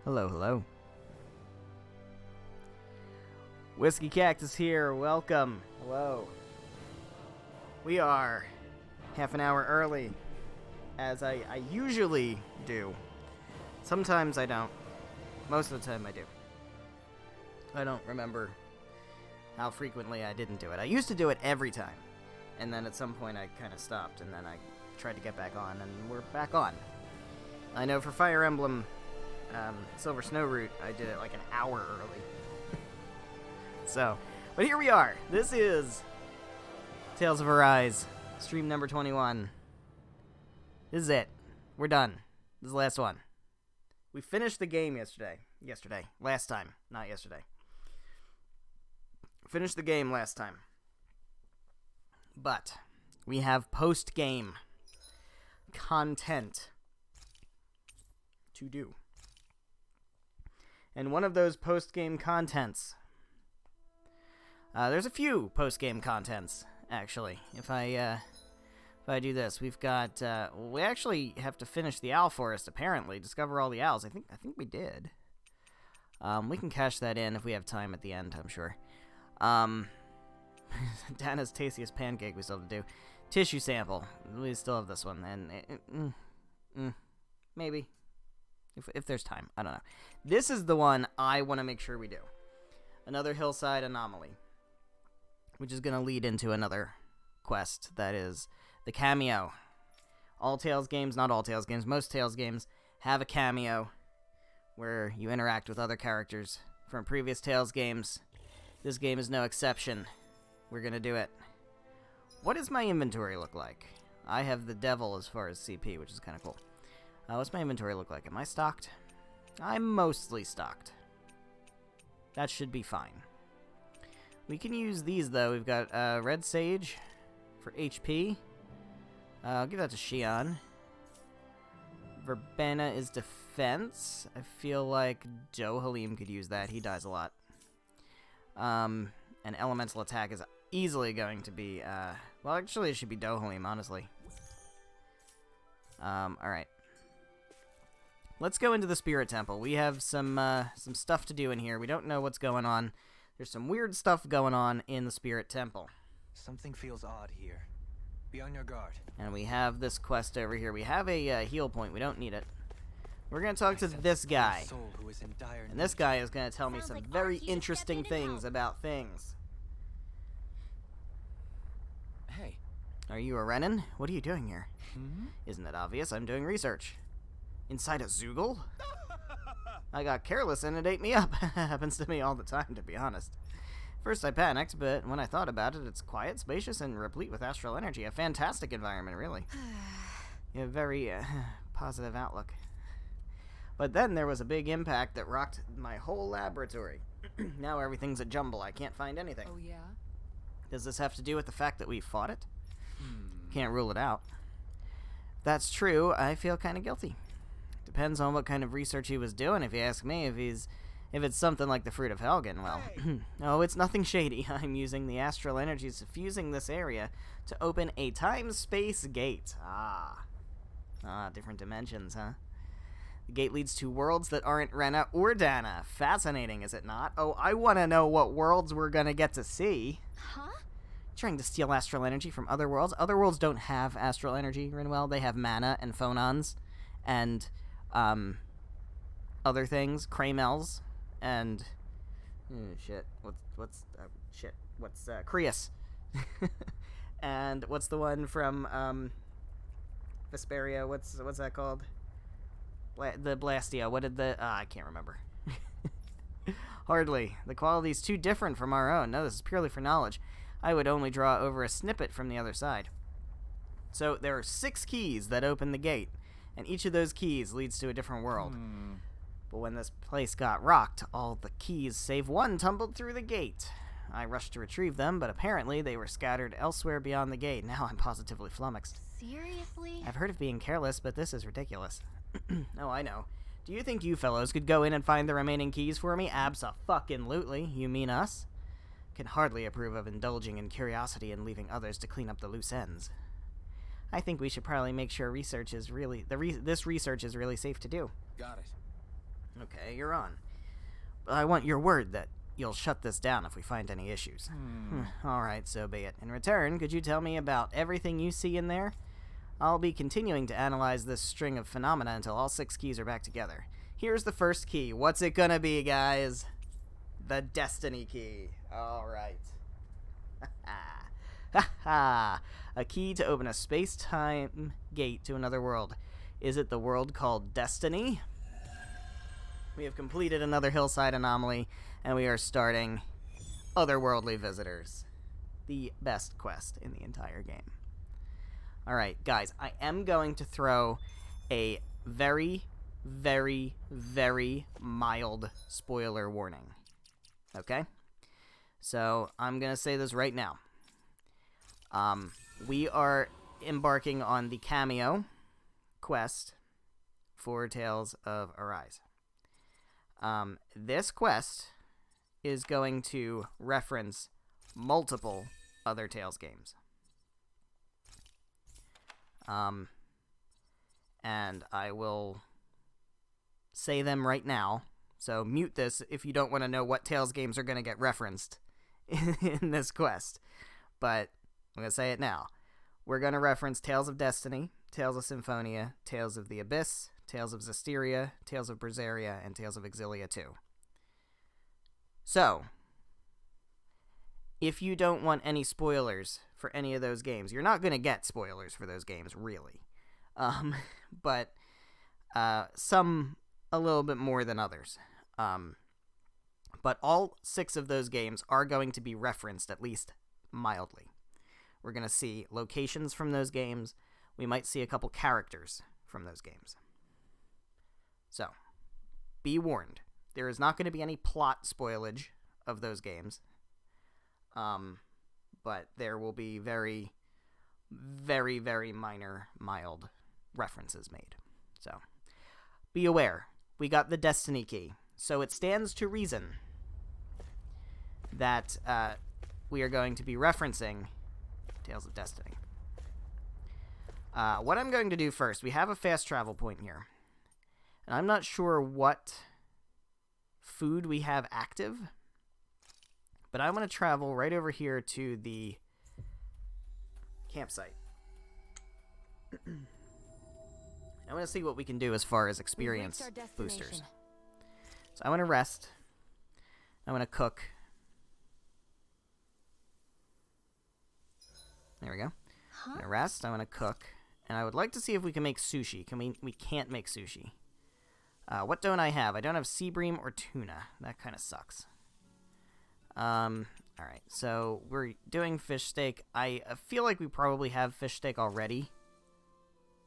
Hello, hello. Whiskey Cactus here. Welcome. Hello. We are half an hour early, as I usually do. Sometimes I don't. Most of the time I do. I don't remember how frequently I didn't do it. I used to do it every time, and then at some point I kind of stopped, and then I tried to get back on, and we're back on. I know for Fire Emblem Silver Snow Root, I did it like an hour early. So, but here we are. This is Tales of Arise, stream number 21. This is it. We're done. This is the last one. We finished the game yesterday. Last time. Not yesterday. Finished the game last time. But we have post-game content to do. And one of those post-game contents... there's a few post-game contents, actually. If I do this, we've got... we actually have to finish the Owl Forest, apparently. Discover all the owls. I think we did. We can cash that in if we have time at the end, I'm sure. Dana's Tastiest Pancake we still have to do. Tissue Sample. We still have this one. And maybe. If there's time. I don't know. This is the one I want to make sure we do. Another Hillside Anomaly. Which is going to lead into another quest. That is the cameo. All Tales games, not all Tales games, most Tales games have a cameo where you interact with other characters from previous Tales games. This game is no exception. We're going to do it. What does my inventory look like? I have the devil as far as CP, which is kind of cool. What's my inventory look like? Am I stocked? I'm mostly stocked. That should be fine. We can use these, though. We've got Red Sage for HP. I'll give that to Shion. Verbena is defense. I feel like Dohalim could use that. He dies a lot. And elemental attack is easily going to be... well, actually, it should be Dohalim, honestly. Alright. Let's go into the Spirit Temple. We have some stuff to do in here. We don't know what's going on. There's some weird stuff going on in the Spirit Temple. Something feels odd here. Be on your guard. And we have this quest over here. We have a heal point. We don't need it. We're going to talk to this guy. And this guy is going to tell me some very interesting things about things. Hey. Are you a Renin? What are you doing here? Mm-hmm. Isn't it obvious? I'm doing research. Inside a Zoogle? I got careless and it ate me up. Happens to me all the time, to be honest. First I panicked, but when I thought about it, it's quiet, spacious, and replete with astral energy. A fantastic environment, really. You have a very positive outlook. But then there was a big impact that rocked my whole laboratory. Now everything's a jumble. I can't find anything. Oh, yeah? Does this have to do with the fact that we fought it? Can't rule it out. If that's true, I feel kind of guilty. Depends on what kind of research he was doing, if you ask me. If it's something like the Fruit of Helgen, well... No, it's nothing shady. I'm using the astral energy suffusing this area to open a time-space gate. Different dimensions, huh? The gate leads to worlds that aren't Rena or Dana. Fascinating, is it not? Oh, I want to know what worlds we're going to get to see. Huh? Trying to steal astral energy from other worlds. Other worlds don't have astral energy, Rinwell. They have mana and phonons and other things, Kramels and what's Krius. And what's the one from Vesperia? What's that called? The Blastia. What did the I can't remember. Hardly. The quality's too different from our own. No, this is purely for knowledge. I would only draw over a snippet from the other side. So there are 6 keys that open the gate, and each of those keys leads to a different world. But when this place got rocked, all the keys save one tumbled through the gate. I rushed to retrieve them, but apparently they were scattered elsewhere beyond the gate. Now I'm positively flummoxed. Seriously? I've heard of being careless, but this is ridiculous. Oh, I know. Do you think you fellows could go in and find the remaining keys for me? Abso-fucking-lutely. You mean us? Can hardly approve of indulging in curiosity and leaving others to clean up the loose ends. I think we should probably make sure this research is really safe to do. Got it. Okay, you're on. But I want your word that you'll shut this down if we find any issues. Alright, so be it. In return, could you tell me about everything you see in there? I'll be continuing to analyze this string of phenomena until all 6 keys are back together. Here's the first key. What's it gonna be, guys? The Destiny key. Alright. Ha ha! A key to open a space-time gate to another world. Is it the world called Destiny? We have completed another hillside anomaly, and we are starting Otherworldly Visitors. The best quest in the entire game. Alright, guys, I am going to throw a very, very, very mild spoiler warning. Okay? So, I'm going to say this right now. We are embarking on the cameo quest for Tales of Arise. This quest is going to reference multiple other Tales games. And I will say them right now. So mute this if you don't want to know what Tales games are going to get referenced in this quest. But I'm going to say it now. We're going to reference Tales of Destiny, Tales of Symphonia, Tales of the Abyss, Tales of Zestiria, Tales of Berseria, and Tales of Exilia 2. So, if you don't want any spoilers for any of those games, you're not going to get spoilers for those games, really. But some a little bit more than others. But all 6 of those games are going to be referenced, at least mildly. We're going to see locations from those games. We might see a couple characters from those games. So, be warned. There is not going to be any plot spoilage of those games. But there will be very, very, very minor, mild references made. So, be aware. We got the Destiny key. So it stands to reason that we are going to be referencing Tales of Destiny. What I'm going to do first, we have a fast travel point here. And I'm not sure what food we have active, but I want to travel right over here to the campsite. I want to see what we can do as far as experience boosters. So I want to rest. I want to cook. There we go. I want to rest. I want to cook. And I would like to see if we can make sushi. We can't make sushi. What don't I have? I don't have sea bream or tuna. That kind of sucks. Alright, so we're doing fish steak. I feel like we probably have fish steak already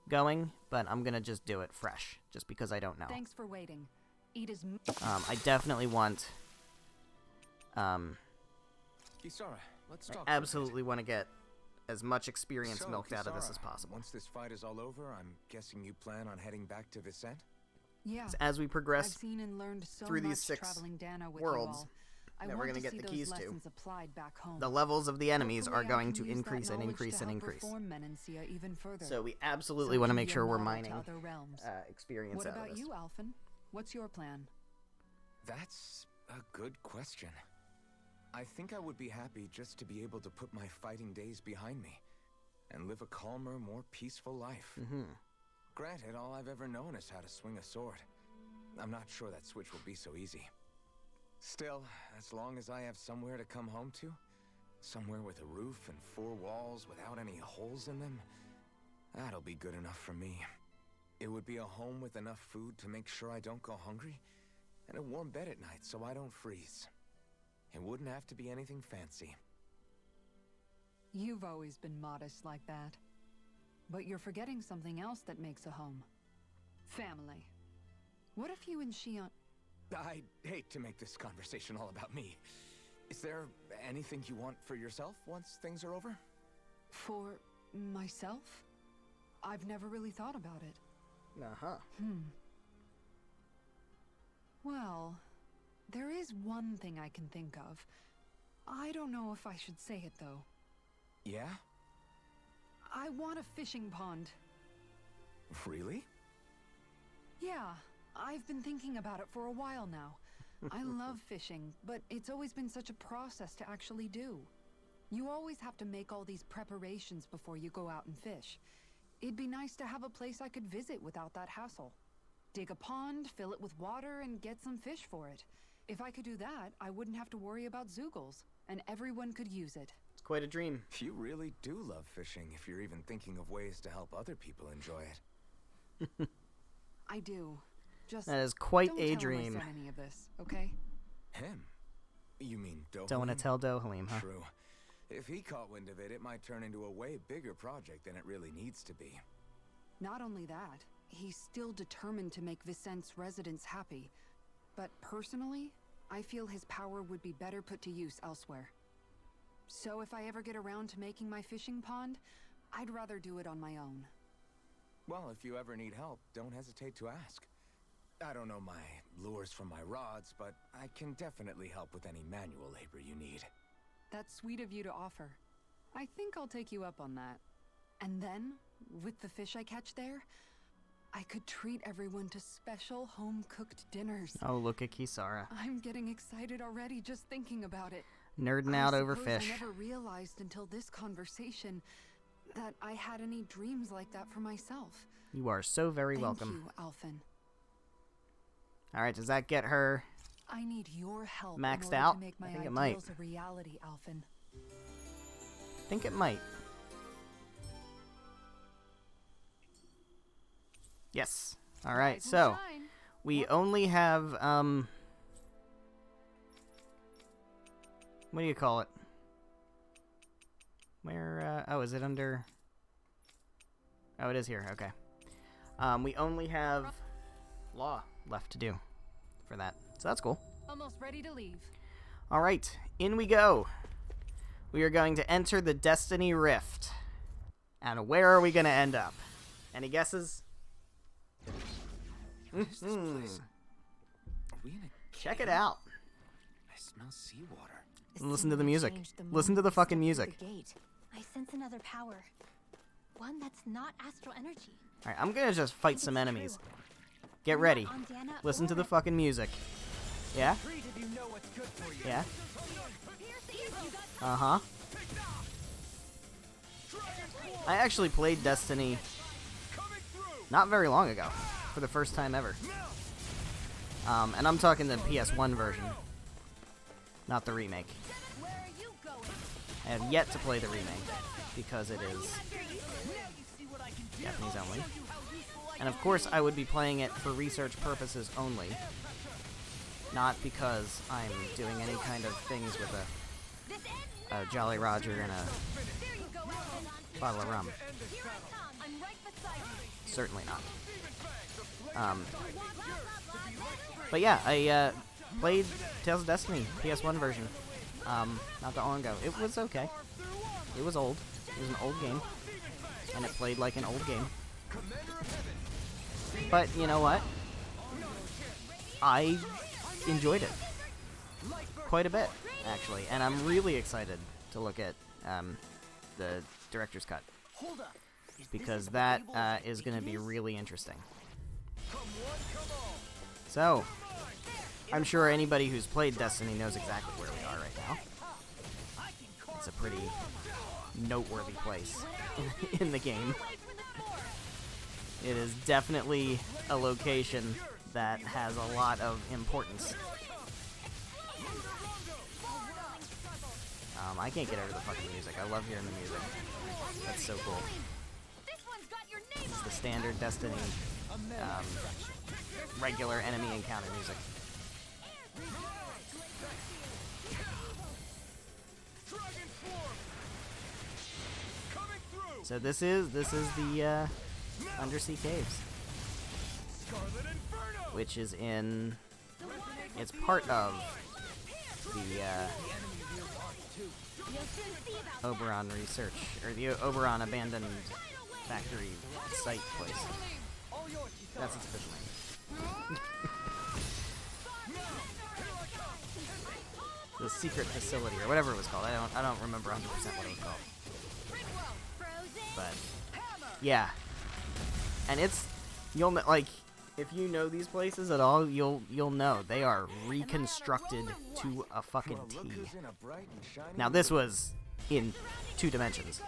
going, but I'm gonna just do it fresh, just because I don't know. Thanks for waiting. Eat as I definitely want, Kisara, let's talk. I absolutely want to get as much experience So, milked out of this Kisara, as possible. Once this fight is all over, I'm guessing you plan on heading back to Vicente? Yeah. As we I've progress seen and learned so through much these 6 traveling Dana with worlds you all. I that we're want gonna get see the those keys to, lessons applied back home. the levels of the enemies are Hopefully I going can to use increase that and knowledge increase to and help increase. reform Menancia even further. So we absolutely So it want to can make be a sure we're model to mining other realms. experience What out of about this. you, Alphen? What's your plan? That's a good question. I think I would be happy just to be able to put my fighting days behind me and live a calmer, more peaceful life. Granted, all I've ever known is how to swing a sword. I'm not sure that switch will be so easy. Still, as long as I have somewhere to come home to, somewhere with a roof and 4 walls without any holes in them, that'll be good enough for me. It would be a home with enough food to make sure I don't go hungry, and a warm bed at night so I don't freeze. It wouldn't have to be anything fancy. You've always been modest like that. But you're forgetting something else that makes a home. Family. What if you and Shion... I'd hate to make this conversation all about me. Is there anything you want for yourself once things are over? For myself? I've never really thought about it. Well, there is one thing I can think of. I don't know if I should say it, though. Yeah? I want a fishing pond. Really? Yeah, I've been thinking about it for a while now. I love fishing, but it's always been such a process to actually do. You always have to make all these preparations before you go out and fish. It'd be nice to have a place I could visit without that hassle. Dig a pond, fill it with water, and get some fish for it. If I could do that, I wouldn't have to worry about Zeugles, and everyone could use it. It's quite a dream. You really do love fishing if you're even thinking of ways to help other people enjoy it. I do. Just That is quite don't a tell him I dream. said any of this, okay? Him? You mean Dohalim? Don't want to tell Dohalim, huh? True. If he caught wind of it, it might turn into a way bigger project than it really needs to be. Not only that, he's still determined to make Vicent's residents happy. But personally, I feel his power would be better put to use elsewhere. So if I ever get around to making my fishing pond, I'd rather do it on my own. Well, if you ever need help, don't hesitate to ask. I don't know my lures from my rods, but I can definitely help with any manual labor you need. That's sweet of you to offer. I think I'll take you up on that. And then, with the fish I catch there, I could treat everyone to special home-cooked dinners. Oh, look at Kisara. I'm getting excited already just thinking about it. Nerding I out over suppose fish. I never realized until this conversation that I had any dreams like that for myself. You are so very welcome. Thank you, Alphen. Alright, does that get her I need your help maxed in order out? to make my I think it ideals might. a reality, Alphen. I think it might. Yes. Alright, Rise and so shine. we only have what do you call it? Where oh, is it under? Oh, it is here. Okay. We only have law left to do for that. So that's cool. Almost ready to leave. All right, in we go. We are going to enter the Destiny Rift. And where are we going to end up? Any guesses? What is this place? Are we in a Check it cave? out. I smell seawater. And listen to the music. Listen to the fucking music. I sense another power. One that's not astral energy. All right, I'm going to just fight some enemies. Get ready. Listen to the fucking music. Yeah? Yeah? Uh-huh. I actually played Destiny not very long ago, for the first time ever. And I'm talking the PS1 version, not the remake. I have yet to play the remake, because it is Japanese only. And of course, I would be playing it for research purposes only, not because I'm doing any kind of things with a Jolly Roger and a bottle of rum. Certainly not. But yeah, I played Tales of Destiny, PS1 version, not that long ago. It was okay. It was old. It was an old game, and it played like an old game. But you know what? I enjoyed it quite a bit, actually, and I'm really excited to look at the director's cut, because that is going to be really interesting. So, I'm sure anybody who's played Destiny knows exactly where we are right now. It's a pretty noteworthy place in the game. It is definitely a location that has a lot of importance. I can't get over the fucking music. I love hearing the music. That's so cool. It's the standard Destiny regular enemy encounter music. So this is the Undersea Caves, which is in, it's part of the Oberon research, or the Oberon abandoned factory site place. That's its official name. The secret facility, or whatever it was called. I don't remember 100% what it was called. But yeah, and it's, you'll like, If you know these places at all, you'll know they are reconstructed to a fucking Well, T. look who's in a bright and shiny Now this was in 2 dimensions.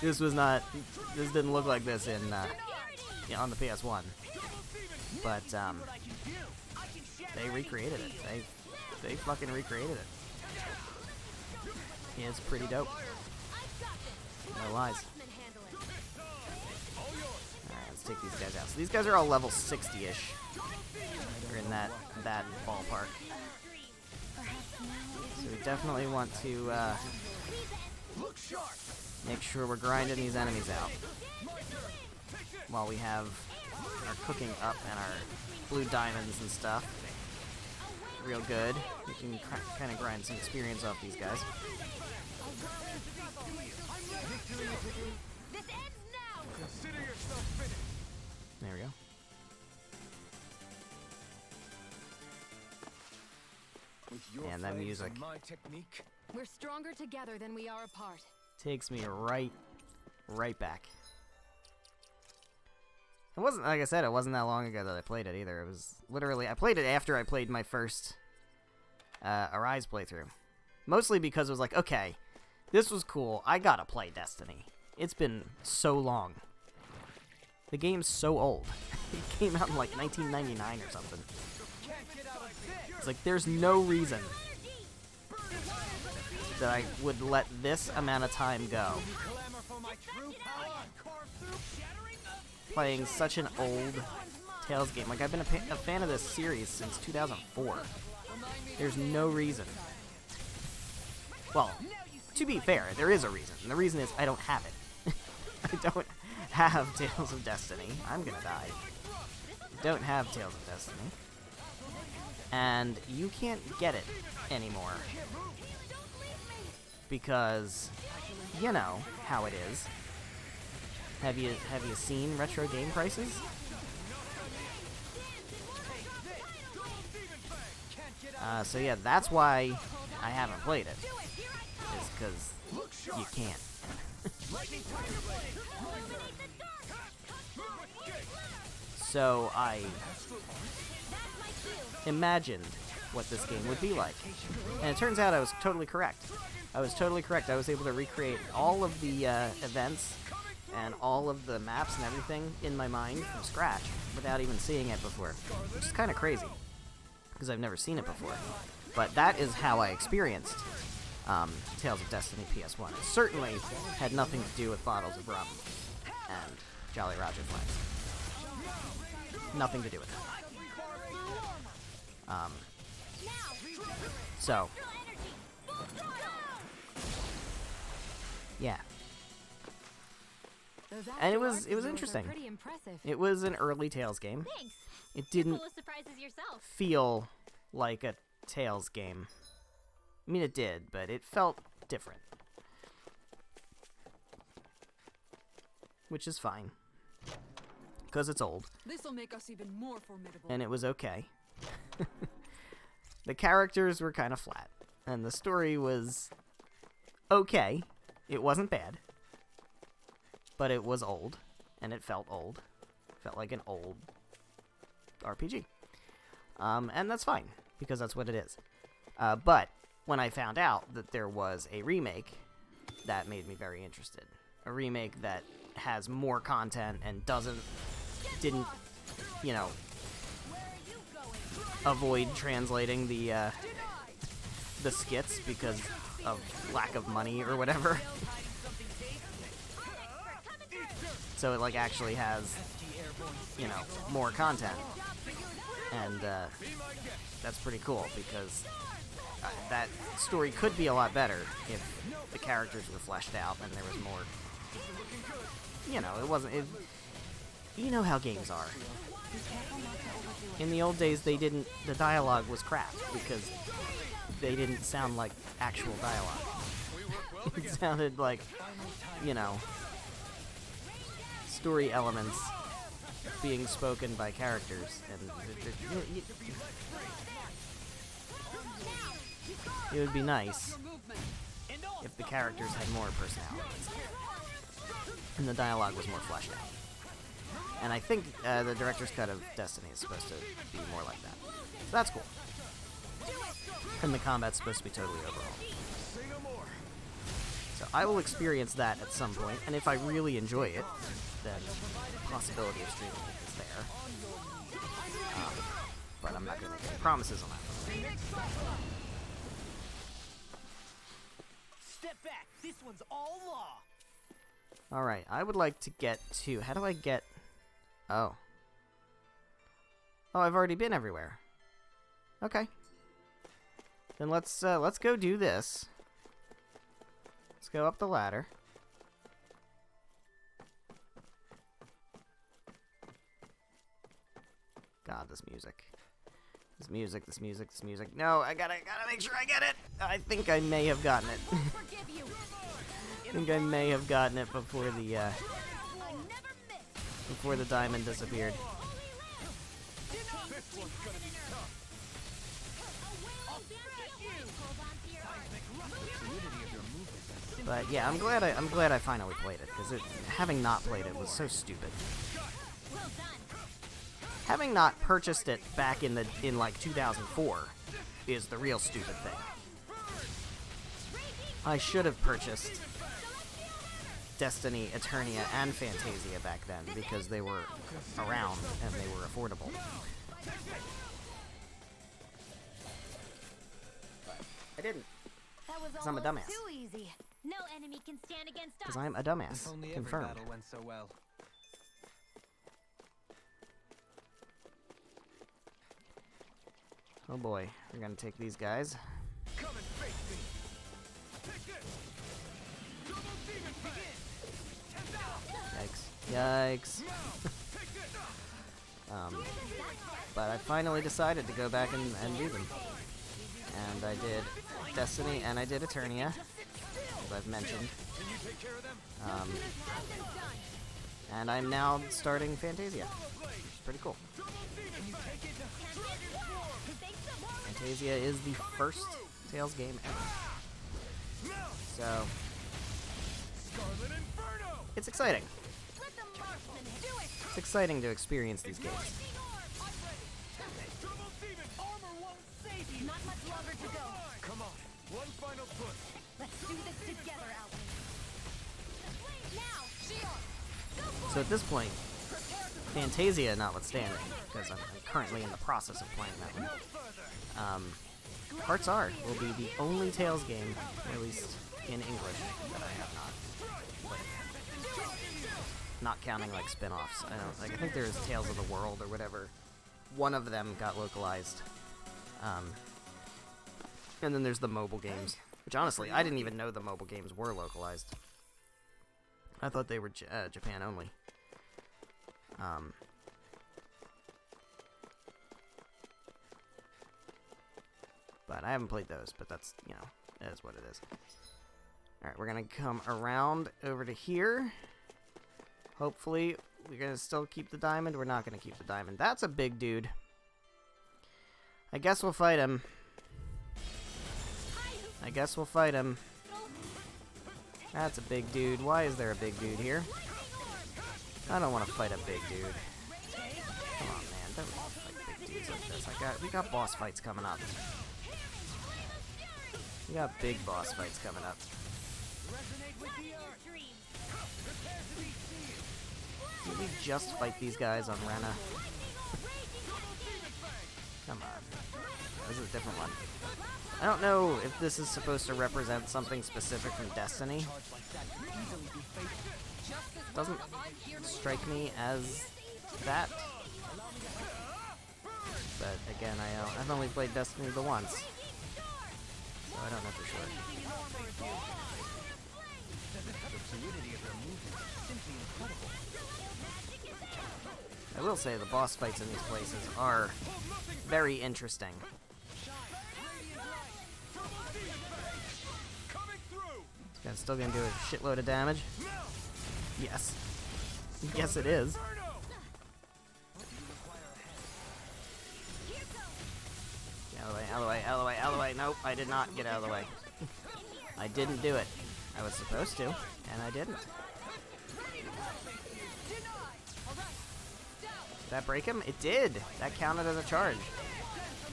this was not. This didn't look like this in on the PS1. But they recreated it. They fucking recreated it. Yeah, it's pretty dope. No lies. Alright, let's take these guys out. So these guys are all level 60-ish. They're in that ballpark. So we definitely want to make sure we're grinding these enemies out while we have our cooking up and our blue diamonds and stuff. Real good. We can kind of grind some experience off these guys. There we go. With your And that phrase music. and my technique. We're stronger together than we are apart. Takes me right back. It wasn't, like I said, it wasn't that long ago that I played it either. It was literally, I played it after I played my first Arise playthrough. Mostly because it was like, okay, this was cool. I gotta play Destiny. It's been so long. The game's so old. It came out in like 1999 or something. It's like, there's no reason that I would let this amount of time go playing such an old Tales game. Like, I've been a fan of this series since 2004. There's no reason. Well, to be fair, there is a reason. And the reason is I don't have it. I don't have Tales of Destiny. I'm gonna die. I don't have Tales of Destiny. And you can't get it anymore. Because you know how it is. Have you seen retro game prices? So yeah, that's why I haven't played it. Is because you can't. So I imagined what this game would be like. And it turns out I was totally correct. I was able to recreate all of the events and all of the maps and everything in my mind from scratch without even seeing it before. Which is kind of crazy, because I've never seen it before. But that is how I experienced Tales of Destiny PS1. It certainly had nothing to do with bottles of rum and Jolly Roger flags. Nothing to do with that. So, yeah. And it was interesting. Pretty impressive. It was an early Tales game. Thanks. It You're didn't full of surprises yourself. feel like a Tales game. I mean, it did, but it felt different. Which is fine. Because it's old. This'll make us even more formidable. And it was okay. The characters were kind of flat. And the story was okay. It wasn't bad. But it was old. And it felt old. It felt like an old RPG. And that's fine. Because that's what it is. But when I found out that there was a remake, that made me very interested. A remake that has more content and didn't, you know, avoid translating the skits because of lack of money or whatever. So it like actually has, you know, more content. And that's pretty cool because that story could be a lot better if the characters were fleshed out and there was more, you know, it wasn't, you know how games are. In the old days, the dialogue was crap because they didn't sound like actual dialogue. It sounded like, you know, story elements being spoken by characters, and it would be nice if the characters had more personalities and the dialogue was more fleshed out. And I think the director's cut of Destiny is supposed to be more like that. So that's cool. And the combat's supposed to be totally overhauled. So I will experience that at some point, and if I really enjoy it, then the possibility of streaming it is there. But I'm not going to make any promises on that. Step back. This one's all law. Alright, I would like to get to... How do I get... Oh. Oh, I've already been everywhere. Okay. Then let's go do this. Let's go up the ladder. God, this music. This music, this music, this music. No, I gotta make sure I get it! I think I may have gotten it. I think I may have gotten it before the diamond disappeared. But yeah, I'm glad I finally played it, because having not played it was so stupid. Having not purchased it back in like 2004 is the real stupid thing. I should have purchased Destiny, Eternia, and Fantasia back then, because they were around and they were affordable. I didn't. That was 'Cause I'm a dumbass. too easy. No enemy can stand against us. Because I'm a dumbass. If only every Confirmed. battle went so well. Oh boy, we're gonna take these guys. Come and face me. Take this. Double demon Yikes. Yikes. But I finally decided to go back and do them. And I did Destiny and I did Eternia, as I've mentioned. Can you take care of them? And I'm now starting Fantasia. It's pretty cool. Fantasia is the first Tales game ever. So, it's exciting. It's exciting to experience these games. Not much longer to go. Come on. One final push. Let's do this together, Alvin. Now, Shion. So at this point, Fantasia notwithstanding, because I'm currently in the process of playing that one, Hearts R will be the only Tales game released in English that I have not played. Not counting like spin-offs. I think there's Tales of the World or whatever. One of them got localized. And then there's the mobile games, which honestly, I didn't even know the mobile games were localized. I thought they were Japan only. But I haven't played those, but that's, that is what it is. Alright, we're gonna come around over to here. Hopefully, we're gonna still keep the diamond. We're not gonna keep the diamond. That's a big dude. I guess we'll fight him. That's a big dude. Why is there a big dude here? I don't want to fight a big dude. Come on, man. Don't fight big dudes like this. We got boss fights coming up. We got big boss fights coming up. Did we just fight these guys on Rena? Come on. This is a different one. I don't know if this is supposed to represent something specific from Destiny. Doesn't strike me as that. But again, I've only played Destiny the once, so I don't know for sure. I will say the boss fights in these places are very interesting. This guy's still gonna do a shitload of damage. Yes. Yes, it is. Out of the way. Nope, I did not get out of the way. I didn't do it. I was supposed to, and I didn't. Did that break him? It did! That counted as a charge.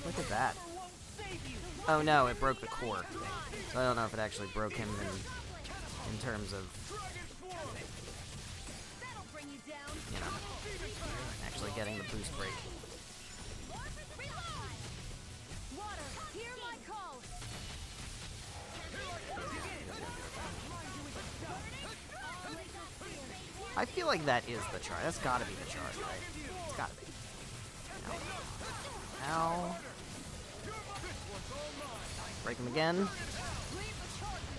Look at that. Oh no, it broke the core. So I don't know if it actually broke him in terms of, you know, actually getting the boost break. I feel like that is the charge. That's gotta be the charge, right? It's gotta be. Ow. Ow. Break him again. Break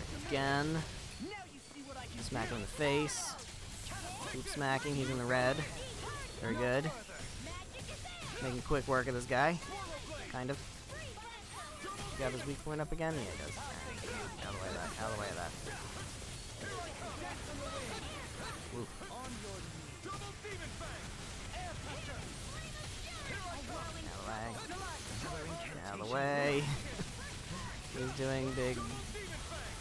him again. Smack him in the face. Keep smacking. He's in the red. Very good. Making quick work of this guy. Kind of. Got his weak point up again? Yeah, he does. Right. Out of the way of that. Out of the way of that. Oof. Out of the way. He's doing big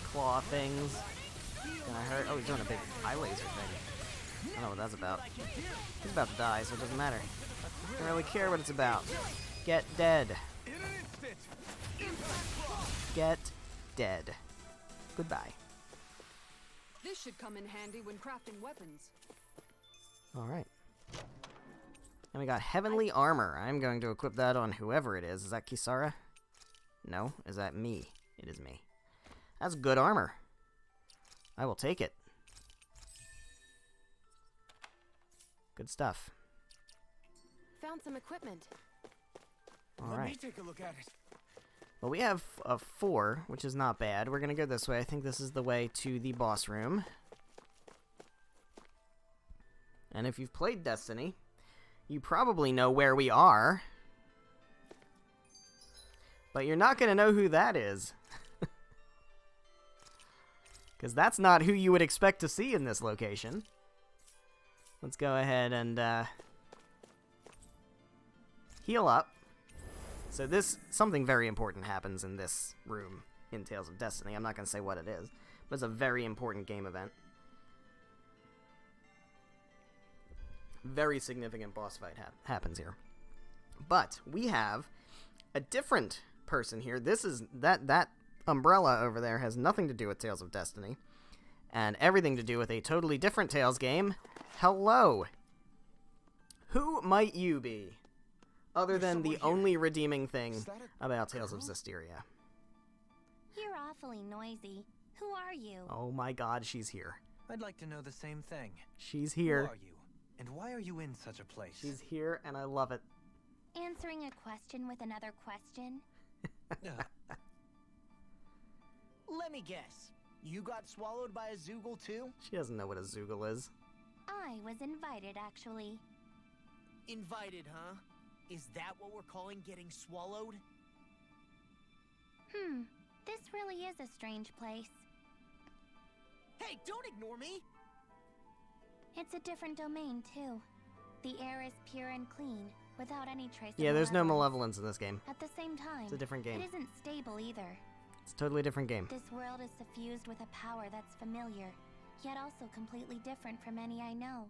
claw things. Gonna hurt. Oh, he's doing a big eye laser thing. I don't know what that's about. He's about to die, so it doesn't matter. Don't really care what it's about. Get dead. Get dead. Goodbye. This should come in handy when crafting weapons. Alright. And we got Heavenly Armor. I'm going to equip that on whoever it is. Is that Kisara? No? Is that me? It is me. That's good armor. I will take it. Good stuff. Found some equipment. Let me Alright. take a look at it. Well, we have a 4, which is not bad. We're going to go this way. I think this is the way to the boss room. And if you've played Destiny, you probably know where we are. But you're not going to know who that is. Because that's not who you would expect to see in this location. Let's go ahead and heal up. So something very important happens in this room in Tales of Destiny. I'm not going to say what it is, but it's a very important game event. Very significant boss fight happens here. But we have a different person here. This is that umbrella over there has nothing to do with Tales of Destiny and everything to do with a totally different Tales game. Hello. Who might you be? Other than the only redeeming thing about Tales of Zestiria. You're awfully noisy. Who are you? Oh my god, she's here. I'd like to know the same thing. She's Who here. are you? And why are you in such a place? She's here, and I love it. Answering a question with another question? Let me guess. You got swallowed by a Zoogle too? She doesn't know what a Zoogle is. I was invited, actually. Invited, huh? Is that what we're calling getting swallowed? This really is a strange place. Hey, don't ignore me! It's a different domain, too. The air is pure and clean, without any trace Yeah, of there's no malevolence. malevolence in this game. At the same time, It's a different game. it isn't stable either. It's a totally different game. This world is suffused with a power that's familiar, yet also completely different from any I know.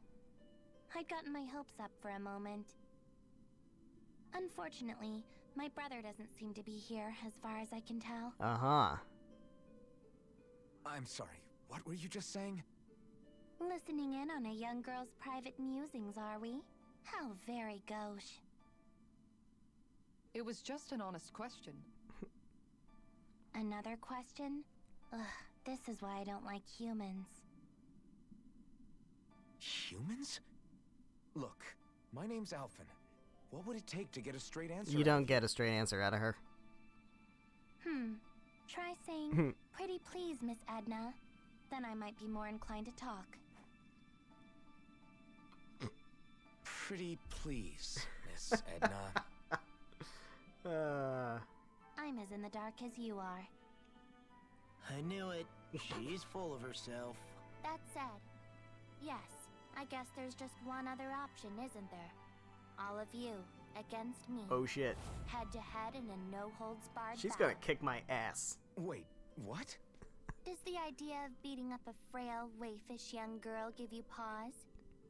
I'd gotten my hopes up for a moment. Unfortunately, my brother doesn't seem to be here, as far as I can tell. Uh-huh. I'm sorry. What were you just saying? Listening in on a young girl's private musings, are we? How very gauche. It was just an honest question. Another question? Ugh, this is why I don't like humans. Humans? Look, my name's Alphen. What would it take to get a straight answer? You don't get a straight answer out of her. Try saying, "Pretty please, Miss Edna." Then I might be more inclined to talk. Pretty please, Miss Edna. I'm as in the dark as you are. I knew it. She's full of herself. That said, yes, I guess there's just one other option, isn't there? All of you, against me. Oh shit. Head to head in a no-holds-barred She's battle. gonna kick my ass. Wait, what? Does the idea of beating up a frail, wayfish young girl give you pause?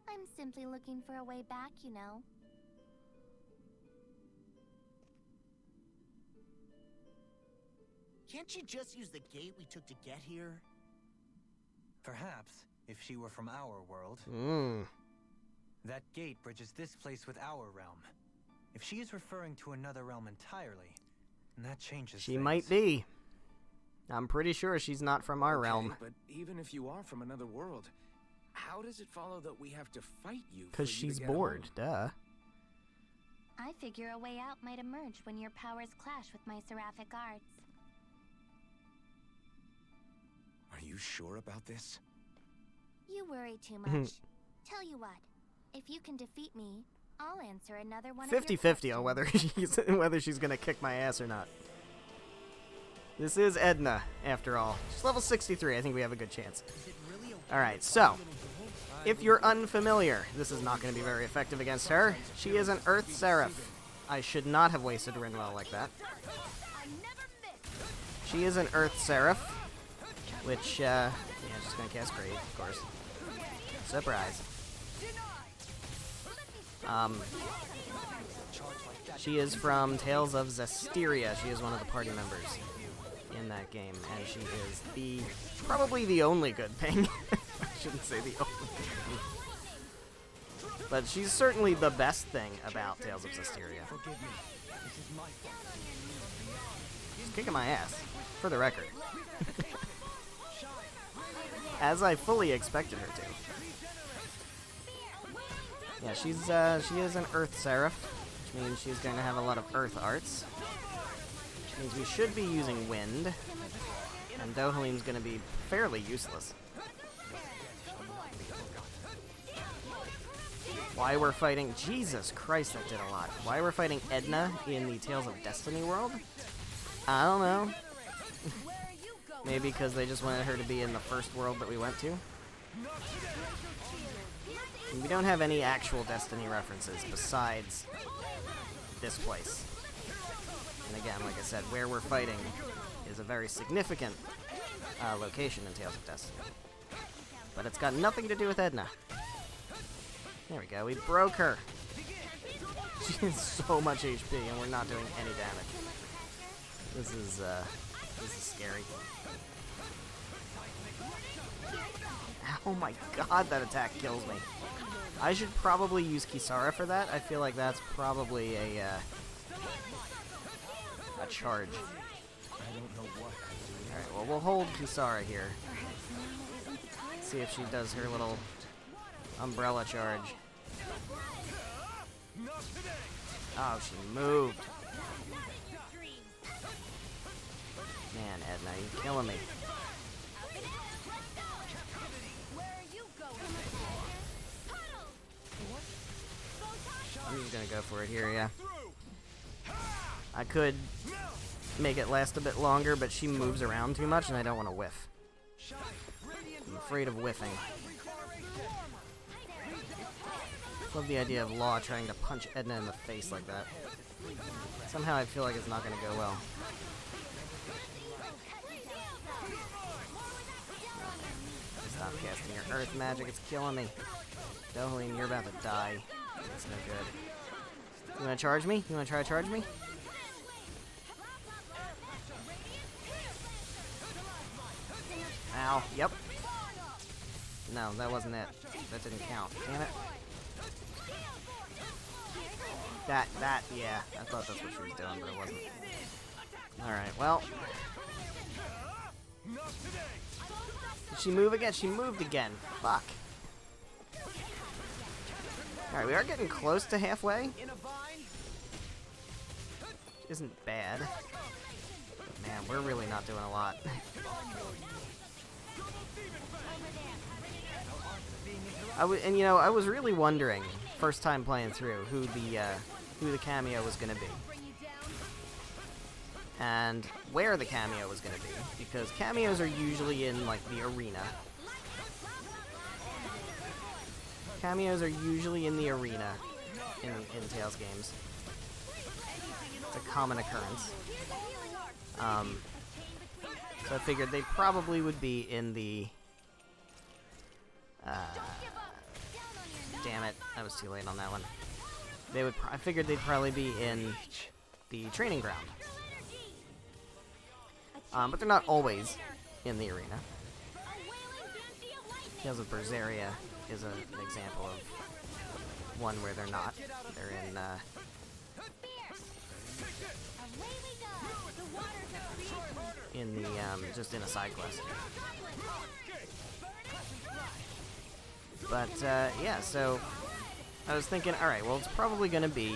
I'm simply looking for a way back, you know. Can't she just use the gate we took to get here? Perhaps, if she were from our world. That gate bridges this place with our realm. If she is referring to another realm entirely, then that changes She things. might be. I'm pretty sure she's not from our realm. But even if you are from another world, how does it follow that we have to fight you? Because for you to she's get bored, home? duh. I figure a way out might emerge when your powers clash with my seraphic arts. Are you sure about this? You worry too much. Tell you what, if you can defeat me, I'll answer another one of your 50-50 on questions. whether she's gonna kick my ass or not. This is Edna, after all. She's level 63. I think we have a good chance. Alright, so, if you're unfamiliar, this is not going to be very effective against her. She is an Earth Seraph. I should not have wasted Rinwell like that. She is an Earth Seraph, which, yeah, she's going to cast Grade, of course. Surprise. She is from Tales of Zestiria. She is one of the party members in that game, and she is probably the only good thing. I shouldn't say the only good thing. But she's certainly the best thing about Tales of Zestiria. She's kicking my ass, for the record. As I fully expected her to. Yeah, she is an Earth Seraph, which means she's going to have a lot of Earth arts. Which means we should be using Wind, and Dohalim's going to be fairly useless. Why we're fighting... Jesus Christ, that did a lot. Why we're fighting Edna in the Tales of Destiny world? I don't know. Maybe because they just wanted her to be in the first world that we went to. And we don't have any actual Destiny references besides this place. And again, like I said, where we're fighting is a very significant location in Tales of Destiny. But it's got nothing to do with Edna. There we go, we broke her. She has so much HP and we're not doing any damage. This is scary. Oh my god, that attack kills me. I should probably use Kisara for that. I feel like that's probably a charge. Alright, well, we'll hold Kisara here. See if she does her little umbrella charge. Oh, she moved. Man, Edna, you're killing me. I'm just gonna go for it here, yeah. I could make it last a bit longer, but she moves around too much and I don't want to whiff. I'm afraid of whiffing. Love the idea of Law trying to punch Edna in the face like that. Somehow I feel like it's not gonna go well. Stop casting your earth magic, it's killing me. Dohalim, you're about to die. That's no good. You wanna charge me? You wanna try to charge me? Ow, yep. No, that wasn't it. That didn't count. Damn it. Yeah. I thought that's what she was doing, but it wasn't. Alright, well. Did she move again? She moved again. Fuck. Alright, we are getting close to halfway. Which isn't bad. But man, we're really not doing a lot. I was really wondering, first time playing through, who the cameo was gonna be. And where the cameo was gonna be. Because cameos are usually in, like, the arena. Cameos are usually in the arena in Tales games. It's a common occurrence. So I figured they probably would be in the... damn it, I was too late on that one. I figured they'd probably be in the training ground. But they're not always in the arena. Tales of Berseria is an example of one where they're not. They're in the just in a side quest. But yeah, so I was thinking, all right, well, it's probably going to be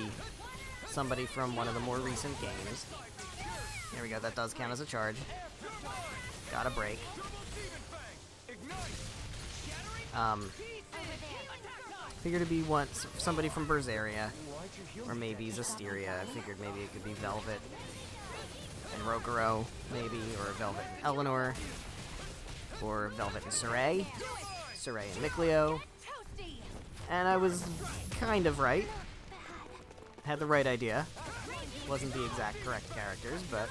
somebody from one of the more recent games. There we go. That does count as a charge. Got a break. Figured it'd be somebody from Berseria, or maybe Zestiria. I figured maybe it could be Velvet and Rokuro, maybe, or Velvet and Eleanor, or Velvet and Saray and Mikleo. And I was kind of right. Had the right idea. Wasn't the exact correct characters, but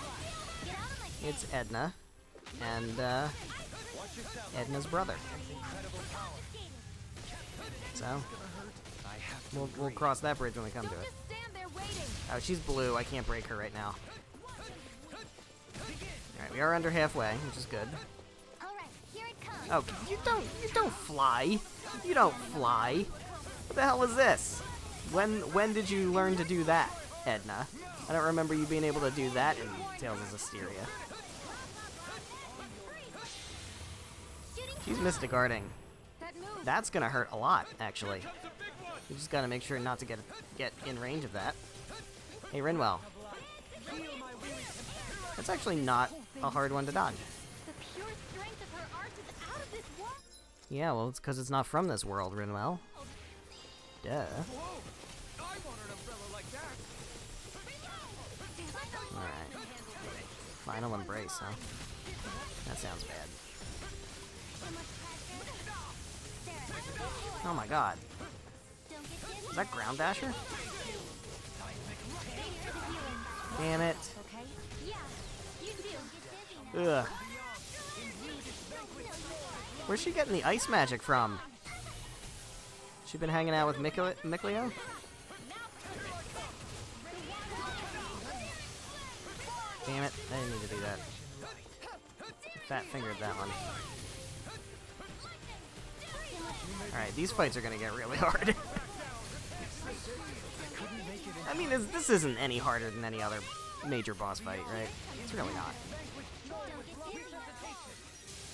it's Edna and Edna's brother. So we'll cross that bridge when we come to it. Oh, she's blue. I can't break her right now. All right, we are under halfway, which is good. Oh, you don't fly. You don't fly. What the hell is this? When did you learn to do that, Edna? I don't remember you being able to do that in Tales of Zestiria. She's Mystic Arting. That's gonna hurt a lot, actually. You just gotta make sure not to get in range of that. Hey, Rinwell. That's actually not a hard one to dodge. Yeah, well, it's because it's not from this world, Rinwell. Duh. Alright. Final embrace, huh? That sounds bad. Oh my god. Is that Ground Dasher? Damn it. Ugh. Where's she getting the ice magic from? She been hanging out with Mikleo? Damn it, I didn't need to do that. Fat fingered that one. Alright, these fights are gonna get really hard. I mean, this isn't any harder than any other major boss fight, right? It's really not.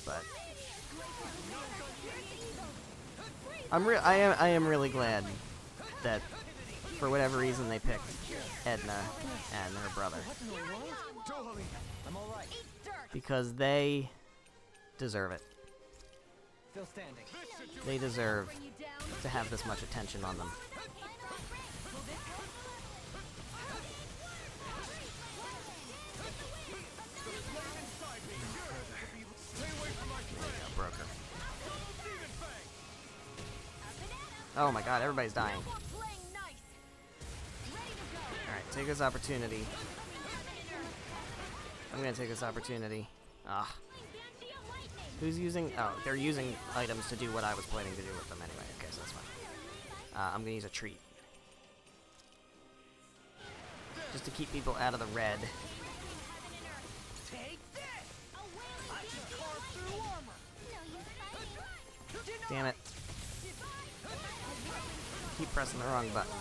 But I am really glad that for whatever reason they picked Edna and her brother. Because they deserve it. They deserve to have this much attention on them. Broke her. Oh my god, everybody's dying. Alright, take this opportunity. I'm gonna take this opportunity. Ah. Who's using... Oh, they're using items to do what I was planning to do with them anyway. Okay, so that's fine. I'm gonna use a treat. Just to keep people out of the red. Damn it. Keep pressing the wrong button.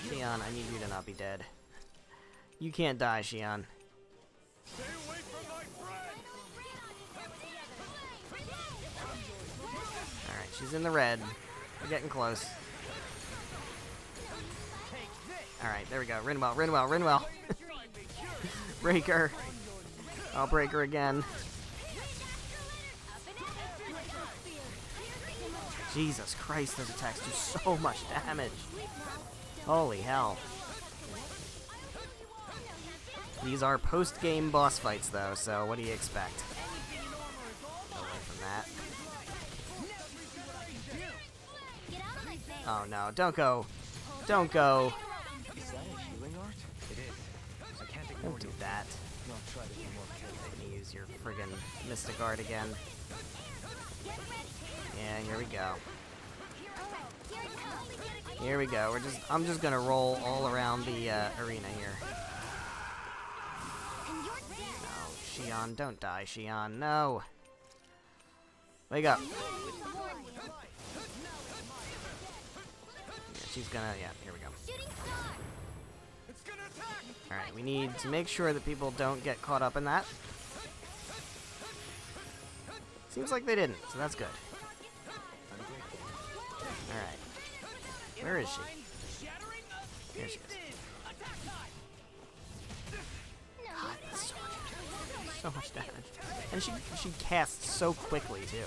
Xion, I need you to not be dead. You can't die, Xion. Alright, she's in the red. We're getting close. Alright, there we go. Rinwell. Break her. I'll break her again. Jesus Christ, those attacks do so much damage. Holy hell. These are post-game boss fights, though, so what do you expect? Get away from that. Oh no, don't go. Don't go. Is that a healing art? It is. I can't ignore Don't do you. that. I'll try to be more careful. Let me use your friggin' Mystic Art again. Yeah, here we go. Here we go. I'm just gonna roll all around the arena here. Shion. Don't die, Shion. No. Wake up. Yeah, she's gonna... Yeah, here we go. Alright, we need to make sure that people don't get caught up in that. Seems like they didn't, so that's good. Alright. Where is she? Here she is. God, that's so much damage. And she casts so quickly, too.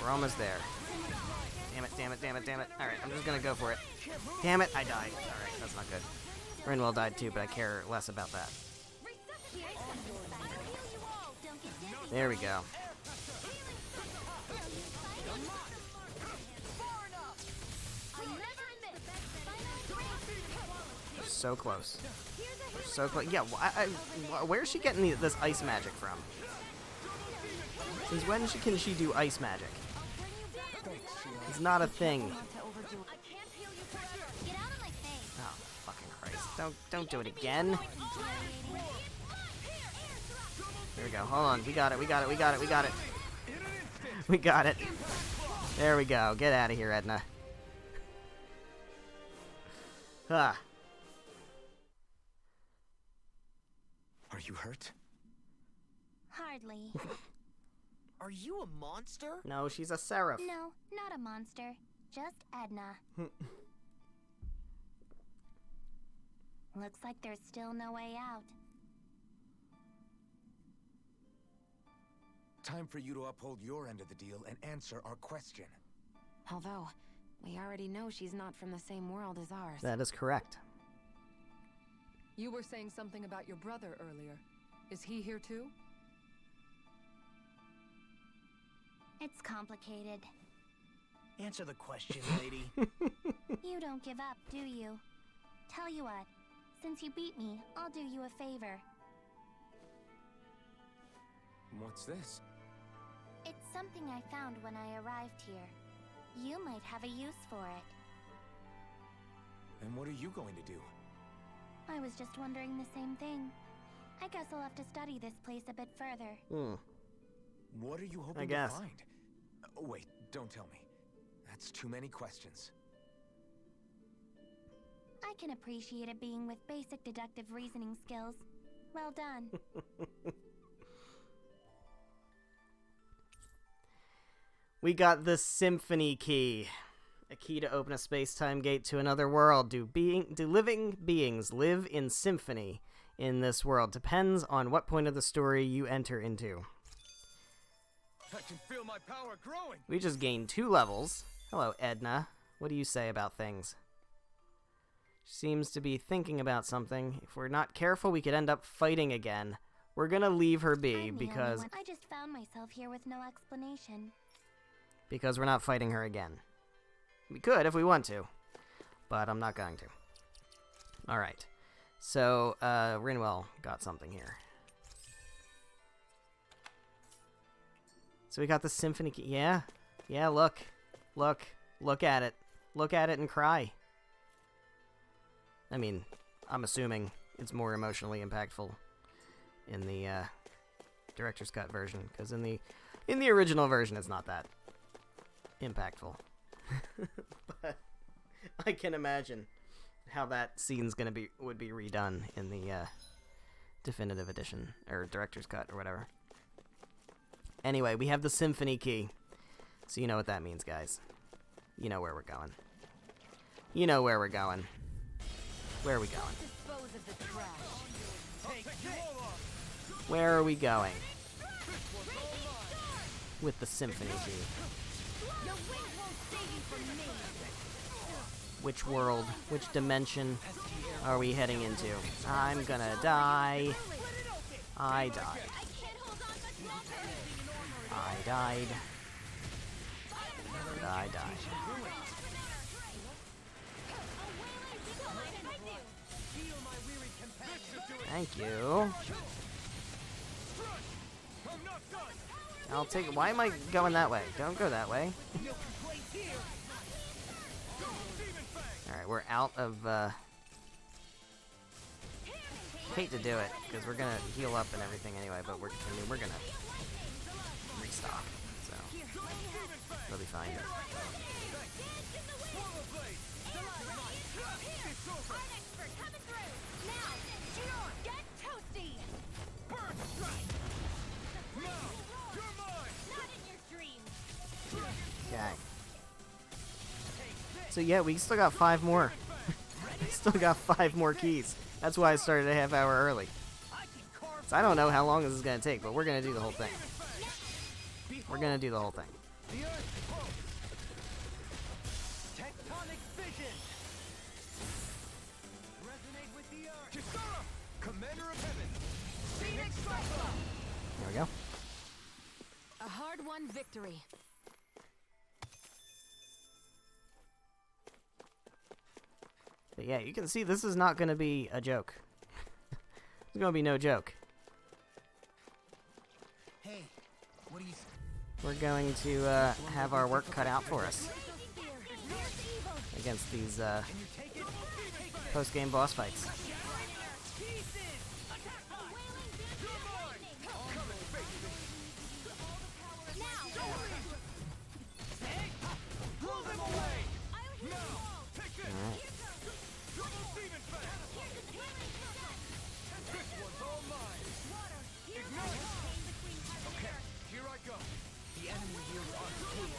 We're almost there. Damn it, damn it, damn it, damn it. Alright, I'm just gonna go for it. Damn it, I died. Alright, that's not good. Rinwell died too, but I care less about that. There we go. So close. So close. Yeah, where is she getting this ice magic from? Since when can she do ice magic? It's not a thing. Oh, fucking Christ. Don't do it again. There we go. Hold on. We got it. We got it. We got it. We got it. We got it. There we go. Get out of here, Edna. Ah. Are you hurt? Hardly. Are you a monster? No, she's a seraph. No, not a monster. Just Edna. Looks like there's still no way out. Time for you to uphold your end of the deal and answer our question. Although, we already know she's not from the same world as ours. That is correct. You were saying something about your brother earlier. Is he here too? It's complicated. Answer the question, lady. You don't give up, do you? Tell you what, since you beat me, I'll do you a favor. What's this? It's something I found when I arrived here. You might have a use for it. And what are you going to do? I was just wondering the same thing. I guess I'll have to study this place a bit further. What are you hoping to find? Oh, wait, don't tell me. That's too many questions. I can appreciate a being with basic deductive reasoning skills. Well done. We got the Symphony Key. A key to open a space-time gate to another world. Do living beings live in symphony in this world? Depends on what point of the story you enter into. I can feel my power growing. We just gained 2 levels. Hello, Edna. What do you say about things? She seems to be thinking about something. If we're not careful, we could end up fighting again. We're gonna leave her be because... I just found myself here with no explanation. Because we're not fighting her again. We could if we want to, but I'm not going to. Alright. So, Rinwell got something here. So we got the Symphony Key. Yeah? Yeah, look. Look. Look at it. Look at it and cry. I mean, I'm assuming it's more emotionally impactful in the director's cut version, because in the original version it's not that impactful. But I can imagine how that scene's would be redone in the definitive edition or director's cut or whatever. Anyway, we have the Symphony Key. So you know what that means, guys. You know where we're going. You know where we're going. Where are we going? Dispose of the trash. Where are we going? With the Symphony Key. Which world, which dimension are we heading into? I'm gonna die. I died. I died. And I died. Thank you. I'll take it. Why am I going that way? Don't go that way. Alright, we're out of, hate to do it because we're gonna heal up and everything anyway, but we're gonna restock, so it'll be fine. Okay. So yeah, we still got 5 more. We still got 5 more keys. That's why I started a half hour early. So I don't know how long this is gonna take, but we're gonna do the whole thing. We're gonna do the whole thing. Tectonic vision. Resonate with the earth. Kisara, Commander of Heaven. Phoenix Cyclone. There we go. A hard-won victory. But yeah, you can see this is not gonna be a joke. It's gonna be no joke. Hey, what do you... We're going to have our work cut out for us against these post-game boss fights. Alright. Here I go. The enemy yields unscathed.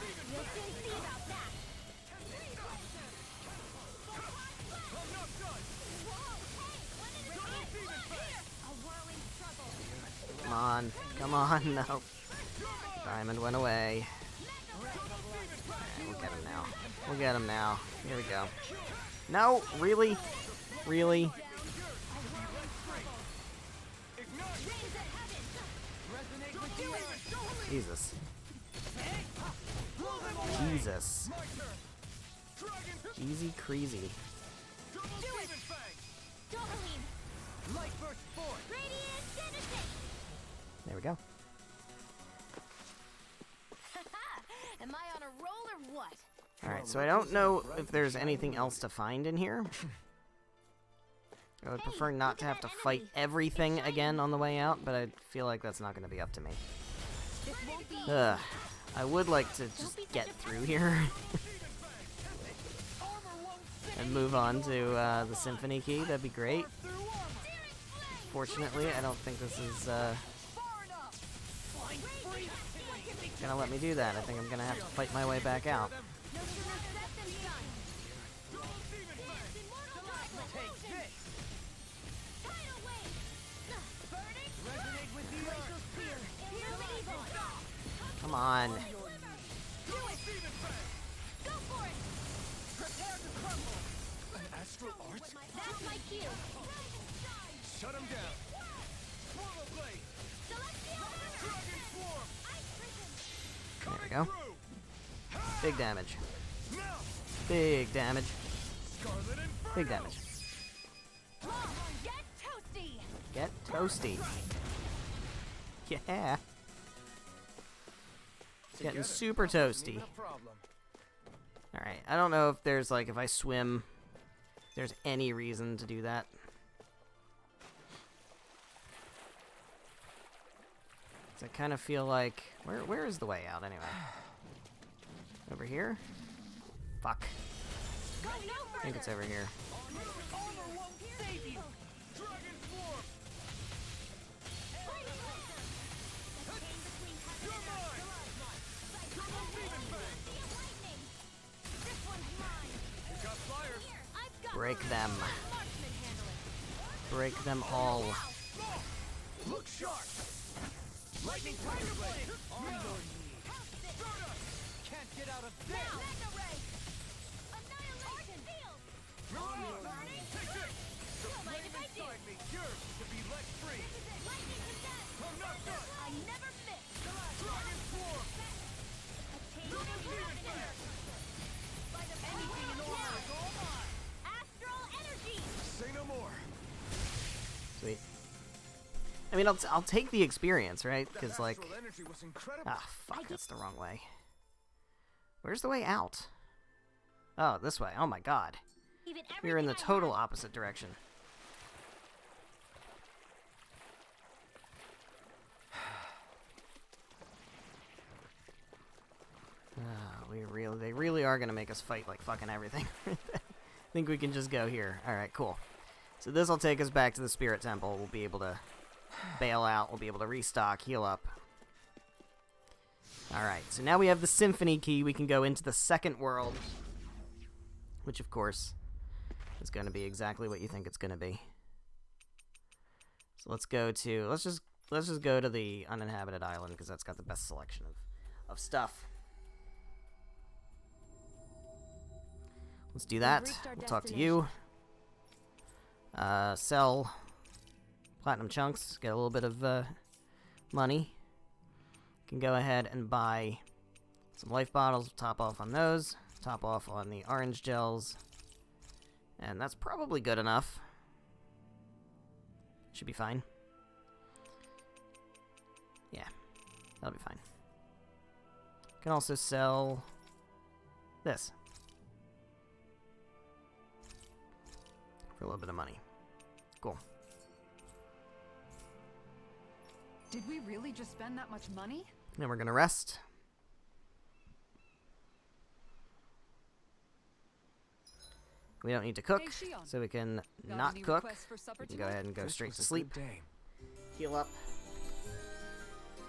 Come on. Come on. No. Diamond went away. We'll get him now. We'll get him now. Here we go. No! Really? Really? Jesus. Jesus. Easy crazy. There we go. Am I on a roll or what? Alright, so I don't know if there's anything else to find in here. I would prefer not to have to fight everything again on the way out, but I feel like that's not going to be up to me. Ugh. I would like to just get through here and move on to the Symphony Key. That'd be great. Fortunately, I don't think this is gonna let me do that. I think I'm gonna have to fight my way back out. Come on. An astral art? That's my cue. Shut him down. Swallow blade. Dragon swarm. There we go. Big damage. Now. Big damage. Scarlet Inferno. Big damage. Get toasty. Get toasty. Yeah. Getting super toasty. Even a problem. Alright, I don't know if there's, like, if I swim, if there's any reason to do that. So I kind of feel like... Where is the way out, anyway? Over here? Fuck. I think it's over here. Break them. Break them all. Look sharp. Lightning tiger blade. On your knees. Can't get out of this. On your knees. Take this. The flame inside me yearns to be let free. I'm not done. I never miss. Dragon swarm. Anything in order is all mine. Astral energy. Say no more. Sweet. I mean, I'll take the experience, right? Because, like... Astral energy was incredible. Ah, fuck, that's the wrong way. Where's the way out? Oh, this way. Oh my god. Even We're in the everything I total have. opposite direction. They really are gonna make us fight like fucking everything. I think we can just go here. Alright, cool. So this will take us back to the Spirit Temple. We'll be able to bail out. We'll be able to restock, heal up. Alright, so now we have the Symphony Key. We can go into the second world. Which, of course, is going to be exactly what you think it's going to be. So let's go to... Let's just go to the uninhabited island, because that's got the best selection of stuff. Let's do that. We'll talk to you. Sell platinum chunks. Get a little bit of money. Can go ahead and buy some life bottles. Top off on those. Top off on the orange gels. And that's probably good enough. Should be fine. Yeah, that'll be fine. Can also sell this for a little bit of money. Cool. Did we really just spend that much money? Then we're gonna rest. We don't need to cook, Hey, Shion. so we can Got not any cook. requests for supper We can go tonight? ahead and go This straight was to a sleep. good day. Heal up.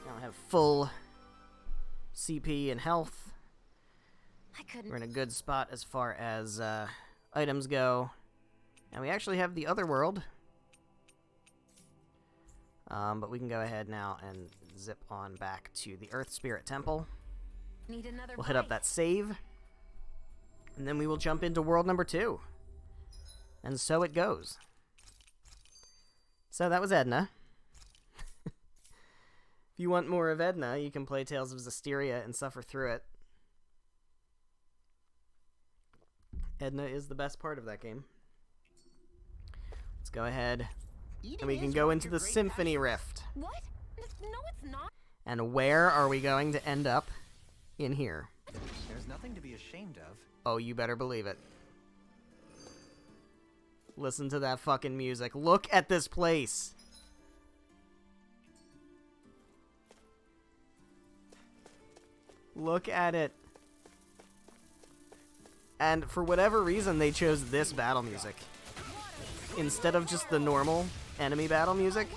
Now I have full CP and health. I couldn't. We're in a good spot as far as items go. And we actually have the other world. But we can go ahead now and zip on back to the Earth Spirit Temple. Need another We'll hit up bite. that save. And then we will jump into world number 2. And so it goes. So that was Edna. If you want more of Edna, you can play Tales of Zestiria and suffer through it. Edna is the best part of that game. Let's go ahead. And we can go into the Symphony Rift. What? No, it's not. And where are we going to end up? In here. There's nothing to be ashamed of. Oh, you better believe it. Listen to that fucking music. Look at this place. Look at it. And for whatever reason, they chose this battle music. Instead of just the normal enemy battle music,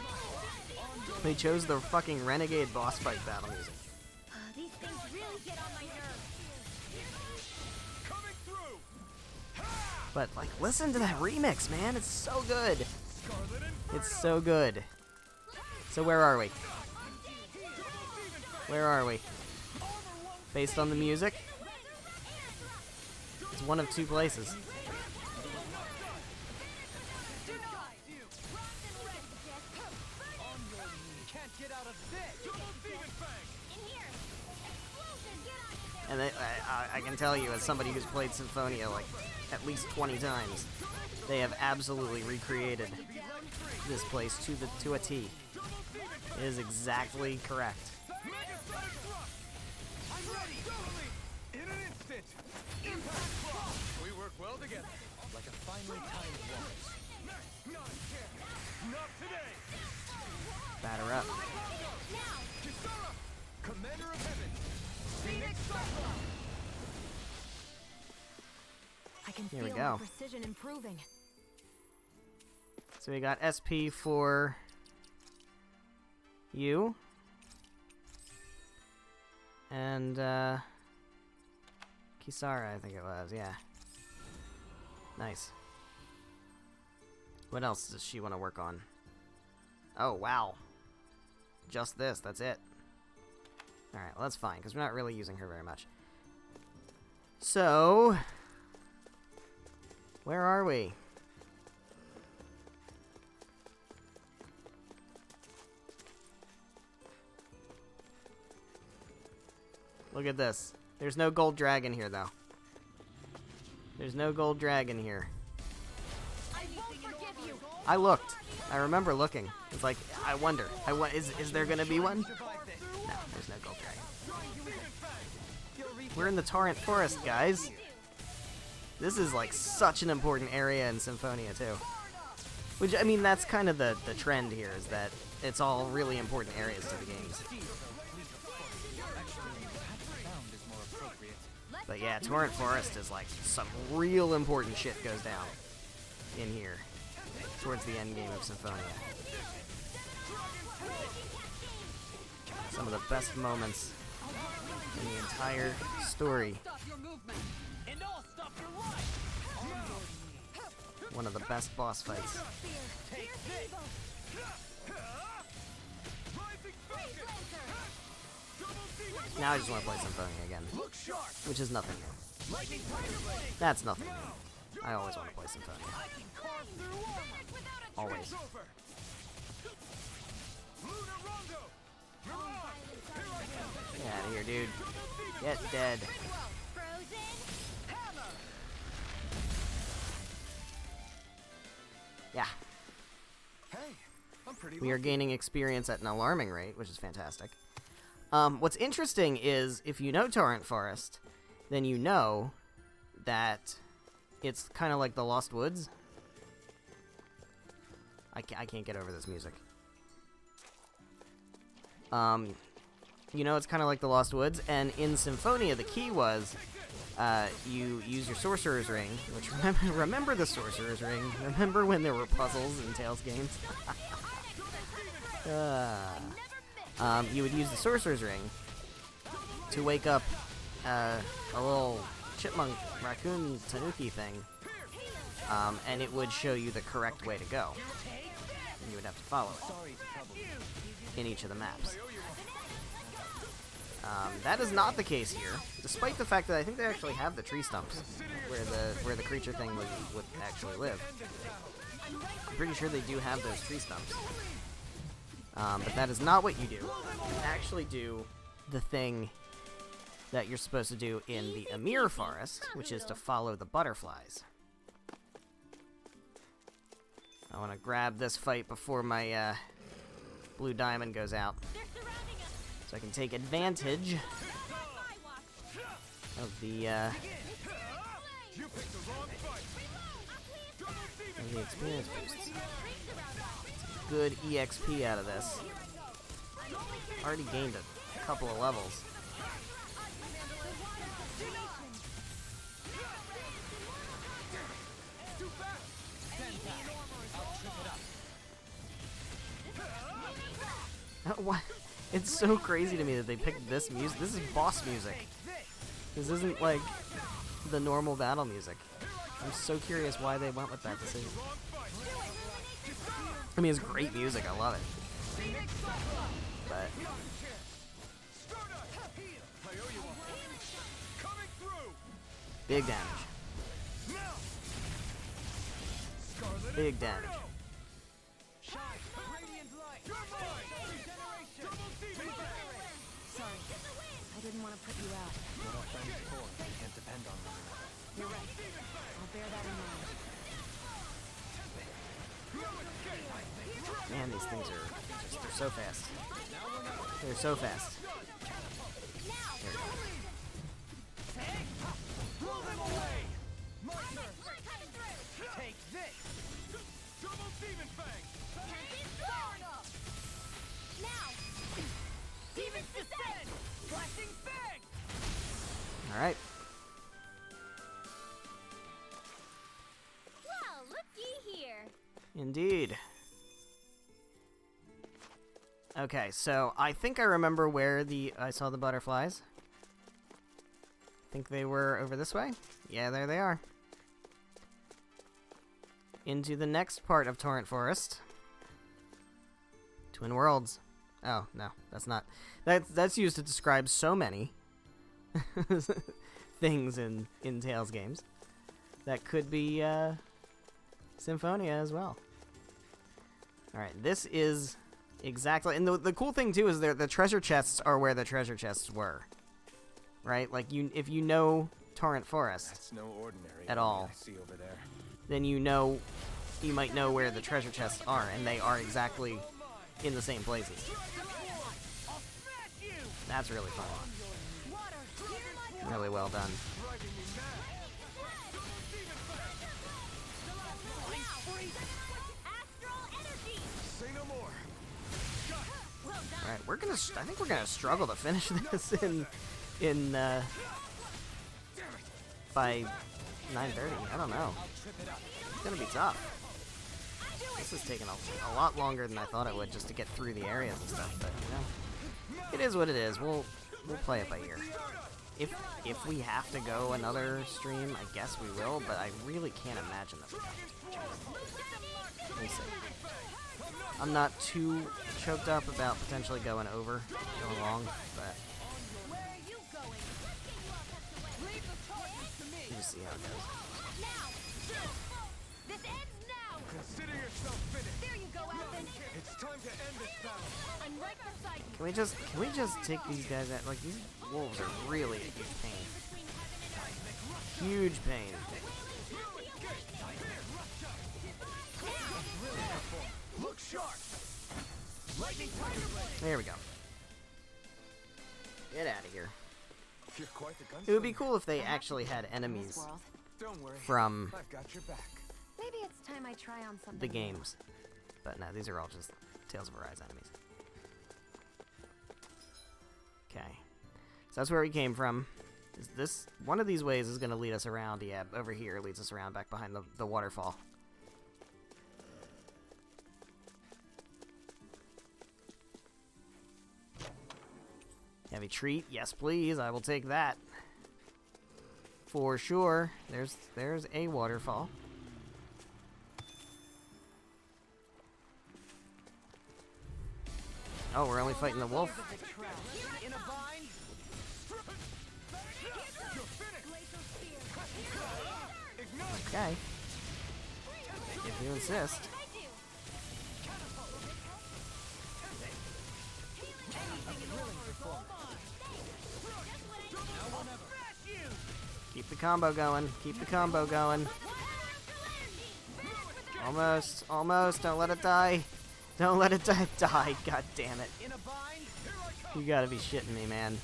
they chose the fucking Renegade boss fight battle music. These things really get on my nerves. But, like, listen to that remix, man. It's so good. It's so good. So where are we? Where are we? Based on the music? It's one of two places. And I can tell you, as somebody who's played Symphonia like at least 20 times, they have absolutely recreated this place to a T. It is exactly correct. In an instant. Impact Claw. We work well together. Like a finely timed waltz. Not today. Batter up. Kisara, Commander of Heaven. Phoenix I can Here we feel go. my precision improving. So we got SP for you. And, Kisara, I think it was, yeah. Nice. What else does she want to work on? Oh, wow. Just this, that's it. Alright, well that's fine, because we're not really using her very much. So... where are we? Look at this. There's no gold dragon here, though. There's no gold dragon here. I won't forgive you. I looked. I remember looking. It's like, I wonder. Is there gonna be one? No, there's no gold dragon. We're in the Torrent Forest, guys. This is like such an important area in Symphonia, too. Which, I mean, that's kind of the trend here, is that it's all really important areas to the games. Actually, perhaps found is more appropriate. But yeah, Torrent Forest is like some real important shit goes down in here towards the end game of Symphonia. Some of the best moments in the entire story. One of the best boss fights. Now I just want to play Symphonia again, which is nothing new. That's nothing new. I always want to play Symphonia. Always. Get out of here, dude. Get dead. Yeah. We are gaining experience at an alarming rate, which is fantastic. What's interesting is, if you know Torrent Forest, then you know that it's kind of like the Lost Woods. I can't get over this music. You know, it's kind of like the Lost Woods, and in Symphonia, the key was you use your Sorcerer's Ring, which, remember the Sorcerer's Ring? Remember when there were puzzles in Tales games? You would use the Sorcerer's Ring to wake up a little chipmunk, raccoon, tanuki thing, and it would show you the correct way to go. And you would have to follow it in each of the maps. That is not the case here, despite the fact that I think they actually have the tree stumps where the creature thing would actually live. I'm pretty sure they do have those tree stumps. But that is not what you do. You actually do the thing that you're supposed to do in the Amir Forest, which is to follow the butterflies. I want to grab this fight before my blue diamond goes out, so I can take advantage of the experience boosts. Good EXP out of this. Already gained a couple of levels. What? It's so crazy to me that they picked this music. This is boss music. This isn't like the normal battle music. I'm so curious why they went with that decision. I mean, it's great music. I love it. But big damage. Big damage. Sorry, I didn't want to put you out. What our friends for? We can't depend on them. You're right. I'll bear that in mind. Man, these things are just, they're so fast. They're so fast. There we go. Take this! Double Demon Fang! Now! Demon Descent! Flashing Fang! Alright. Well, looky here. Indeed. Okay, so I think I remember where I saw the butterflies. I think they were over this way. Yeah, there they are. Into the next part of Torrent Forest. Twin Worlds. Oh, no, that's not. That's used to describe so many things in Tales games. That could be Symphonia as well. Alright, this is exactly... And the cool thing, too, is the treasure chests are where the treasure chests were. Right? Like, if you know Torrent Forest That's no ordinary at all, I see over there. then you might know where the treasure chests are, and they are exactly in the same places. That's really fun. Really well done. Alright, I think we're gonna struggle to finish this in by 9:30. I don't know. It's gonna be tough. This is taking a lot longer than I thought it would just to get through the areas and stuff. But you know, it is what it is. We'll play it by ear. If we have to go another stream, I guess we will. But I really can't imagine that we have to. We'll see. I'm not too choked up about potentially going long, but we'll just see how it goes. Consider yourself finished. There you go, Alvin. It's time to end this battle. I'm right beside you. Can we just take these guys out? Like, these wolves are really a huge pain. Huge pain. Look sharp. There we go. Get out of here. You're quite the gunslinger. It would be cool if they actually had enemies Don't worry. from I've got your back. Maybe it's time I try on something. the games. But no, these are all just Tales of Arise enemies. Okay. So that's where we came from. Is this one of these ways is going to lead us around? Yeah, over here leads us around back behind the waterfall. Heavy treat, yes please, I will take that. For sure. There's a waterfall. Oh, we're only fighting the wolf. In a bind? Okay. If you insist. Keep the combo going. Keep the combo going. Almost. Almost. Don't let it die. Don't let it die. Die. God damn it. In a bind? You gotta be shitting me, man.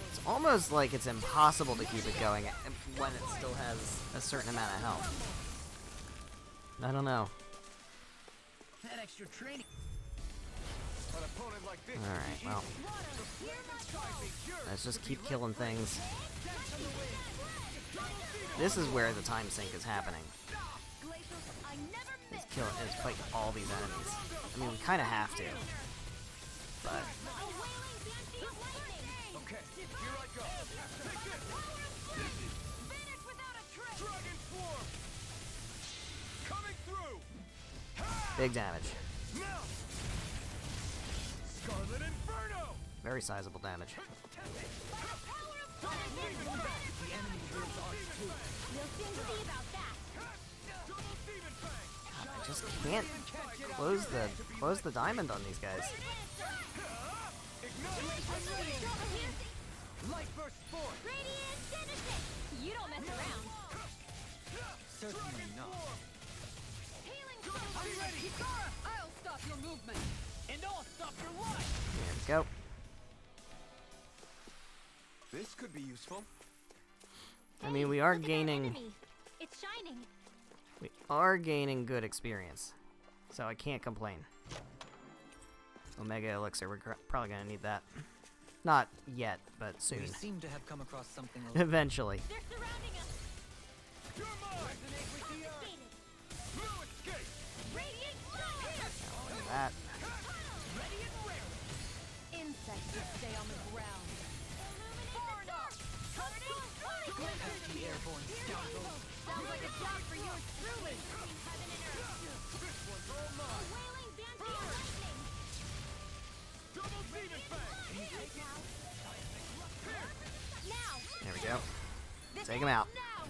It's almost like it's impossible to keep it going when it still has a certain amount of health. I don't know. That extra training. Alright, well. Let's just keep killing things. This is where the time sink is happening. It's fighting all these enemies. I mean, we kind of have to. But Okay, here I go. Dragon Swarm! Coming through! big damage. Now! Scarlet Inferno! Very sizable damage. I just can't close the diamond on these guys. Light burst forth. You don't mess around. Certainly not. I'm ready. I'll stop your movement. And I'll stop your life. There we go. This could be useful. I mean, we are gaining It's shining. good experience, so I can't complain. Omega Elixir, we're probably gonna need that. Not yet, but soon. We seem to have come across something a little Eventually. They're surrounding us. You're mine! No escape! Radiant Look at that. Insects that stay on the ground. pesky airborne scoundrels. Sounds like a job for you truly. There we go. Take him out.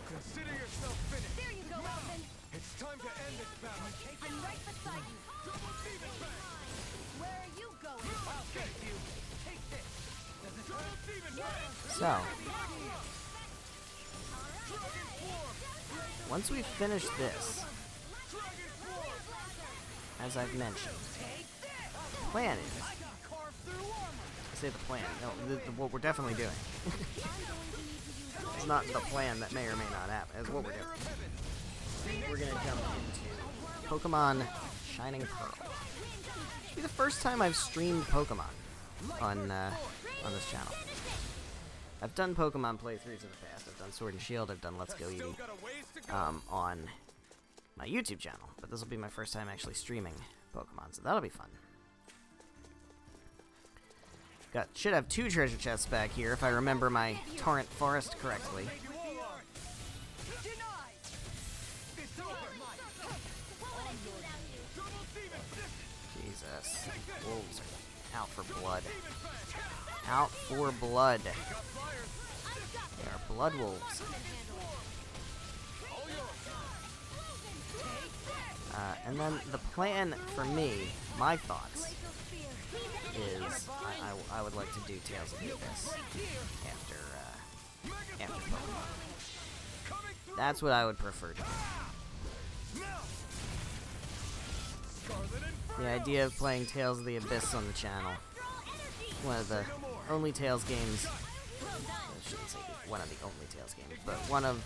Consider yourself finished. There you go, Alvin. It's time to end this battle. I'm right beside you. Where are you going? I'll take you. Take this. So, once we finish this, as I've mentioned, the plan is, I say the plan, no, what we're definitely doing. It's not the plan that may or may not happen, it's what we're doing. We're gonna jump into Pokemon Shining Pearl. It'll be the first time I've streamed Pokemon on this channel. I've done Pokemon playthroughs in the past. I've done Sword and Shield. I've done Let's Go Eevee on my YouTube channel. But this will be my first time actually streaming Pokemon, so that'll be fun. Should have 2 treasure chests back here if I remember my Torrent Forest correctly. Jesus. Wolves are out for blood. Out for blood. They are blood wolves. And then the plan for me, my thoughts, is I would like to do Tales of the Abyss after Pokemon. That's what I would prefer to do. The idea of playing Tales of the Abyss on the channel, one of the only Tales games, I shouldn't say one of the only Tales games, but one of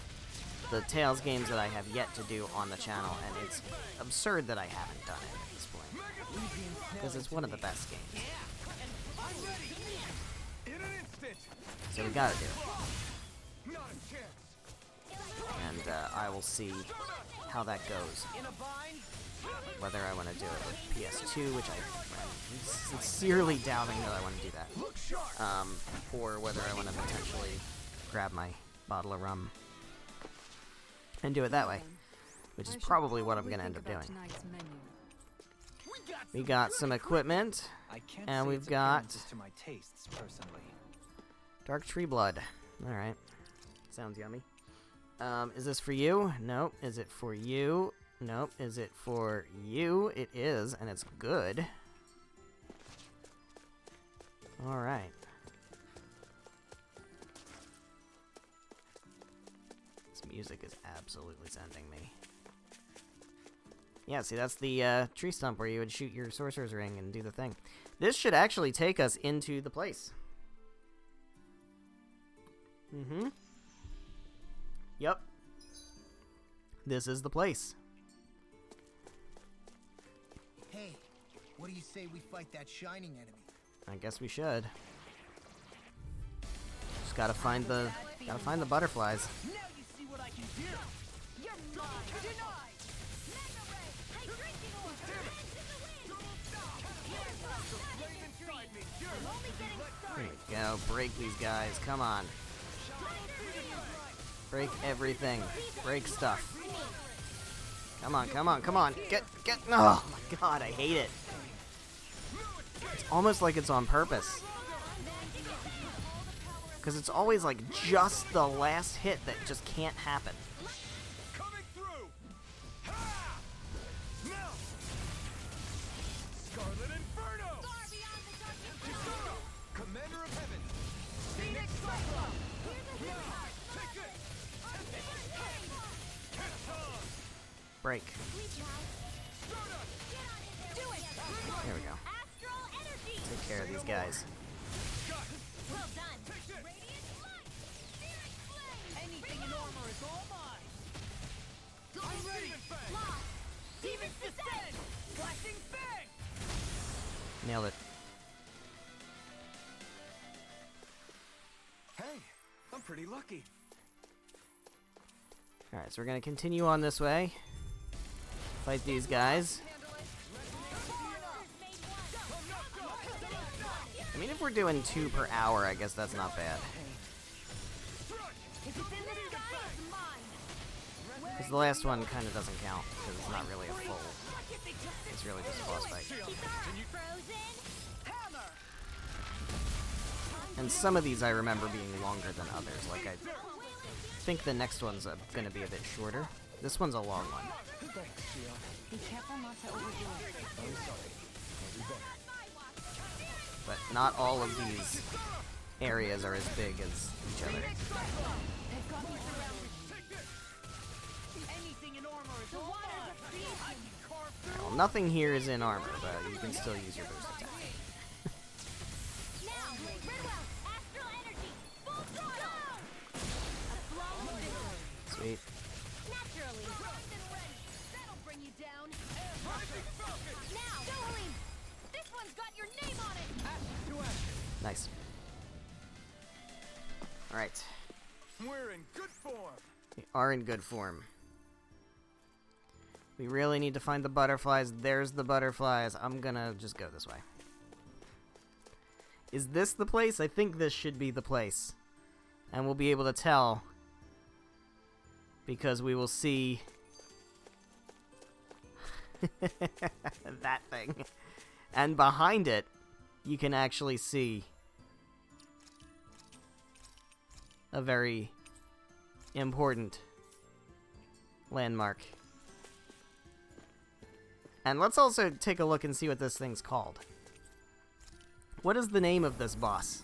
the Tales games that I have yet to do on the channel, and it's absurd that I haven't done it at this point, because it's one of the best games. So we gotta do it. And I will see how that goes. Whether I want to do it with PS2, which I'm sincerely doubting that I want to do that, or whether I want to potentially grab my bottle of rum and do it that way, which is probably what I'm going to end up doing. We got some equipment, and we've got Dark Tree Blood. Alright, sounds yummy. Is this for you? Nope. Is it for you? Nope. Is it for you? It is, and it's good. Alright. This music is absolutely sending me. Yeah, see, that's the tree stump where you would shoot your sorcerer's ring and do the thing. This should actually take us into the place. Mm-hmm. Yep. This is the place. Hey, what do you say we fight that shining enemy? I guess we should. Just gotta find the butterflies. Now you see what I can do. You're mine. Denied. There we go. Break these guys. Come on. Break everything. Break stuff. Come on, come on, come on. Get. Oh my god, I hate it. It's almost like it's on purpose. Because it's always like just the last hit that just can't happen. Coming through. Now. Scarlet Inferno. Commander of Heaven. Phoenix Cyclone. Take it. Break. There we go. Take care of these guys. Anything in armor is all mine. I'm ready. Demon Descent. Flashing Fang. Nailed it. Hey, I'm pretty lucky. Alright, so we're gonna continue on this way. Fight these guys. I mean, if we're doing 2 per hour, I guess that's not bad. Because the last one kind of doesn't count, because it's not really a full... It's really just a boss fight. And some of these I remember being longer than others. Like, I think the next one's going to be a bit shorter. This one's a long one. Be careful not to overdo it. But not all of these areas are as big as each other. Right, well, nothing here is in armor, but you can still use your boost attack. Sweet. Nice. Alright. We're in good form. We are in good form. We really need to find the butterflies. There's the butterflies. I'm gonna just go this way. Is this the place? I think this should be the place. And we'll be able to tell. Because we will see... that thing. And behind it, you can actually see... a very important landmark. And let's also take a look and see what this thing's called. What is the name of this boss?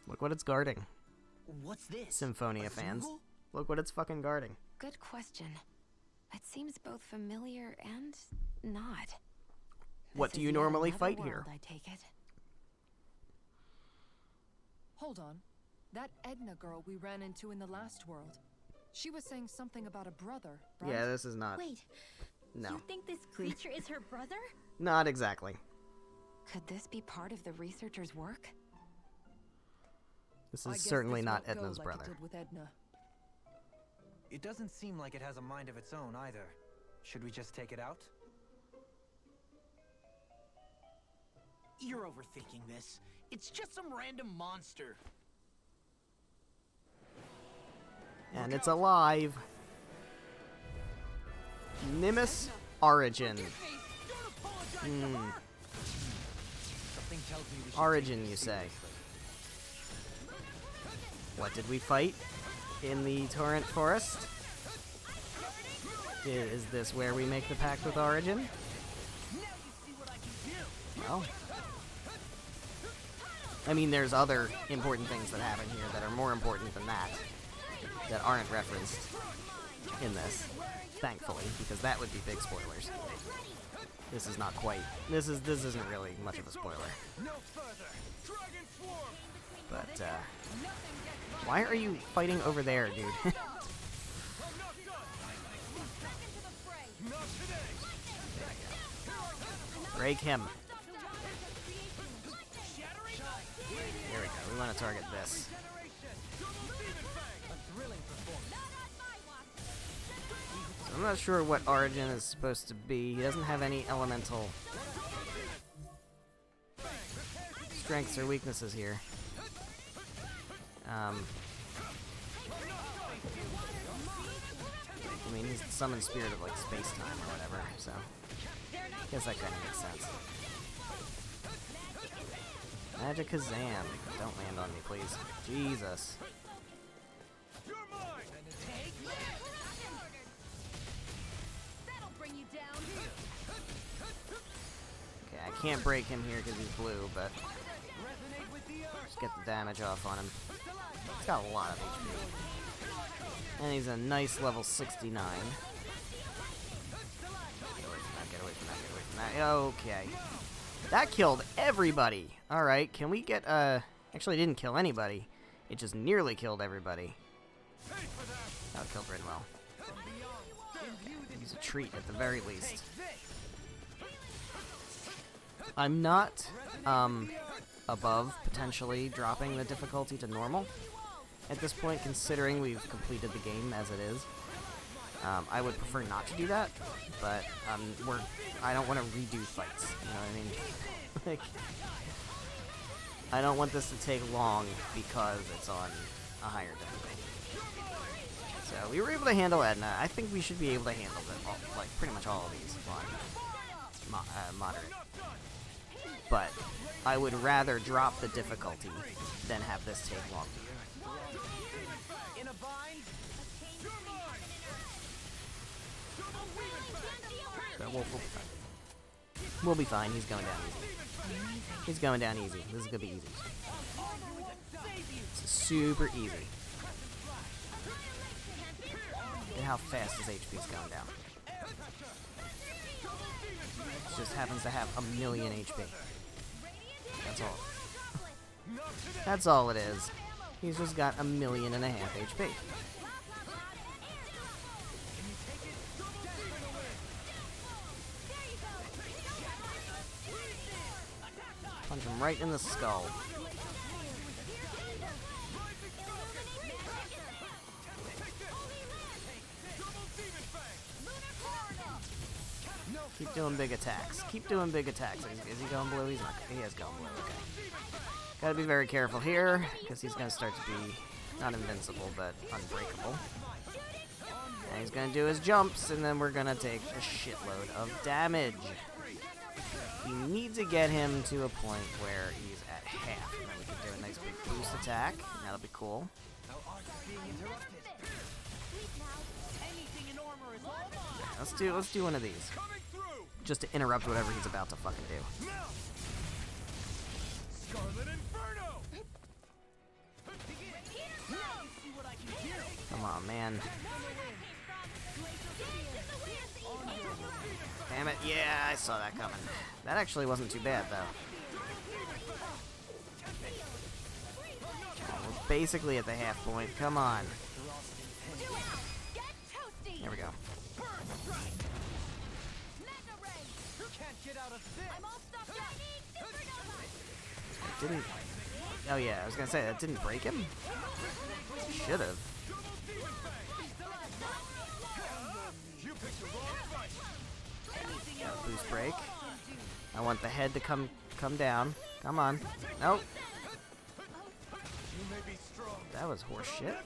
Look what it's guarding. What's this? Symphonia A fans. Zoogle? Look what it's fucking guarding. Good question. It seems both familiar and not. What This do is you yet normally another fight world, here? I take it. Hold on. That Edna girl we ran into in the last world. She was saying something about a brother, right? Yeah, this is not... Wait, No. you think this creature is her brother? Not exactly. Could this be part of the researcher's work? This I is guess certainly this not won't go Edna's like brother. It did with Edna. It doesn't seem like it has a mind of its own either. Should we just take it out? You're overthinking this. It's just some random monster. And it's alive. Nimbus Origin. Something tells me we should Origin, take you this say? seriously. What did we fight in the Torrent Forest? Is this where we make the pact with Origin? Well, I mean, there's other important things that happen here that are more important than that aren't referenced in this, thankfully, because that would be big spoilers. This is not quite. This isn't really much of a spoiler. No further. Dragon swarm. But why are you fighting over there, dude? I'm not done. Not today. Break him. There we go. We want to target this. So I'm not sure what Origin is supposed to be. He doesn't have any elemental strengths or weaknesses here. I mean, he's the summoned spirit of like space-time or whatever, so I guess that kind of makes sense. Magic Kazam. Don't land on me, please. Jesus. You're mine. That'll bring you down. Okay, I can't break him here because he's blue, but just get the damage off on him. He's got a lot of HP. And he's a nice level 69. Get away from that, get away from that, get away from that. Okay. That killed everybody! Alright, can we get, actually, it didn't kill anybody. It just nearly killed everybody. That killed Rinwell. He's a treat at the very least. I'm not, above potentially dropping the difficulty to normal at this point, considering we've completed the game as it is. I would prefer not to do that, but I don't want to redo fights, you know what I mean? Like, I don't want this to take long because it's on a higher difficulty. So we were able to handle Edna. I think we should be able to handle them all, like pretty much all of these on moderate. But I would rather drop the difficulty than have this take long. In a bind? So we'll be fine. He's going down easy. He's going down easy. This is gonna be easy. This is super easy. Look at how fast his HP's going down. It just happens to have 1,000,000 HP. That's all. That's all it is. He's just got 1,500,000 HP. Punch him right in the skull. Keep doing big attacks. Keep doing big attacks. Is he going blue? He's not. He is going blue. Okay. Gotta be very careful here, because he's gonna start to be not invincible, but unbreakable. And he's gonna do his jumps, and then we're gonna take a shitload of damage. You need to get him to a point where he's at half, and then we can do a nice big boost attack, and that'll be cool. Let's do one of these, just to interrupt whatever he's about to fucking do. Come on, man. Damn it, yeah, I saw that coming. That actually wasn't too bad, though. We're basically at the half point. Come on. There we go. It didn't... Oh yeah, I was gonna say, that didn't break him? Should've. Got a boost break. I want the head to come down. Come on. Nope. That was horse shit.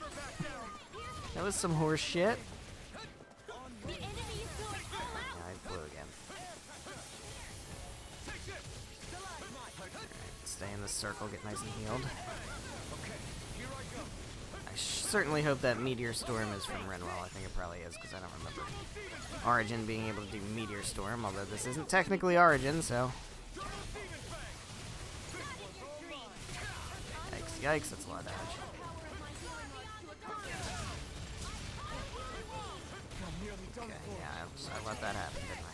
That was some horse shit. Yeah, I blew again. Stay in this circle, get nice and healed. I certainly hope that Meteor Storm is from Rinwell. I think it probably is, because I don't remember Origin being able to do Meteor Storm, although this isn't technically Origin, so... Yikes, yikes, that's a lot of damage. Okay, yeah, I let that happen, didn't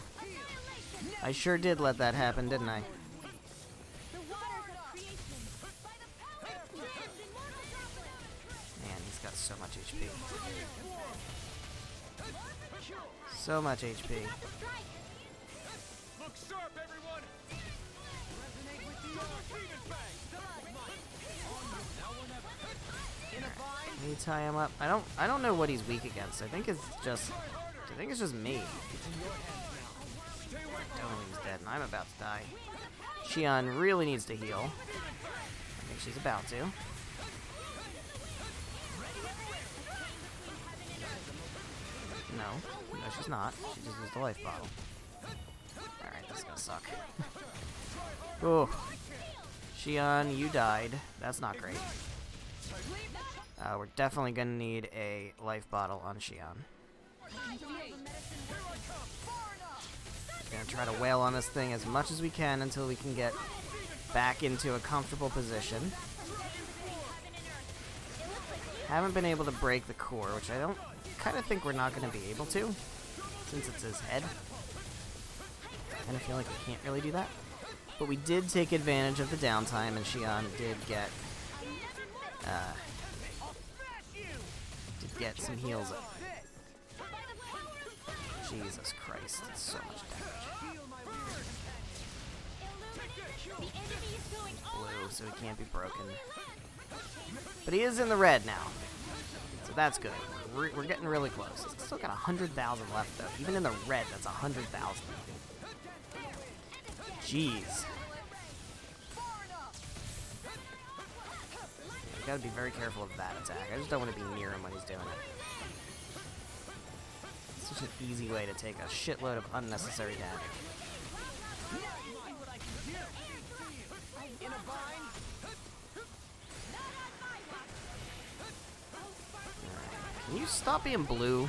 I? I sure did let that happen, didn't I? Man, he's got so much HP. So much HP. Look sharp, everyone. Can you tie him up? I don't know what he's weak against. I think it's just me. He's dead, and I'm about to die. Xion really needs to heal. I think she's about to. No, she's not. She just used the life bottle. Alright, this is gonna suck. Oh. Xion, you died. That's not great. We're definitely gonna need a life bottle on Xion. Gonna try to wail on this thing as much as we can until we can get back into a comfortable position. Haven't been able to break the core, which I don't kind of think we're not going to be able to, since it's his head. I kind of feel like we can't really do that. But we did take advantage of the downtime, and Xion did get some heals up. Jesus Christ, that's so much damage. Blue, so he can't be broken. But he is in the red now, so that's good. We're getting really close. It's still got 100,000 left, though. Even in the red, that's 100,000. Jeez. You gotta be very careful of that attack. I just don't want to be near him when he's doing it. It's such an easy way to take a shitload of unnecessary damage. Can you stop being blue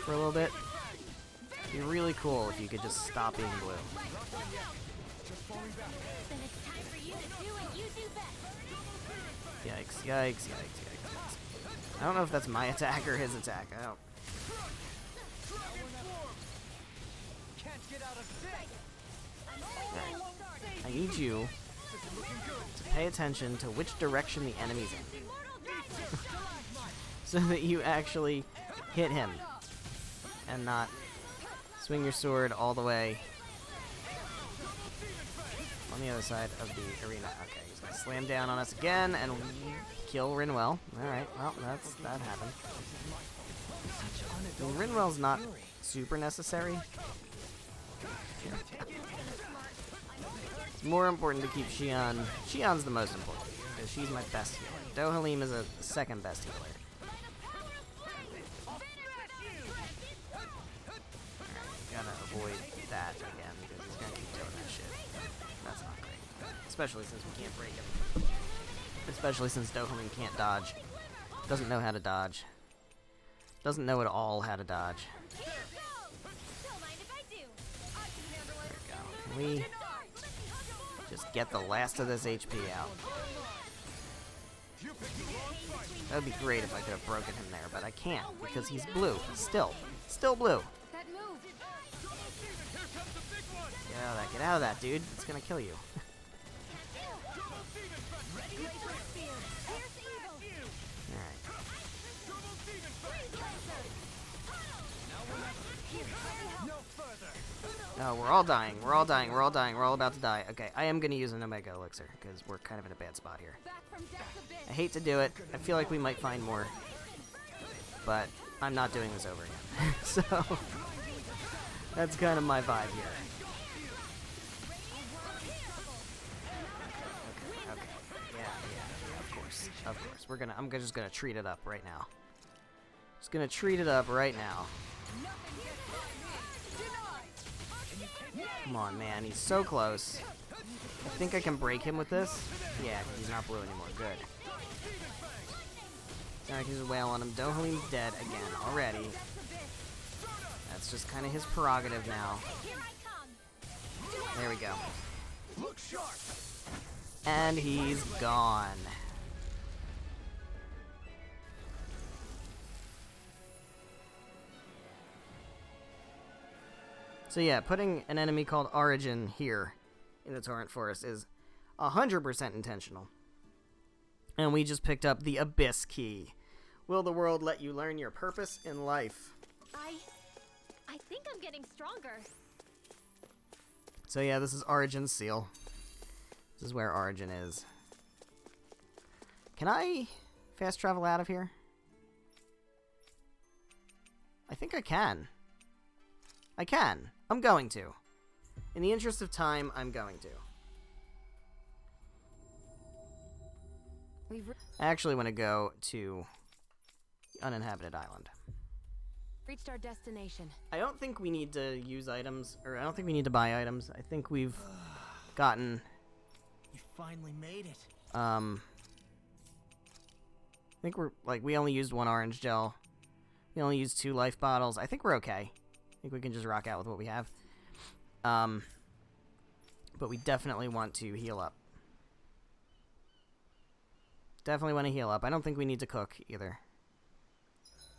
for a little bit? It'd be really cool if you could just stop being blue. Yikes, yikes, yikes, yikes. I don't know if that's my attack or his attack. I don't... Right. I need you to pay attention to which direction the enemy's in. So that you actually hit him and not swing your sword all the way. on the other side of the arena. Okay, he's gonna slam down on us again and kill Rinwell. Alright, well, that happened. I mean, Rinwell's not super necessary. It's more important to keep Xion. Xion's the most important, because she's my best healer. Dohalim is a second best healer. Gotta avoid that again, because he's gonna keep doing that shit. That's not great. Especially since we can't break him. Especially since Dohalim can't dodge. Doesn't know how to dodge. Doesn't know at all how to dodge. There we go. Can we just get the last of this HP out? That would be great if I could have broken him there, but I can't, because he's blue. Still blue. That move! Get out of that, dude. It's gonna kill you. Alright. No, we're all dying. We're all dying. We're all dying. We're all about to die. Okay, I am gonna use an Omega Elixir, because we're kind of in a bad spot here. I hate to do it. I feel like we might find more. But I'm not doing this over again. So, that's kind of my vibe here. Okay. Yeah, of course. I'm just gonna treat it up right now. Just gonna treat it up right now. Come on, man. He's so close. I think I can break him with this. Yeah, 'cause he's not blue anymore. Good. Now I can just wail on him. Dohalim's dead again already. That's just kind of his prerogative now. There we go. And he's gone. So yeah, putting an enemy called Origin here in the Torrent Forest is 100% intentional. And we just picked up the Abyss Key. Will the world let you learn your purpose in life? I think I'm getting stronger. So yeah, this is Origin's seal. This is where Origin is. Can I fast travel out of here? I think I can. I can. I'm going to. In the interest of time, I'm going to. I actually want to go to the uninhabited island. Reached our destination. I don't think we need to use items, or I don't think we need to buy items. I think we've gotten... You finally made it. I think we only used 1 orange gel. We only used 2 life bottles. I think we're okay. I think we can just rock out with what we have. But we definitely want to heal up. Definitely want to heal up. I don't think we need to cook either. I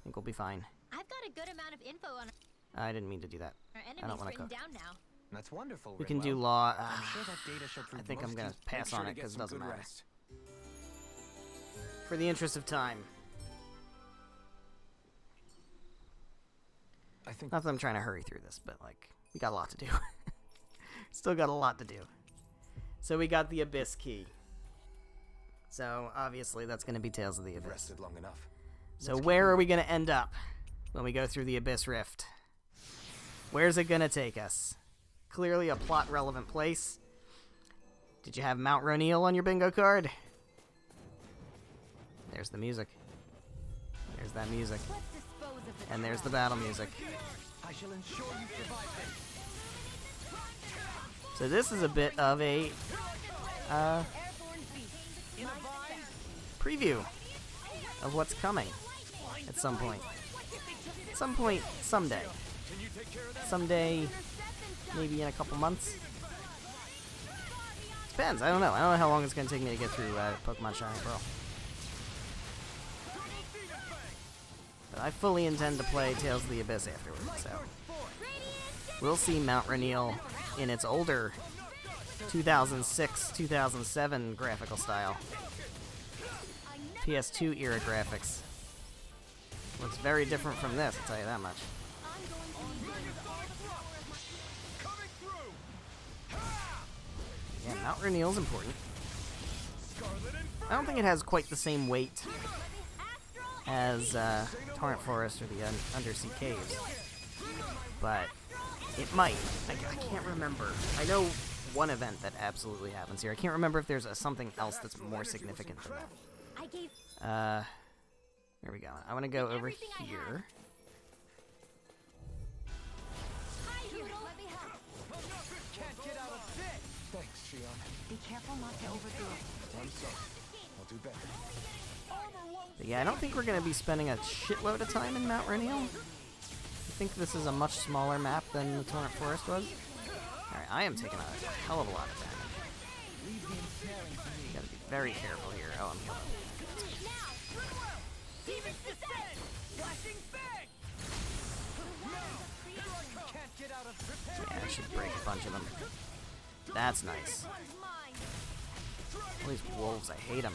think we'll be fine. I've got a good amount of info on I didn't mean to do that. our I don't enemies want to written cook. down now. That's wonderful. We can Rinwell. do law. I'm sure that data showed I think I'm most going to pass on it because it doesn't matter. Rest. For the interest of time. I think Not that I'm trying to hurry through this, but, like, we got a lot to do. Still got a lot to do. So we got the Abyss Key. So, obviously, that's going to be Tales of the Abyss. rested long enough. So where are we going to end up when we go through the Abyss Rift? Where's it going to take us? Clearly a plot-relevant place. Did you have Mount Roneal on your bingo card? There's the music. There's that music. Let's dispose of the And there's the battle music. I shall ensure you survive this. So this is a bit of a preview of what's coming at some point. At some point, someday. Someday, maybe in a couple months. Depends, I don't know. I don't know how long it's going to take me to get through Pokemon Shiny Pearl. But I fully intend to play Tales of the Abyss afterwards, so... We'll see Mount Roneal in its older 2006-2007 graphical style. PS2 era graphics. Looks very different from this, I'll tell you that much. Yeah, Mount Rainiel's important. I don't think it has quite the same weight as Torrent Forest or the Undersea Caves, but it might. I can't remember. I know one event that absolutely happens here. I can't remember if there's something else that's more significant than that. There we go. I want to go over here. Thanks, Shion. Be careful not to overdo it. I'm sorry. I'll do better. But yeah, I don't think we're going to be spending a shitload of time in Mount Rainiel. I think this is a much smaller map than the Torrent Forest was. Alright, I am taking a hell of a lot of damage. Gotta be very careful here. Oh, I'm healed. Yeah, I should break a bunch of them. That's nice. All these wolves, I hate them.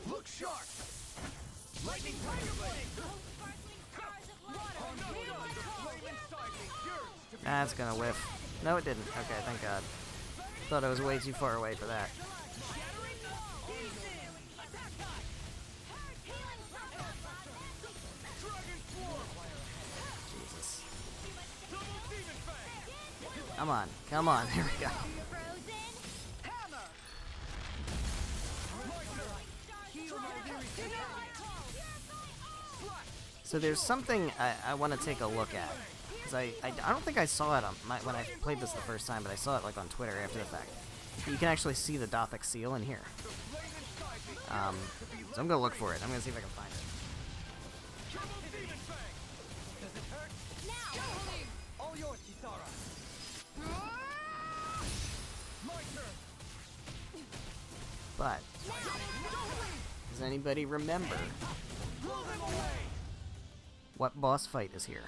Look sharp! Lightning Tiger Blade! That's gonna whiff. No, it didn't. Okay, thank God. Thought I was way too far away for that. Jesus. Come on, come on. There we go. So there's something I want to take a look at. Because I don't think I saw it on when I played this the first time, but I saw it like on Twitter after the fact. You can actually see the Dothic seal in here. So I'm going to look for it. I'm going to see if I can find it. But does anybody remember what boss fight is here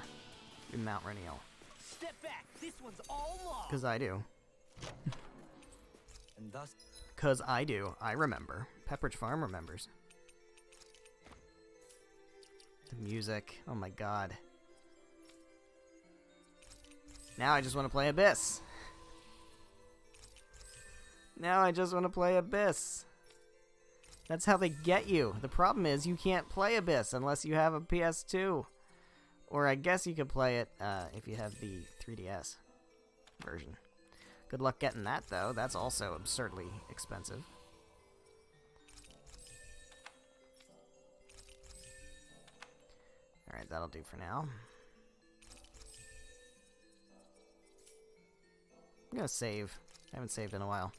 in Mount Rainiel? Step back. This one's all law. Because I do. And thus, Because I do. I remember. Pepperidge Farm remembers. The music. Oh my god. Now I just want to play Abyss. Now I just want to play Abyss. That's how they get you. The problem is you can't play Abyss unless you have a PS2. Or I guess you could play it if you have the 3DS version. Good luck getting that, though. That's also absurdly expensive. Alright, that'll do for now. I'm gonna save. I haven't saved in a while.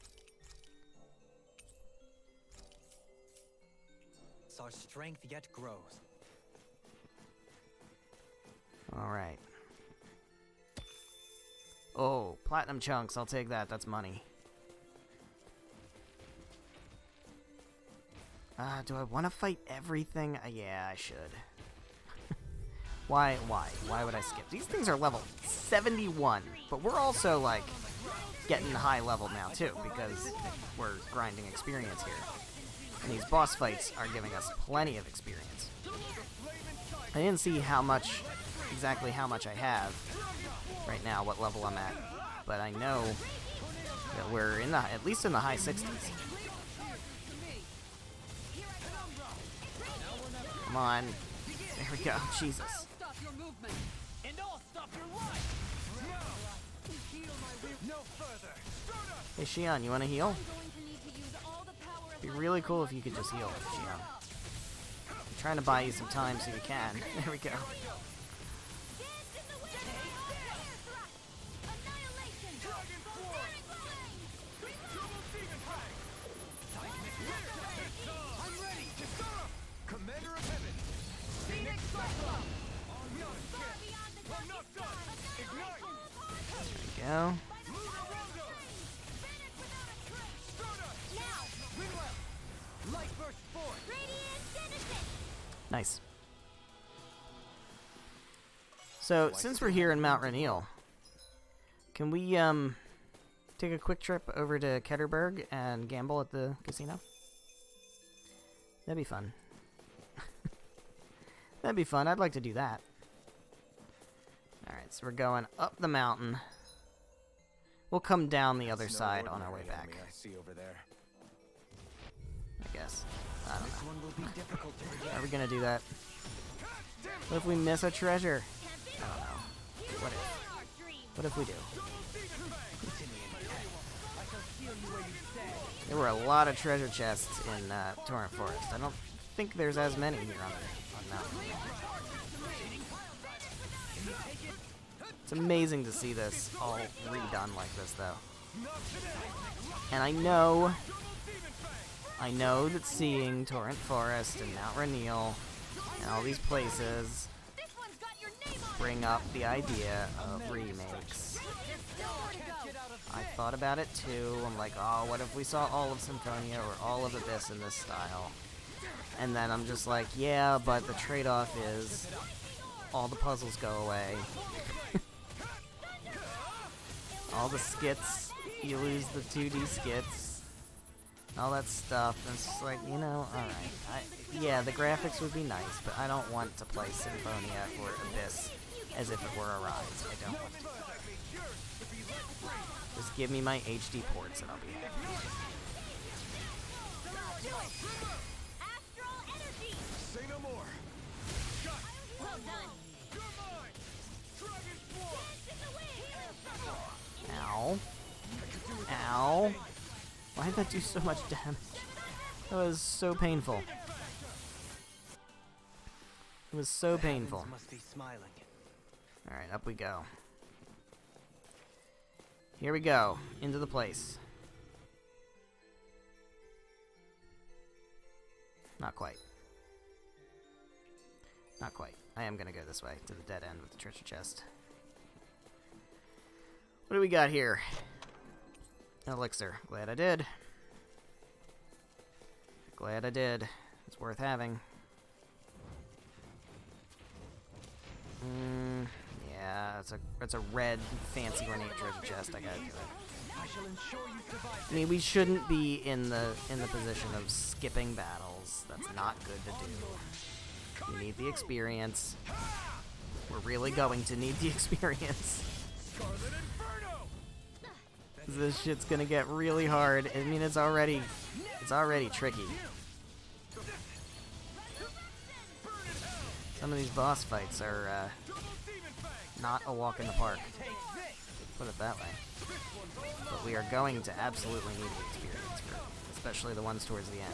our strength yet grows. Alright. Oh, platinum chunks. I'll take that. That's money. Do I want to fight everything? Yeah, I should. Why would I skip? These things are level 71, but we're also, like, getting high level now, too, because we're grinding experience here. And these boss fights are giving us plenty of experience. I didn't see exactly how much I have right now, what level I'm at, but I know that we're at least in the high 60s. Come on. There we go. Jesus. Hey, Shion, you want to heal? It'd be really cool if you could just heal, Shion. I'm trying to buy you some time so you can. There we go. Go. Nice. So, since we're here in Mount Rainiel, can we take a quick trip over to Ketterberg and gamble at the casino? That'd be fun. That'd be fun. I'd like to do that. Alright, so we're going up the mountain. We'll come down the other That's no side on our way ordinary back, enemy I see over there. I guess. I don't This know. one will be difficult to predict. Are we gonna do that? What if we miss a treasure? I don't know. What if? What if we do? There were a lot of treasure chests in Torrent Forest. I don't think there's as many here on Mountain. It's amazing to see this all redone like this, though. And I know that seeing Torrent Forest and Mount Rainier and all these places bring up the idea of remakes. I thought about it too. I'm like, oh, what if we saw all of Symphonia or all of Abyss in this style? And then I'm just like, yeah, but the trade-off is all the puzzles go away. All the skits, you lose the 2D skits, all that stuff. And it's just like, you know, alright. Yeah, the graphics would be nice, but I don't want to play Symphonia or Abyss as if it were a Rise. I don't want to do that. Just give me my HD ports and I'll be happy. Astral energy. Say no more. Well done. Ow. Ow. Why did that do so much damage? That was so painful. It was so painful. Heavens must be smiling. Alright, up we go. Here we go. Into the place. Not quite. Not quite. I am gonna go this way, to the dead end with the treasure chest. What do we got here? An elixir. Glad I did. Glad I did. It's worth having. Yeah, it's a red fancy ornate treasure chest. I gotta do it. I mean, we shouldn't be in the position of skipping battles. That's not good to do. We need the experience. We're really going to need the experience. This shit's gonna get really hard. I mean, it's already tricky. Some of these boss fights are not a walk in the park. Put it that way. But we are going to absolutely need the experience for it, especially the ones towards the end.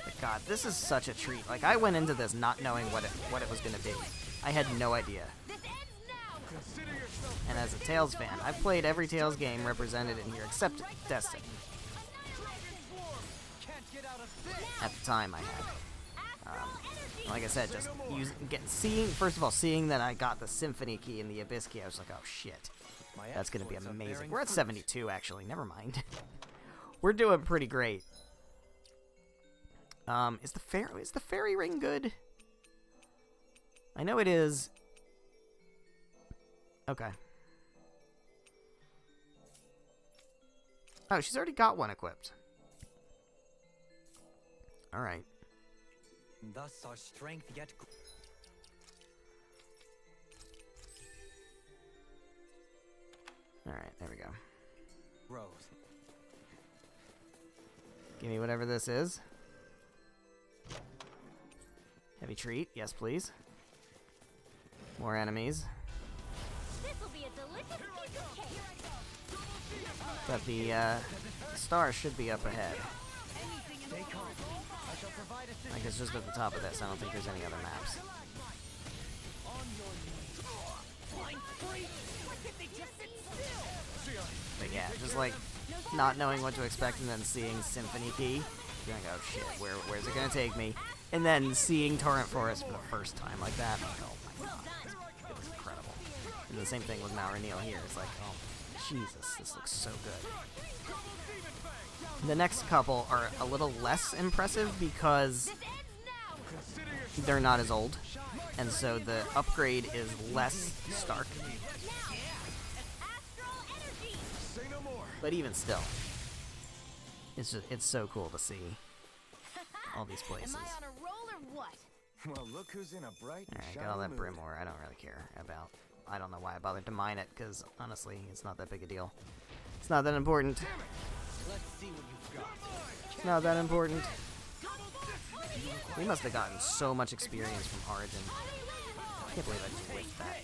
But God, this is such a treat. Like, I went into this not knowing what it was gonna be. I had no idea. And as a Tales fan, I've played every Tales game represented in here except Destiny. At the time I had. Like I said, just seeing that I got the Symphony key and the Abyss key, I was like, oh shit. That's gonna be amazing. We're at 72 actually, never mind. We're doing pretty great. Is the fairy ring good? I know it is. Okay. Oh, she's already got one equipped. Alright. Thus our strength yet Alright, there we go. grows. Give me whatever this is. Heavy treat, yes please. More enemies. This'll be a delicious piece of cake. But the star should be up ahead. Stay calm. I shall provide assistance. Like it's just at the top of this. I don't think there's any other maps. But yeah, just like not knowing what to expect and then seeing Symphony Key, you're gonna go, shit, where's it gonna take me? And then seeing Torrent Forest for the first time like that, like, oh my god, it was incredible. And the same thing with Mount Rainier here. It's like, oh, Jesus, this looks so good. The next couple are a little less impressive because they're not as old, and so the upgrade is less stark. But even still, it's so cool to see. all these places. Am I on a roll or what? Well, look who's in a bright and Alright, shiny got all that mood. brim ore I don't really care about. I don't know why I bothered to mine it, because honestly, it's not that big a deal. It's not that important. Let's see what you've got. It's not that important. We must have gotten so much experience from Origin. I can't believe I just whiffed that.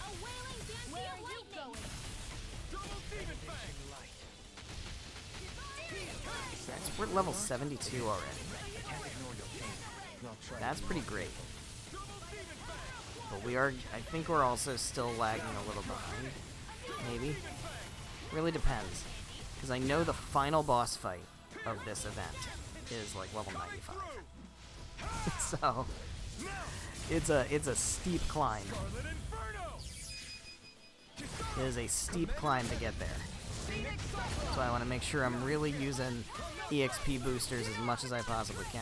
A wailing Where dancing are you lightning! going? We're at level 72 already. That's pretty great. But we are, I think we're also still lagging a little behind. Maybe. Really depends. Because I know the final boss fight of this event is like level 95. So it's a steep climb. It is a steep climb to get there. So I want to make sure I'm really using EXP boosters as much as I possibly can.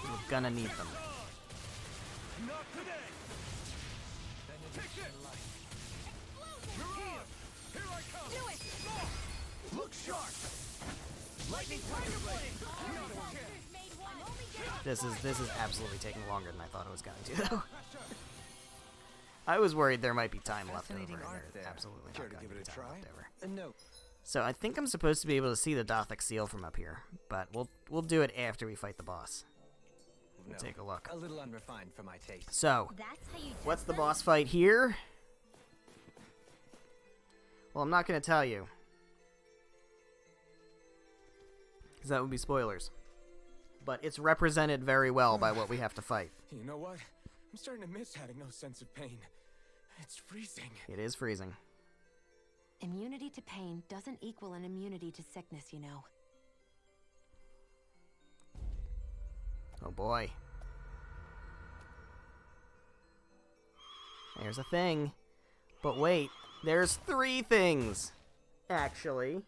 We're gonna need them. This is absolutely taking longer than I thought it was going to, though. I was worried there might be time left over, and Fascinating art there's there. absolutely Care not to going to give be it a time try? left over. No. So I think I'm supposed to be able to see the Dothic seal from up here, but we'll do it after we fight the boss. We'll take a look. A little unrefined for my taste. So, That's how you what's judge the them? boss fight here? Well, I'm not going to tell you. Because that would be spoilers. But it's represented very well by what we have to fight. You know what? I'm starting to miss having no sense of pain. It's freezing. It is freezing. Immunity to pain doesn't equal an immunity to sickness, you know. Oh boy. There's a thing. But wait, there's 3 things, actually.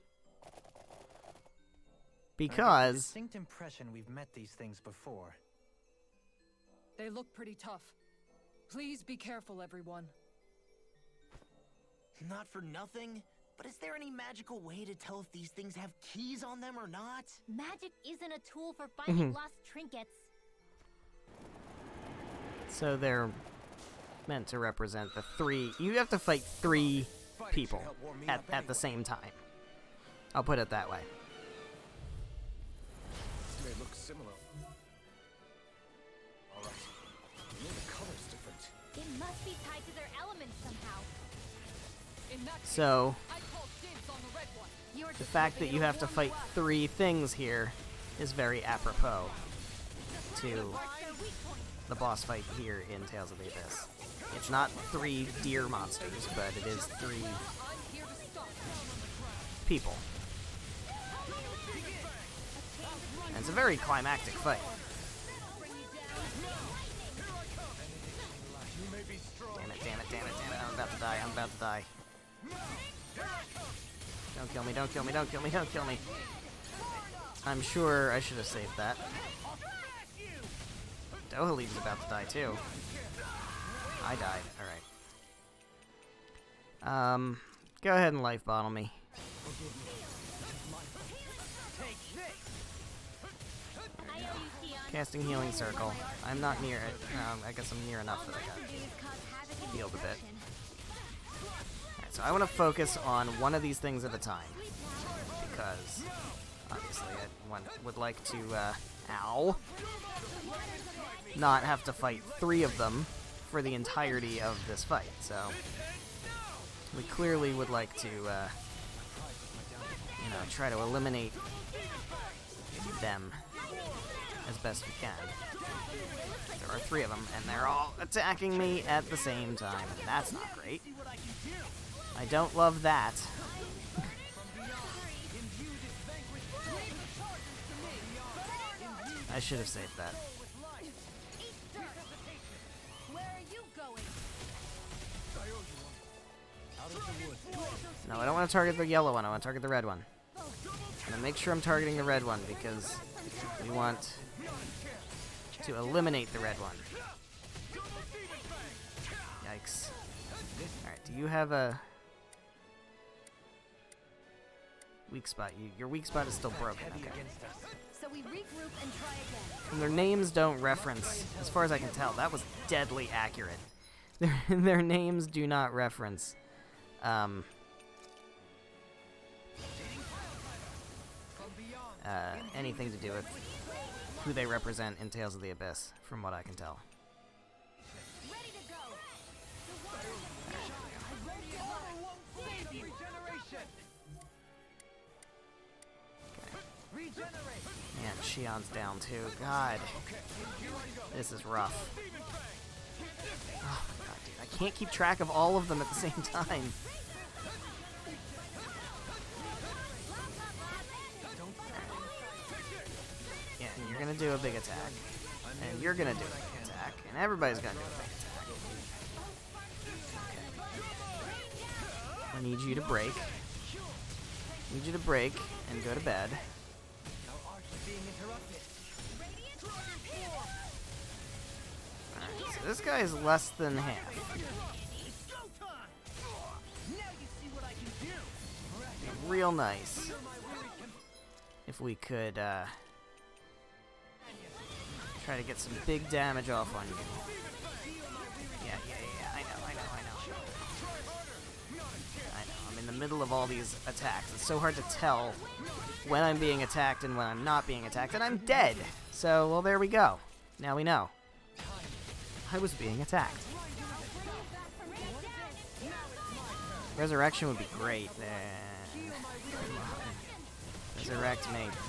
I get the Because distinct impression we've met these things before. They look pretty tough. Please be careful, everyone. Not for nothing, but is there any magical way to tell if these things have keys on them or not? Magic isn't a tool for finding lost trinkets. so they're meant to represent the 3. You have to fight 3 people should help warm me at up the anyway. same time. I'll put it that way. They look similar. All right. Maybe the color's different. It must be tied to their elements somehow. In that case, So I call dibs on the red one. You're the just fact that hoping you it'll have to warm fight you up. 3 things here is very apropos to What's their weak point? the boss fight here in Tales of the Abyss. It's not 3 deer monsters, but it is 3 I'm here to stop. people. And it's a very climactic fight. Damn it, damn it, damn it, damn it. I'm about to die, I'm about to die. Don't kill me, don't kill me, don't kill me, don't kill me. I'm sure I should have saved that. Dohaleeb's about to die too. I died, alright. Go ahead and life bottle me. I owe you, Theon. Casting healing circle. I'm not near it. I guess I'm near enough that I got Monster dudes cause havoc and healed a bit. destruction. Alright, so I want to focus on one of these things at a time. Because, obviously, would like to, ow, not have to fight 3 of them for the entirety of this fight. So, we clearly would like to, try to eliminate them as best we can. There are 3 of them, and they're all attacking me at the same time, and that's not great. I don't love that. I should have saved that. Where are you going? No, I don't want to target the yellow one. I want to target the red one. I'm going to make sure I'm targeting the red one because we want to eliminate the red one. Yikes. Alright, do you have a weak spot? Your weak spot is still broken. Okay. So we regroup and try again. And their names don't reference, as far as I can tell. That was deadly accurate. Their names do not reference anything to do with who they represent in Tales of the Abyss, from what I can tell. Ready to go. Man, Shion's down too. God. This is rough. Oh my god, dude. I can't keep track of all of them at the same time. Yeah, and you're gonna do a big attack. And you're gonna do a big attack. And everybody's gonna do a big attack. Okay. I need you to break. I need you to break and go to bed. Alright, so this guy is less than half. Real nice. If we could, try to get some big damage off on you. Yeah, I know. I'm in the middle of all these attacks. It's so hard to tell when I'm being attacked and when I'm not being attacked, and I'm dead. So, well, there we go. Now we know. I was being attacked. Resurrection would be great. Resurrect me. I need to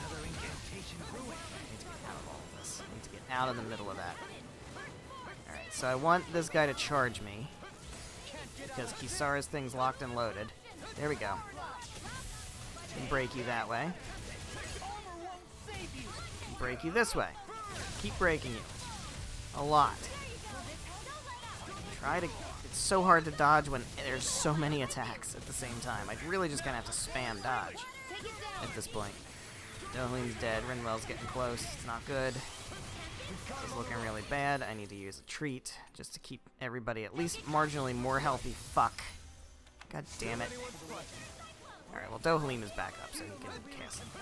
get out of all of this. I need to get out of the middle of that. Alright, so I want this guy to charge me. Because Kisara's thing's locked and loaded. There we go. Can break you that way. Can break you this way. Keep breaking you. A lot. Try to... It's so hard to dodge when there's so many attacks at the same time. I really just kind of have to spam dodge at this point. Dohleem's dead. Rinwell's getting close. It's not good. It's looking really bad. I need to use a treat just to keep everybody at least marginally more healthy. Fuck. God damn it. Alright, well, Dohleem is back up, so he can cast something.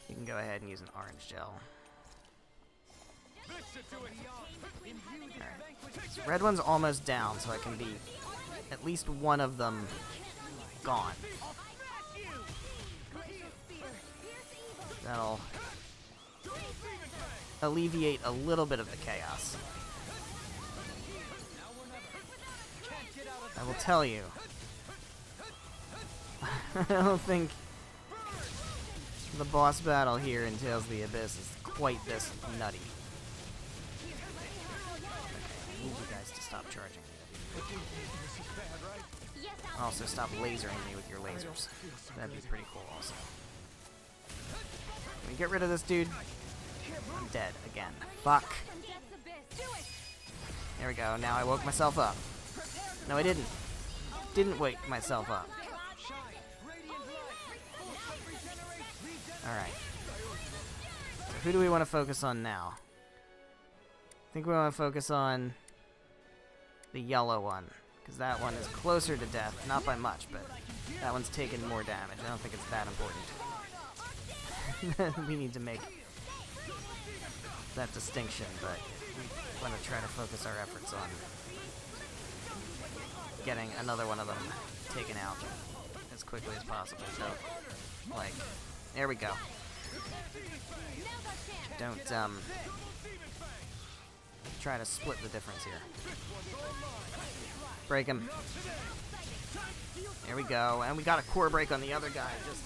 You can go ahead and use an orange gel. Alright. So red one's almost down, so I can be at least one of them gone. That'll alleviate a little bit of the chaos. I will tell you, I don't think the boss battle here in Tales of the Abyss is quite this nutty. I need you guys to stop charging me. Also, stop lasering me with your lasers. That'd be pretty cool also. Can we get rid of this dude? I'm dead again. Fuck. There we go. Now I woke myself up. No, I didn't. Didn't wake myself up. Alright. So who do we want to focus on now? I think we want to focus on the yellow one. Because that one is closer to death. Not by much, but that one's taken more damage. I don't think it's that important. We need to make that distinction, but we want to try to focus our efforts on getting another one of them taken out as quickly as possible. So, like, there we go. Don't, try to split the difference here. Break him. There we go, and we got a core break on the other guy, just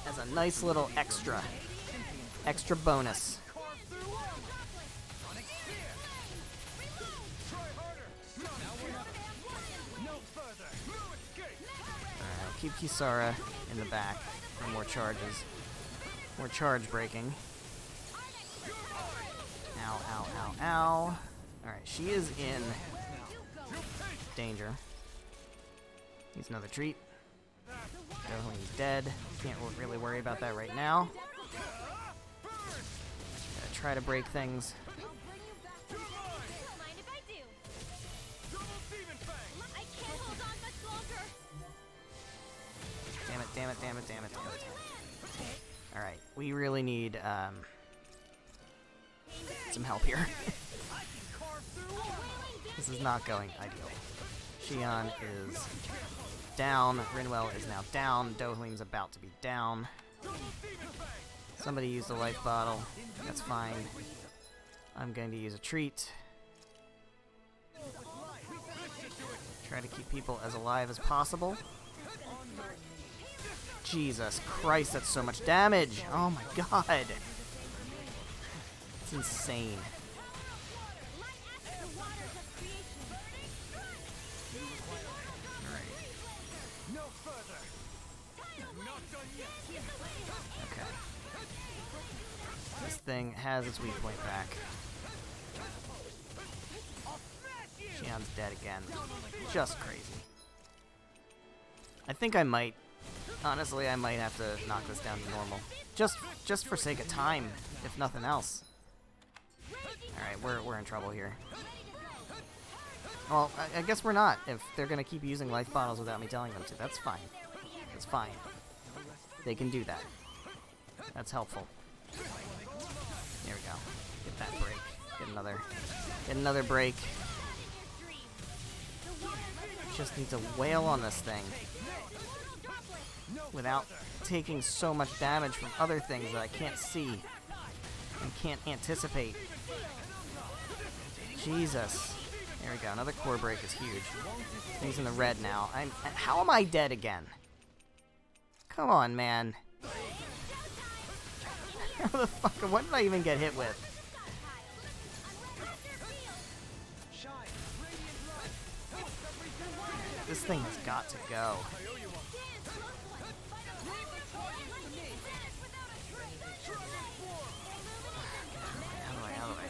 as a nice little extra bonus. Alright, keep Kisara in the back for more charges. More charge breaking. Ow, ow, ow, ow. Alright, she is in danger. Needs another treat. Dohleem's dead. Can't really worry about that right now. Gotta try to break things. Damn it. Alright, we really need some help here. This is not going ideal. Xion is down. Rinwell is now down. Dohlin's about to be down. Somebody used a life bottle. That's fine. I'm going to use a treat. Try to keep people as alive as possible. Jesus Christ, that's so much damage! Oh my god! It's insane. Okay. This thing has its weak point back. Xion's dead again. Just crazy. I think I might... Honestly, I might have to knock this down to normal. Just for sake of time, if nothing else. Alright, we're in trouble here. Well, I guess we're not, if they're gonna keep using life bottles without me telling them to. That's fine. That's fine. They can do that. That's helpful. There we go. Get that break. Get another break. Just need to wail on this thing without taking so much damage from other things that I can't see and can't anticipate. Jesus. There we go. Another core break is huge. He's in the red now. How am I dead again? Come on, man. How the fuck? What did I even get hit with? This thing has got to go. Out of the way.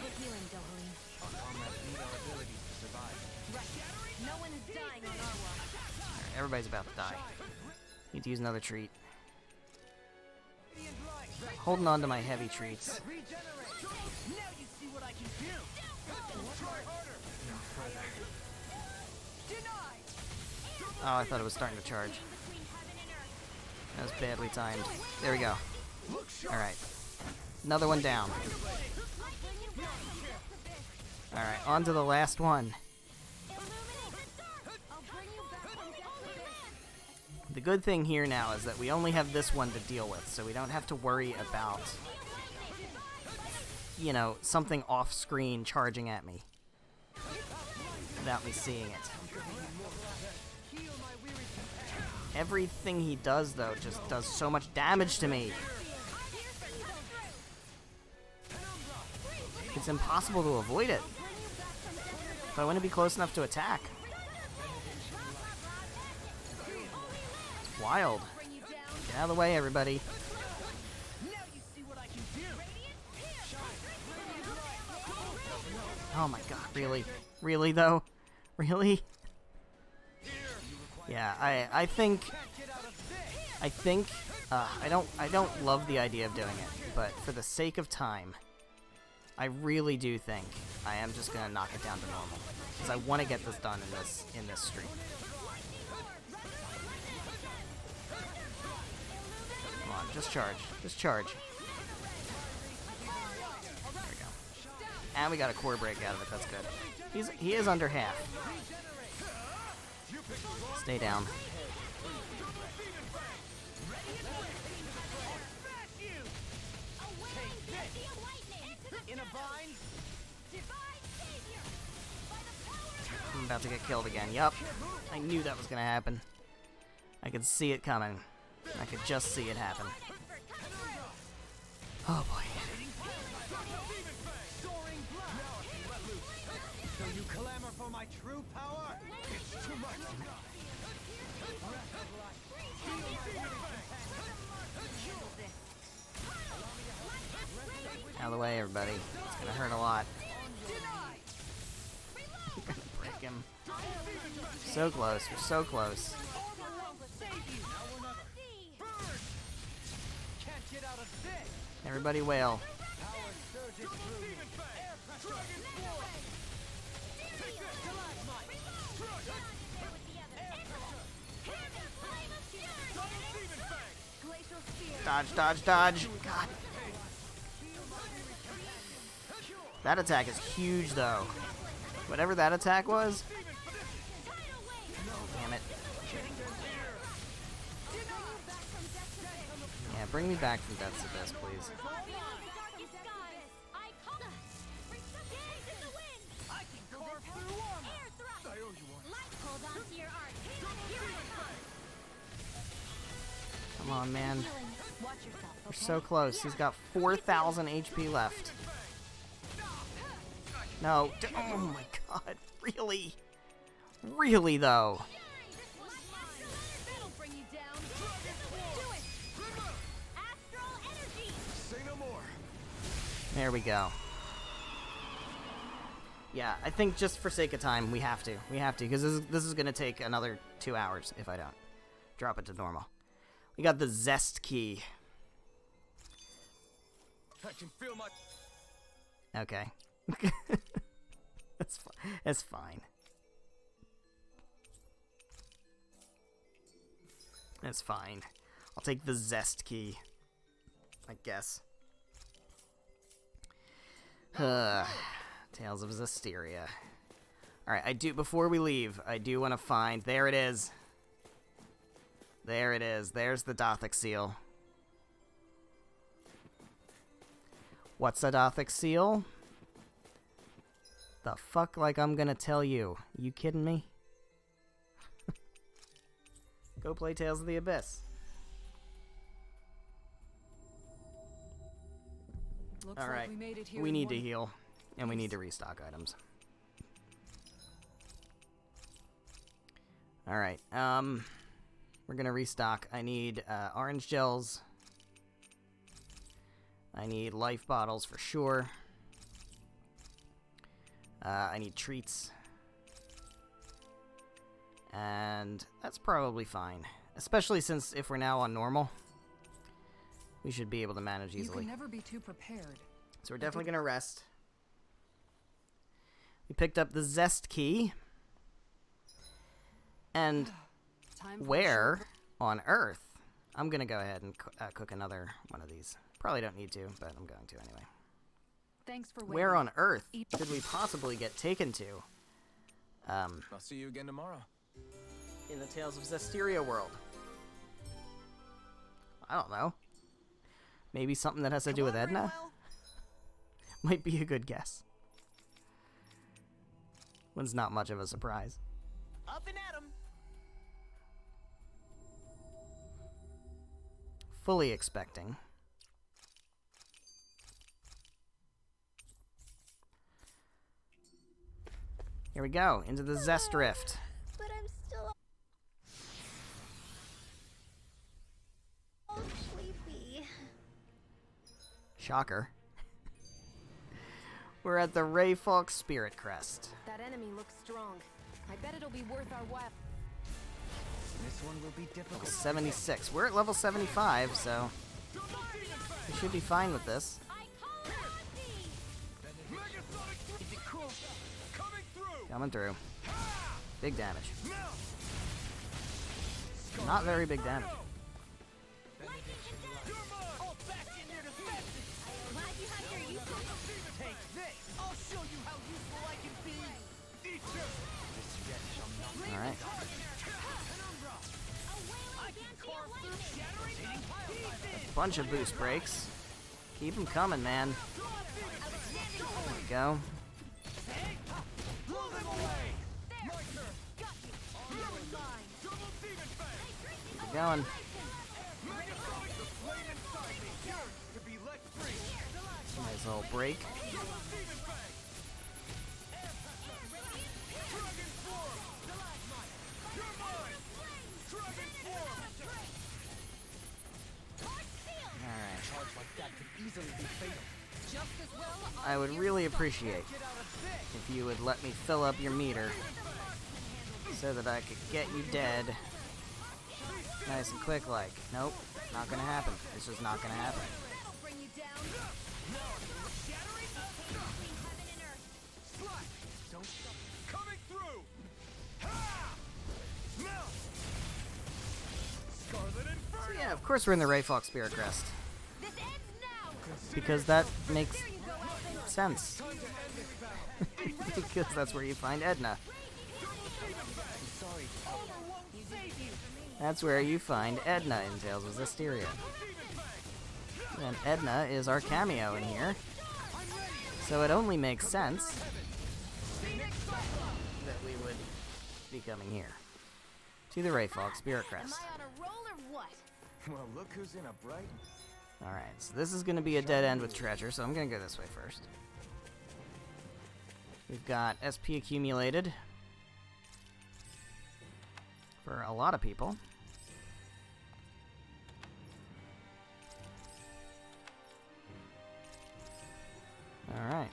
Alright, everybody's about to die. Need to use another treat. Holding on to my heavy treats. Oh, I thought it was starting to charge. That was badly timed. There we go. Alright. Another one down. Alright, on to the last one. The good thing here now is that we only have this one to deal with, so we don't have to worry about, you know, something off-screen charging at me without me seeing it. Everything he does, though, just does so much damage to me. It's impossible to avoid it. But I want to be close enough to attack. It's wild. Get out of the way, everybody. Oh my god, really? Really, though? Really? Yeah, I think I don't love the idea of doing it, but for the sake of time, I really do think I am just gonna knock it down to normal, because I want to get this done in this stream. Come on, just charge, just charge. There we go, and we got a core break out of it. That's good. He is under half. Stay down. I'm about to get killed again. Yup. I knew that was gonna happen. I could see it coming. I could just see it happen. Oh boy. So you clamor for my true power? It's too much. Out of the way, everybody. It's gonna hurt a lot. I'm gonna break him. So close. We're so close. Everybody wail. Glacial Dodge, dodge, dodge. God. That attack is huge, though. Whatever that attack was. Damn it. Yeah, bring me back from Death's Abyss, please. Come on, man. We're so close. He's got 4,000 HP left. No. Oh my god. Really? Really, though? There we go. Yeah, I think just for sake of time, we have to. We have to, because this is going to take another 2 hours if I don't drop it to normal. We got the Zest Key. I can feel my... Okay. That's fine. That's fine. I'll take the Zest Key, I guess. Tales of Zestiria. Alright, before we leave, I do want to find... There it is. There it is. There's the Dothic Seal. What's a Dothic Seal? The fuck, like I'm gonna tell you. You kidding me? Go play Tales of the Abyss. Alright, we need to heal. And we need to restock items. Alright, we're gonna restock. I need orange gels. I need life bottles for sure. I need treats. And that's probably fine. Especially since if we're now on normal, we should be able to manage easily. You can never be too prepared. So we're definitely gonna rest. We picked up the Zest Key. And where on Earth? I'm gonna go ahead and cook another one of these. Probably don't need to, but I'm going to anyway. Thanks for waiting. Where on Earth could we possibly get taken to? I'll see you again tomorrow. In the Tales of Zestiria world. I don't know. Maybe something that has to do with Edna? Might be a good guess. One's not much of a surprise. Up and at 'em. Fully expecting. Here we go, into the Zest Rift. But I'm still all sleepy. Shocker. We're at the Rayfolk Spirit Crest. That enemy looks strong. I bet it'll be worth our while. This one will be difficult. Level 76. We're at level 75, so we should be fine with this. Coming through. Big damage. Not very big damage. Alright. A bunch of boost breaks. Keep them coming, man. There we go. Keep going. Nice little break. I would really appreciate if you would let me fill up your meter so that I could get you dead nice and quick like. Nope, not gonna happen. It's just not gonna happen. So yeah, of course we're in the Rayfok Spirit Crest. This ends now. Because that makes sense. Because that's where you find Edna. That's where you find Edna in Tales of Zestiria. And Edna is our cameo in here. So it only makes sense that we would be coming here. To the Rayfok Spirit Am Crest. I on a roll or what? Well, look who's in a bright... Alright, so this is going to be a dead end with treasure, so I'm going to go this way first. We've got SP accumulated for a lot of people. Alright.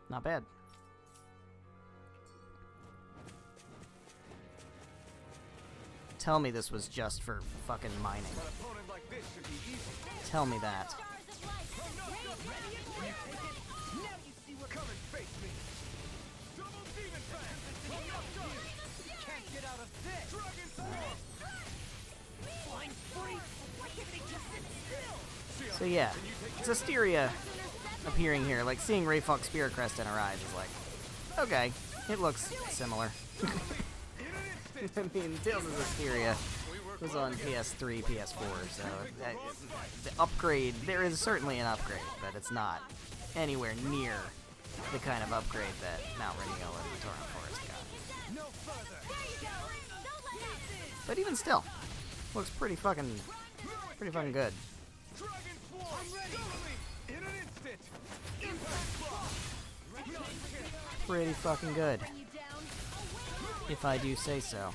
Not bad. Tell me this was just for fucking mining. Tell me that. So yeah, Zestiria appearing here, like seeing Rayfok Spirit Crest in her eyes is like, okay, it looks similar. I mean, Tales of Zestiria was on PS3, PS4, so the upgrade, there is certainly an upgrade, but it's not anywhere near the kind of upgrade that Mount Rainier and the Torrent Forest got. But even still, looks pretty fucking good. Pretty fucking good, if I do say so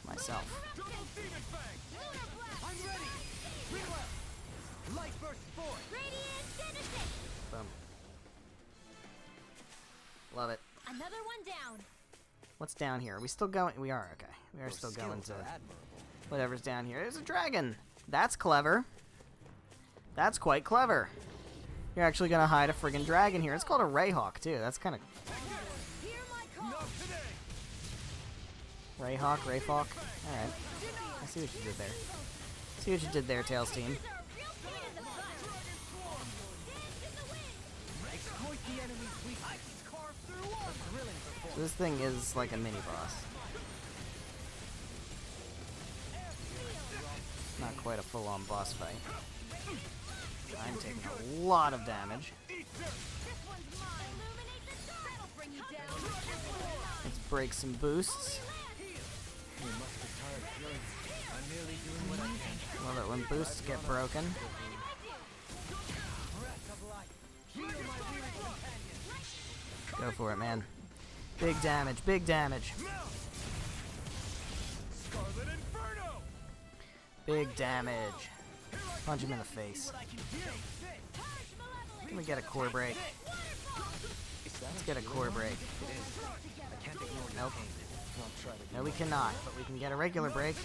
myself. Boom. Love it. Another one down. What's down here? Are we still going? We are, okay. We are still going to whatever's down here. There's a dragon. That's clever. That's quite clever. You're actually gonna hide a friggin' dragon here. It's called a Rayhawk, too. That's kind of... Rayhawk, Rayfok. Alright. I see what you did there. See what you did there, Tails team. So this thing is like a mini-boss. Not quite a full-on boss fight. I'm taking a lot of damage. Let's break some boosts. Love it when boosts get broken. Go for it, man. Big damage, big damage. Big damage. Punch him in the face. Can we get a core break? Let's get a core break. Nope. No, we cannot, but we can get a regular break.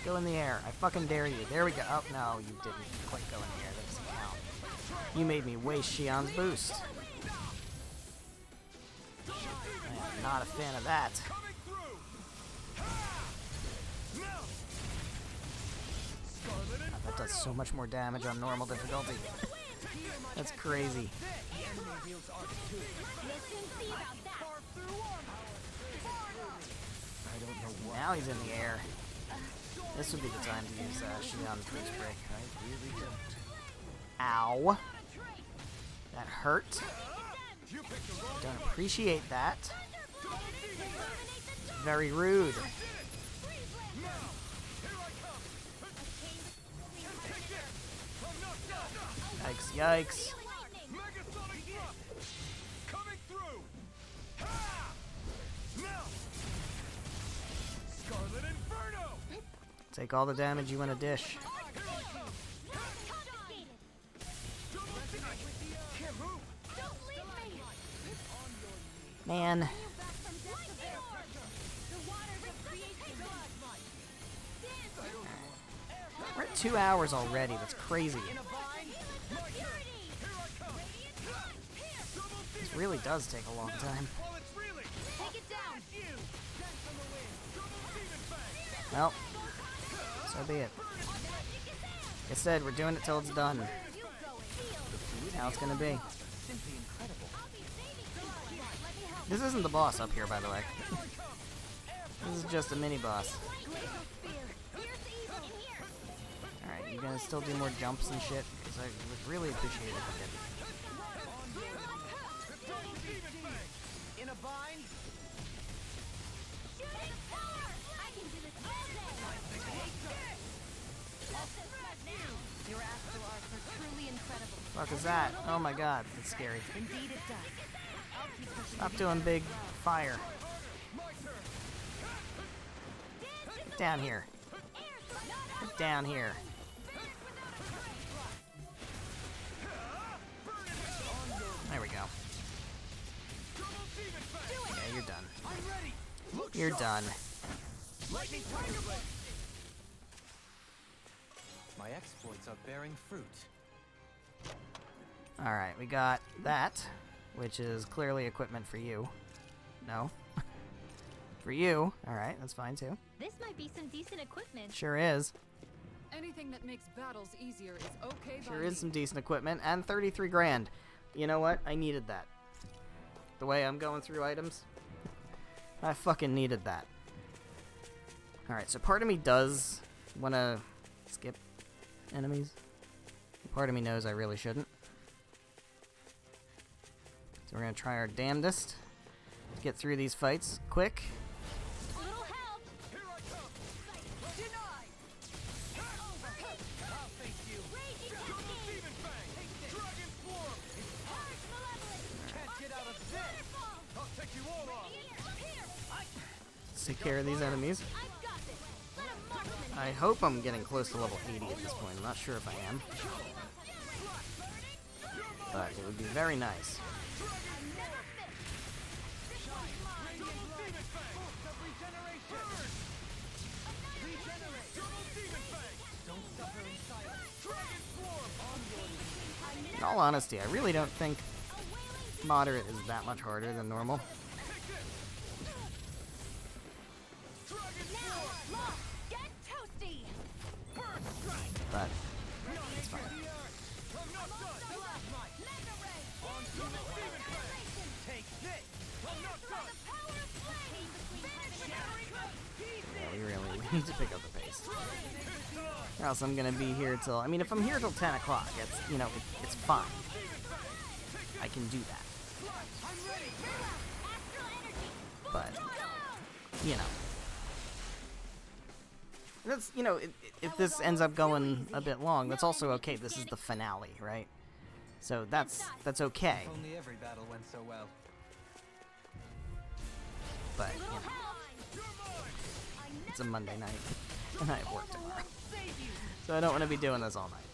Go in the air. I fucking dare you. There we go. Oh, no, you didn't quite go in the air. That doesn't count. You made me waste Shion's boost. I am not a fan of that. Oh, that does so much more damage on normal difficulty. That's crazy. Now he's in the air. This would be the time to use Shion's boost break. I really don't. Ow. That hurt. Don't appreciate that. It's very rude. Yikes, yikes. Take all the damage you want to dish. Man. 2 hours already. That's crazy. This really does take a long time. Well, so be it. Like I said, we're doing it till it's done. That's how it's gonna be. This isn't the boss up here, by the way. This is just a mini boss. Alright, you gonna still do more jumps and shit? Because I would really appreciate it if you did. In a bind? Your astral arts are truly incredible. Fuck is that? Oh my god, that's scary. Indeed it does. Stop doing big fire. Get down here. Get down here. There we go. Yeah, you're done. You're done. My exploits are bearing fruit. Alright, we got that, which is clearly equipment for you. No. For you. Alright, that's fine too. This might be some decent equipment. Sure is. Anything that makes battles easier is okay by Sure me. is some decent equipment, and 33 grand. You know what? I needed that. The way I'm going through items, I fucking needed that. Alright, so part of me does want to skip enemies. Part of me knows I really shouldn't. So we're going to try our damnedest to get through these fights quick. Little help. Let's take care of these enemies. I hope I'm getting close to level 80 at this point. I'm not sure if I am. But it would be very nice. In all honesty, I really don't think moderate is that much harder than normal. But it's fine. Yeah, we really need to pick up the pace. Or else I'm gonna be here till, I mean, if I'm here till 10 o'clock, it's, you know, it's fine. I can do that. But, you know. That's, you know, if this ends up going a bit long, that's also okay. This is the finale, right? So that's okay. If only every battle went so well. But, you know, it's a Monday night, and I have work tomorrow. So I don't want to be doing this all night.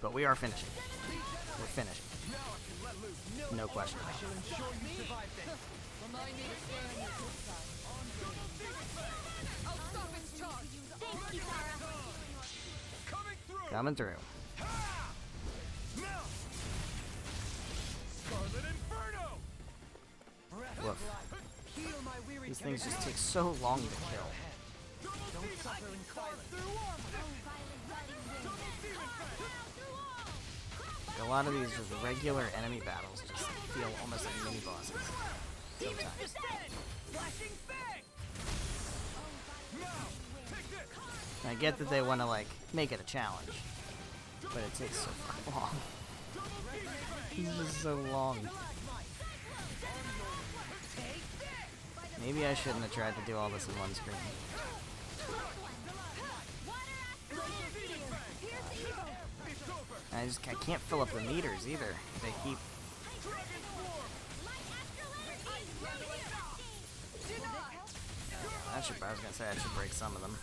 But we are finishing. We're finishing. No question. Coming through. Woof. These things just take so long to kill. A lot of these just regular enemy battles just feel almost like mini bosses sometimes. I get that they want to like make it a challenge, but it takes so fucking long. It's just so long. Maybe I shouldn't have tried to do all this in one screen. I can't fill up the meters either. They keep. I was gonna say I should break some of them.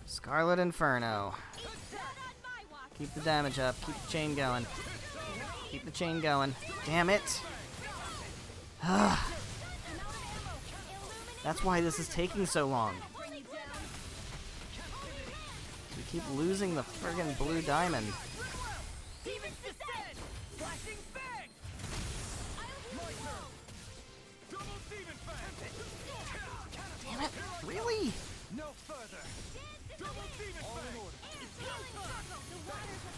Scarlet Inferno. Keep the damage up. Keep the chain going. Keep the chain going. Damn it! That's why this is taking so long. We keep losing the friggin' blue diamond. Damn it! Really? No further. Double demon fang.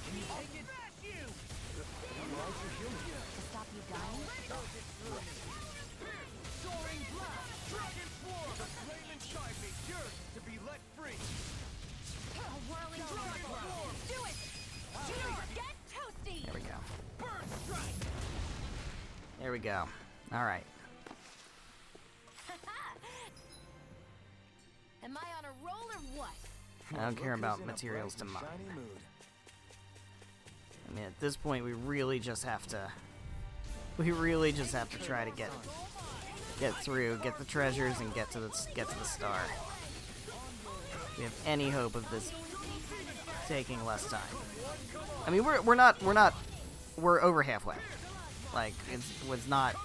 Can you take it? To stop you dying? Soaring blast. Dragon swarm. The flaming chive is yours to be let free. A whirling Dragon swarm. Do it! Get toasty! There we go. Burn strike. There we go. Alright. Am I on a roll or what? I don't care Look about who's in a materials to bright mine. and shiny mood. I mean, at this point, we really just have to... We really just have to try to get through, get the treasures, and get to the star. If we have any hope of this taking less time. I mean, we're over halfway. Like, it's not...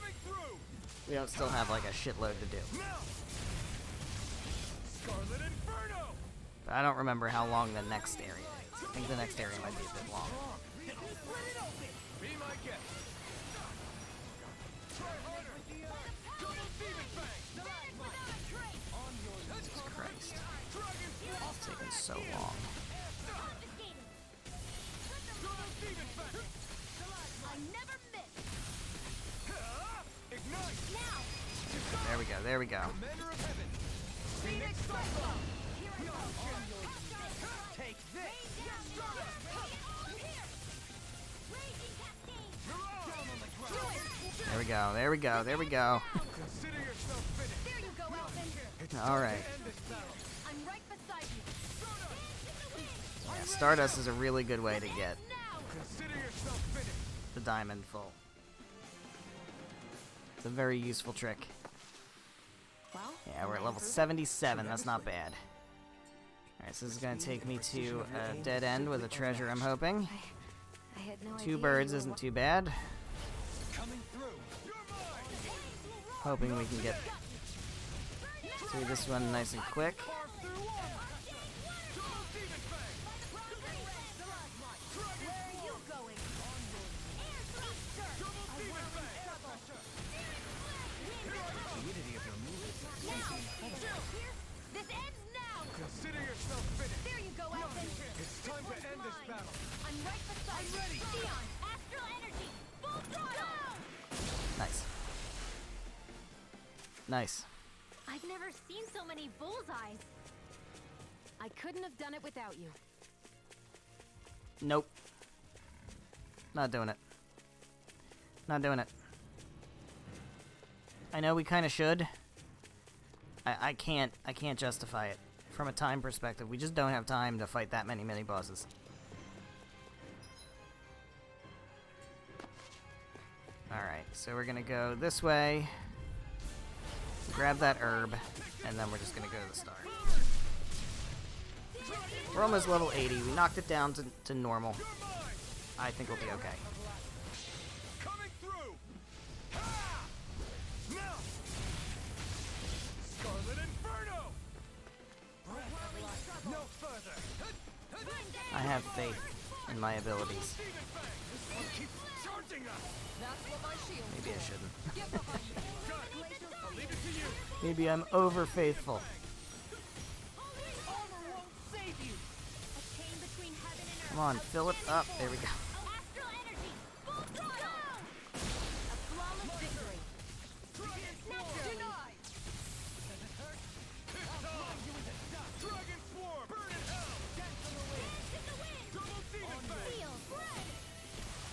We don't still have, like, a shitload to do. Scarlet Inferno. But I don't remember how long the next area is. I think the next area might be a bit long. Be my guest. Try harder. Double demon fang. Jesus Christ. Dragon swarm. It's taking so long. Double demon fang. I never miss! Ignite. There we go, there we go. Commander of Heaven. Phoenix Cyclone. Take this. There we go, there we go, there we go. Consider yourself finished. There you go, Elvin! Alright. End this battle. I'm right beside you! Yeah, Stardust is a really good way to get Consider yourself finished. the diamond full. It's a very useful trick. Well, Yeah, we're at level 77, that's not bad. Alright, so this is gonna take me to a dead end with a treasure, I'm hoping. I had no idea 2 you birds were isn't too bad. Coming through. You're mine. Hoping we can get through this one nice and quick. Carve through armor. Double demon fang. Where are you going? Double demon fang. This ends now! Consider yourself finished. There you go, Elvin! It's time to end this battle. I'm right beside you! ready. Dion, astral energy! Full throttle! Nice. Nice. I've never seen so many bullseyes! I couldn't have done it without you. Nope. Not doing it. Not doing it. I know we kind of should. I can't justify it from a time perspective. We just don't have time to fight that many mini bosses. Alright, so we're gonna go this way, grab that herb, and then we're just gonna go to the star. We're almost level 80. We knocked it down to normal. I think we'll be okay. Coming through. Ha! Now. Scarlet Inferno. No further. I have faith in my abilities. Demon fang. Keep charging us. Maybe I shouldn't. Got it. I'll leave it to you. Maybe I'm over faithful. Armor won't save you. A chain between heaven and earth. Come on, fill it up. There we go. Astral energy! Full throttle! A flawless victory! Denied. Dragon swarm. Burn in hell. Dance in the wind. Double demon fang. Seal! Bread!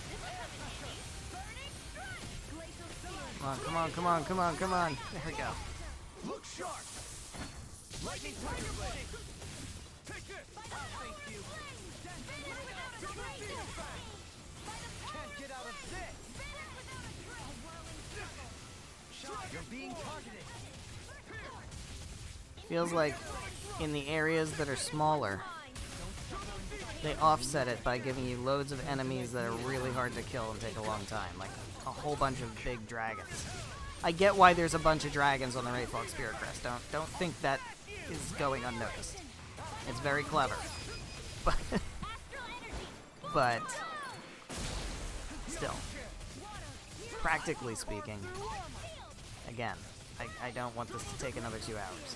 This will come in handy! Burning strike! Glacial spear! Come on, come on, come on, come on. There we go. Look sharp. Lightning tiger blade. Take this. Thank you. Double demon fang. Can't get out of this. You're being targeted. Feels like in the areas that are smaller, they offset it by giving you loads of enemies that are really hard to kill and take a long time, like a whole bunch of big dragons. I get why there's a bunch of dragons on the Wraithfog Spirit Crest. Don't think that is going unnoticed. It's very clever. But still, practically speaking, again, I don't want this to take another 2 hours.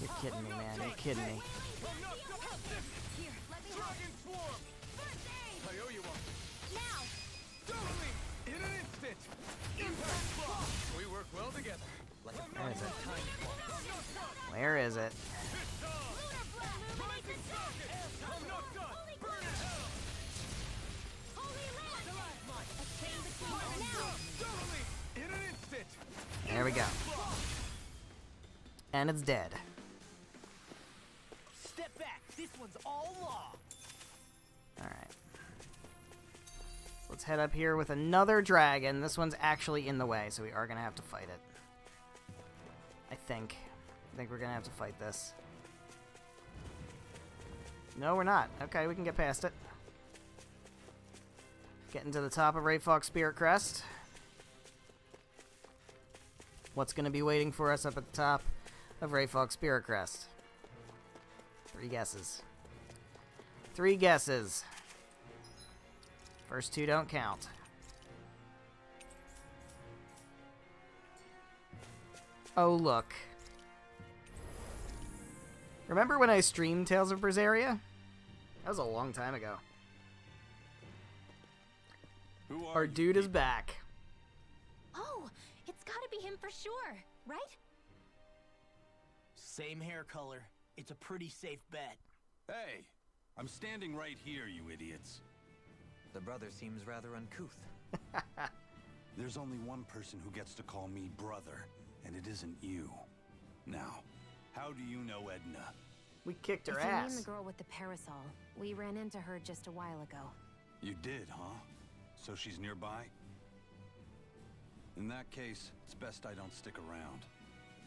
You're kidding me, man. You're kidding me. We work well together. Where is it? Where is it? There we go. And it's dead. Step back. This one's all law. Alright. Let's head up here with another dragon. This one's actually in the way, so we are going to have to fight it. I think we're going to have to fight this. No, we're not. Okay, we can get past it. Getting to the top of Wraithfog Spirit Crest. What's going to be waiting for us up at the top of Wraithfog Spirit Crest? 3 guesses. 3 guesses. First 2 don't count. Oh, look. Remember when I streamed Tales of Berseria? That was a long time ago. Our dude is back. Oh, it's gotta be him for sure, right? Same hair color. It's a pretty safe bet. Hey, I'm standing right here, you idiots. The brother seems rather uncouth. There's only one person who gets to call me brother, and it isn't you. Now, how do you know Edna? We kicked her If you mean ass. the girl with the parasol, we ran into her just a while ago. You did, huh? So she's nearby? In that case, it's best I don't stick around.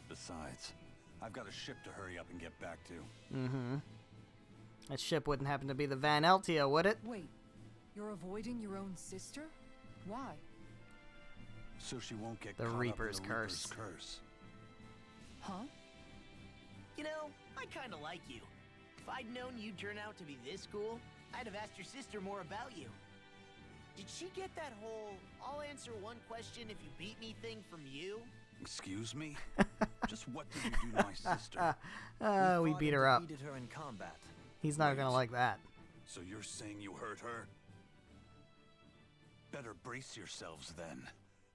Besides, I've got a ship to hurry up and get back to. Mm-hmm. That ship wouldn't happen to be the Van Eltia, would it? Wait, you're avoiding your own sister? Why? So she won't get The caught Reaper's up in the curse. Reaper's curse. Huh? You know, I kind of like you. If I'd known you'd turn out to be this cool, I'd have asked your sister more about you. Did she get that whole "I'll answer one question if you beat me" thing from you? Excuse me? Just what did you do to my sister? We fought beat and her up. defeated her in combat. He's not gonna like that. So you're saying you hurt her? Better brace yourselves then.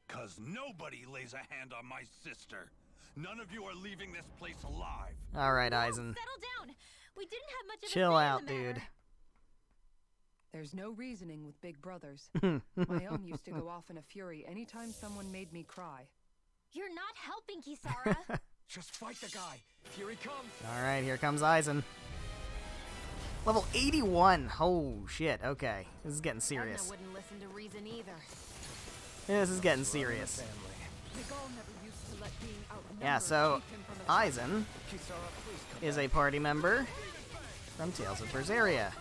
'Cause nobody lays a hand on my sister. None of you are leaving this place alive. Alright, Aizen. Settle down. We didn't have much of a Chill say in out, the matter. dude. There's no reasoning with big brothers. My own used to go off in a fury anytime someone made me cry. You're not helping, Kisara. Just fight the guy. Here he comes. Alright, here comes Aizen. Level 81. Oh, shit. Okay. This is getting Edna serious. wouldn't listen to reason either. This is getting serious. Miguel never used to let being outnumbered Yeah, so keep him from the Aizen is a party member from Tales of Berseria.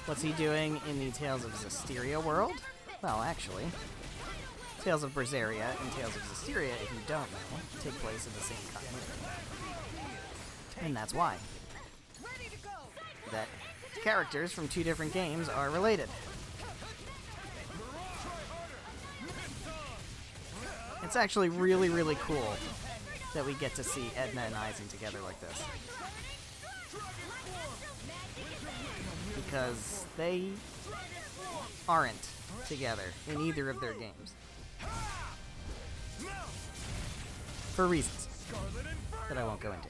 What's he doing in the Tales of Zestiria world? Well, actually, Tales of Berseria and Tales of Zestiria, if you don't know, take place in the same continuity. And that's why. That characters from 2 different games are related. It's actually really, really cool that we get to see Edna and Aizen together like this. Because they aren't together in either of their games. For reasons that I won't go into.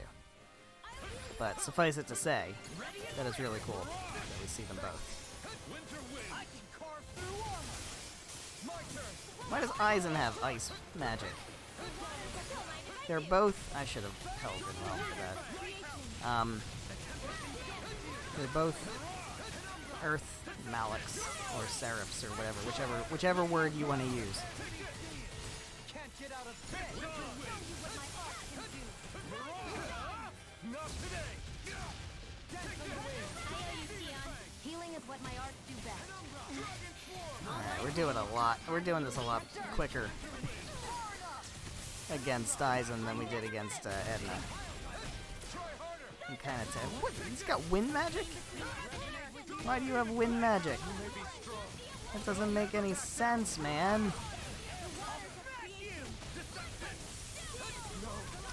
But suffice it to say, that it's really cool that we see them both. Why does Aizen have ice magic? They're both... I should have held it well for that. They're both Earth Malaks, or Seraphs, or whatever, whichever word you want to use. Not today. Healing is what my arts do best. Alright, we're doing a lot. We're doing this a lot quicker against Aizen than we did against Edna. I'm kind of what? He's got wind magic? Why do you have wind magic? That doesn't make any sense, man.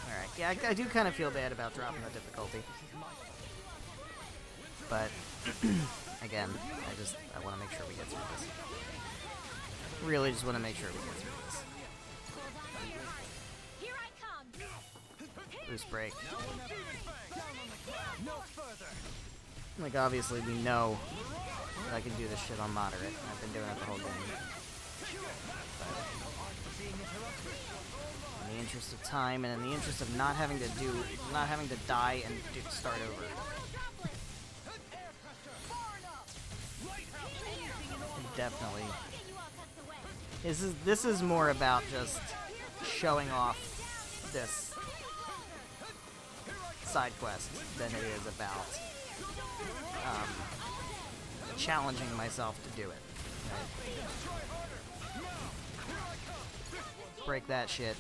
Alright, yeah, I do kind of feel bad about dropping the difficulty. But, again, I want to make sure we get through this. Really just want to make sure we get through this. Boost break. Like, obviously we know that I can do this shit on moderate. I've been doing it the whole game. But in the interest of time and in the interest of not having to die and start over. Definitely. This is more about just showing off this side quest than it is about challenging myself to do it. Right? Break that shit.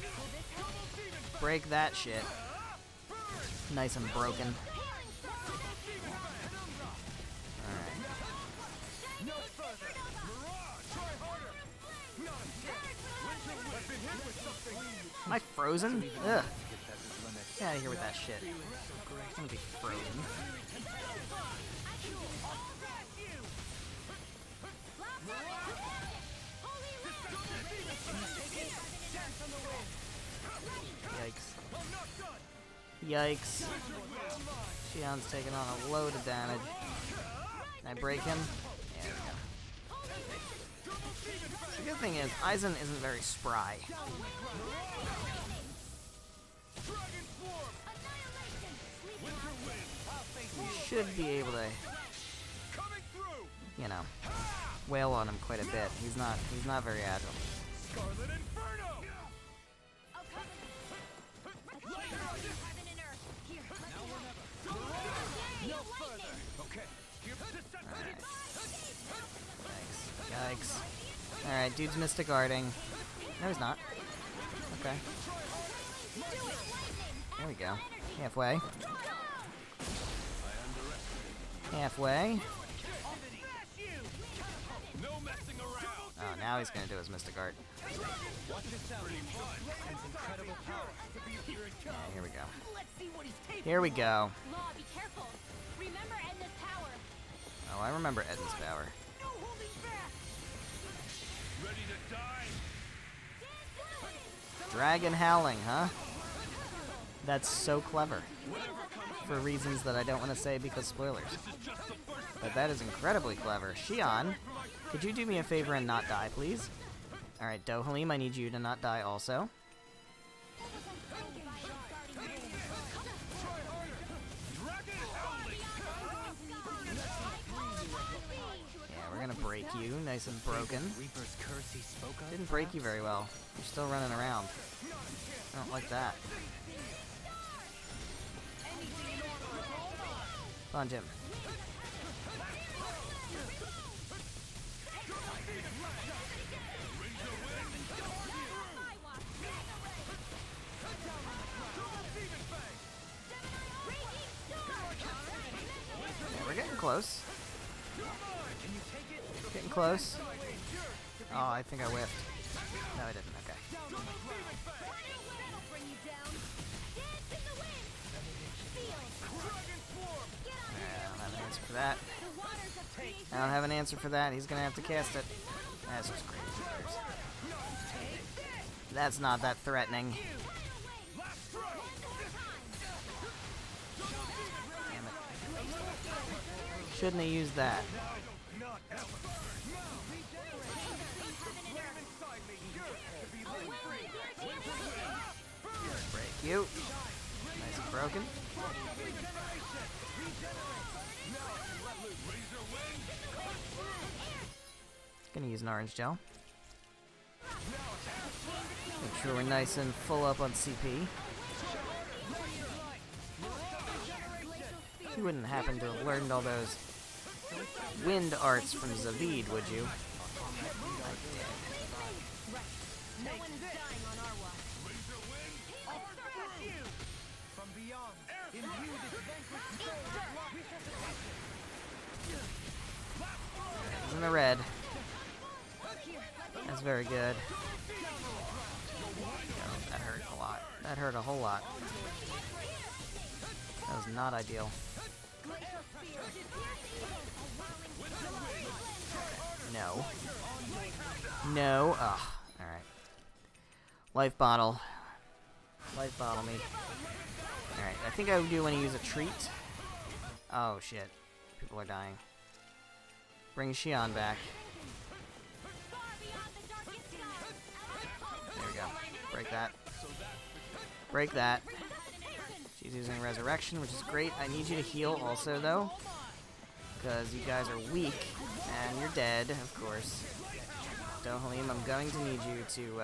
Break that shit. Nice and broken. Am I frozen? Ugh. Get out of here with that shit. I'm gonna be frozen. Yikes. Yikes. Shion's taking on a load of damage. Can I break him? Yeah, there we go. The good thing is, Aizen isn't very spry. You should be able to, you know, wail on him quite a bit. He's not very agile. Yikes. Alright, dude's Mystic Guarding. No, he's not. Okay. There we go. Halfway. Halfway. Oh, now he's gonna do his Mystic Art. Yeah, here we go. Here we go. Oh, I remember Edna's power. Dragon Howling, huh? That's so clever. For reasons that I don't want to say because spoilers. But that is incredibly clever. Shion, could you do me a favor and not die, please? Alright, Dohalim, I need you to not die also. Yeah, we're gonna break you, nice and broken. Didn't break you very well. You're still running around. I don't like that. Punch him. Yeah, we're getting close. Getting close. Oh, I think I whiffed. No, I didn't. Okay. For that. I don't have an answer for that. He's gonna have to cast it. That's just crazy. That's not that threatening. Damn it. Shouldn't have used that. Break you. Nice and broken. Gonna use an orange gel. Make sure we're nice and full up on CP. You wouldn't happen to have learned all those wind arts from Zavid, would you? No one is dying on our watch. From beyond, imbue this vanquished soul with life. He's in the red. That's very good. Oh, that hurt a lot. That hurt a whole lot. That was not ideal. No. No. Ugh. Alright. Life bottle. Life bottle me. Alright, I think I do want to use a treat. Oh shit. People are dying. Bring Xion back. There we go. Break that. Break that. She's using Resurrection, which is great. I need you to heal also, though. Because you guys are weak. And you're dead, of course. Dohalim, I'm going to need you to,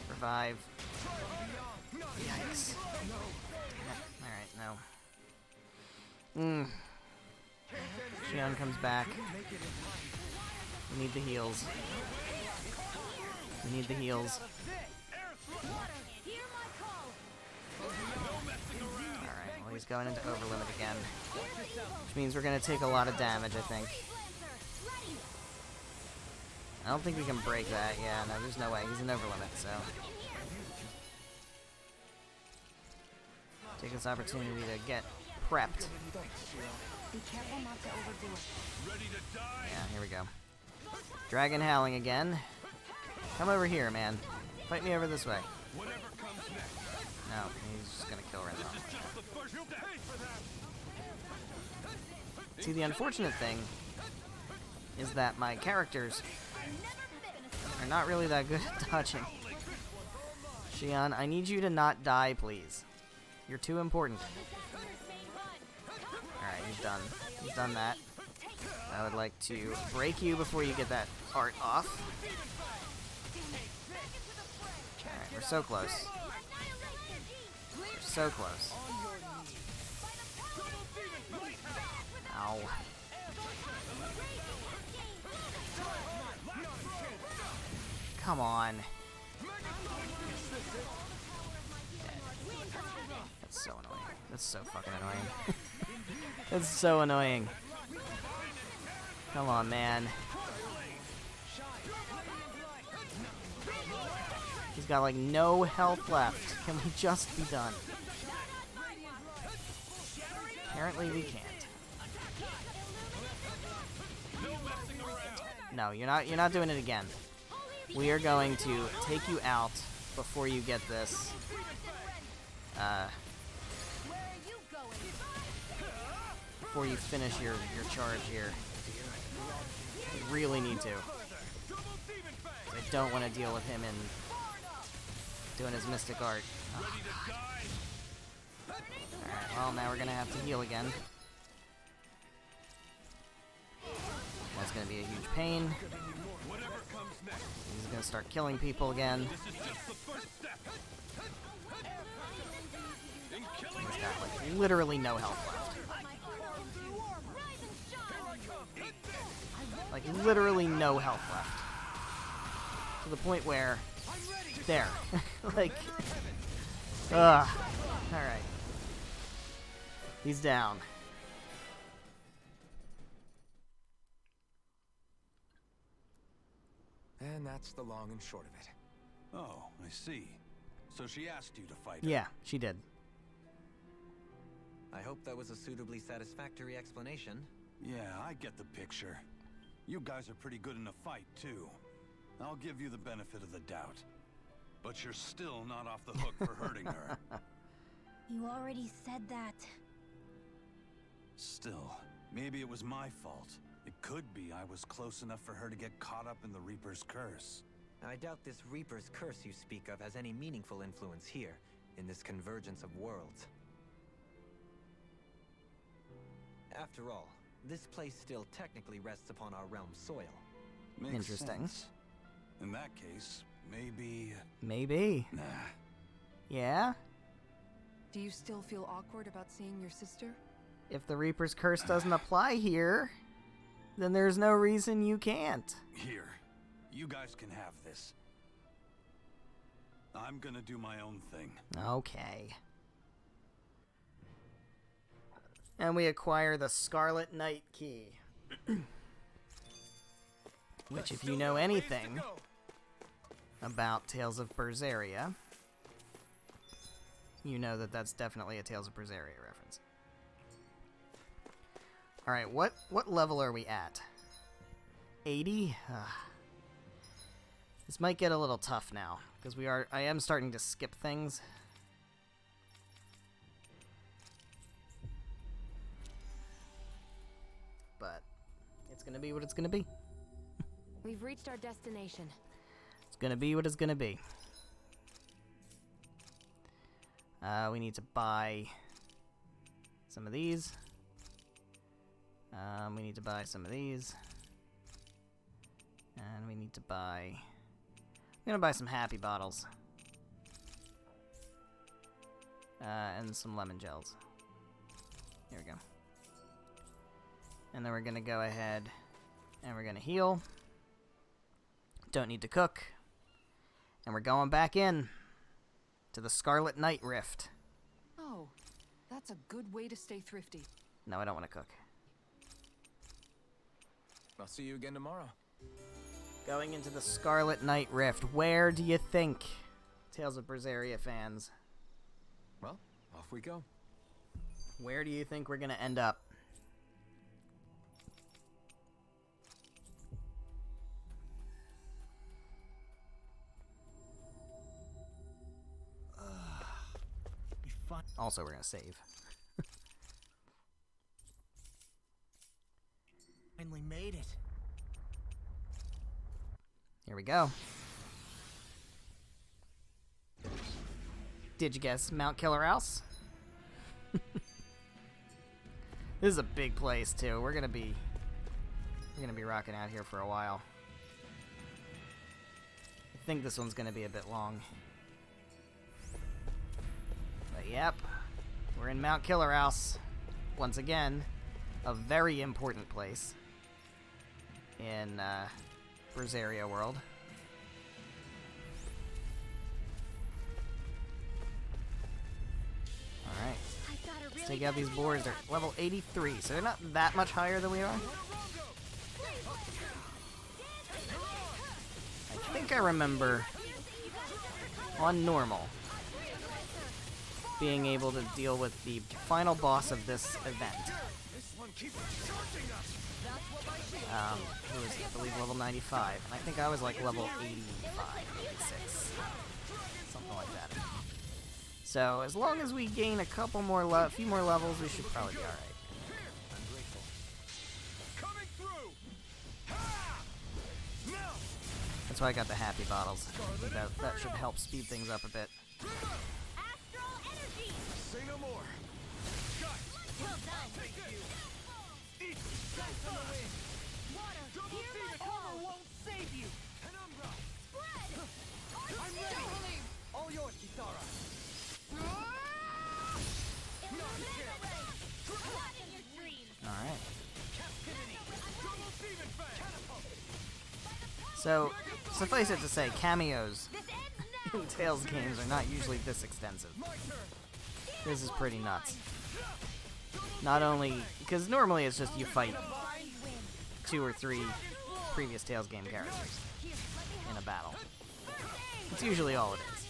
revive. Yikes. Alright, no. Xion comes back. We need the heals. We need the heals. Alright, well he's going into Overlimit again. Which means we're going to take a lot of damage, I think. I don't think we can break that. Yeah, no, there's no way. He's in Overlimit, so... Take this opportunity to get prepped. Be careful not to overdo it. Yeah, here we go. Dragon howling again. Come over here, man. Fight me over this way. No, he's just gonna kill Renzo. See, the unfortunate thing is that my characters are not really that good at dodging. Xion, I need you to not die, please. You're too important. Alright, he's done. He's done that. I would like to break you before you get that art off. Alright, we're so close. We're so close. Ow. Come on. That's so annoying. That's so fucking annoying. That's so annoying. Come on, man. He's got like no health left. Can we just be done? Apparently we can't. No, you're not doing it again. We are going to take you out before you get this. Before you finish your charge here. You really need to. I don't want to deal with him in doing his mystic art. Oh, alright, well now we're gonna have to heal again. That's gonna be a huge pain. He's gonna start killing people again. He's got like literally no health left. Like literally no health left. To the point where there. Like ugh. Alright. He's down. And that's the long and short of it. Oh, I see. So she asked you to fight her. Yeah, she did. I hope that was a suitably satisfactory explanation. Yeah, I get the picture. You guys are pretty good in a fight, too. I'll give you the benefit of the doubt. But you're still not off the hook for hurting her. You already said that. Still, maybe it was my fault. It could be I was close enough for her to get caught up in the Reaper's curse. I doubt this Reaper's curse you speak of has any meaningful influence here, in this convergence of worlds. After all, this place still technically rests upon our realm's soil. Makes Interesting. sense. In that case, maybe... Maybe. Nah. Yeah? Do you still feel awkward about seeing your sister? If the Reaper's Curse doesn't apply here, then there's no reason you can't. Here, you guys can have this. I'm gonna do my own thing. Okay. And we acquire the Scarlet Knight key. Which, if you know anything about Tales of Berseria, you know that that's definitely a Tales of Berseria reference. Alright, what level are we at? 80? This might get a little tough now, because I am starting to skip things. But it's gonna be what it's gonna be. We've reached our destination. It's gonna be what it's gonna be. We need to buy some of these. We need to buy some of these. And we need to buy... I'm gonna buy some happy bottles. And some lemon gels. Here we go. And then we're gonna go ahead and we're gonna heal. Don't need to cook. And we're going back in to the Scarlet Knight Rift. Oh, that's a good way to stay thrifty. No, I don't want to cook. I'll see you again tomorrow. Going into the Scarlet Knight Rift. Where do you think, Tales of Berseria fans? Well, off we go. Where do you think we're gonna end up? Also, we're gonna save. Finally made it. Here we go. Did you guess Mount Killer House? This is a big place too. We're gonna be rocking out here for a while. I think this one's gonna be a bit long. But yep, we're in Mount Killer House once again, a very important place in Berseria world. Alright. Let's take out these boars. They're level 83, so they're not that much higher than we are. I think I remember on normal being able to deal with the final boss of this event. Who was, I believe, level 95. And I think I was like level 85, 86. Something like that. So, as long as we gain a couple more, few more levels, we should probably be alright. That's why I got the happy bottles. That should help speed things up a bit. Say no more. Well done. Thank you. Eat. Water. Hear my call. Won't save you. Penumbra. Spread. I'm ready. All yours, Kisara. Alright. So, suffice it to say, cameos in Tales games are not usually this extensive. This is pretty nuts. Not only, because normally it's just you fight 2 or 3 previous Tales game characters in a battle. It's usually all it is.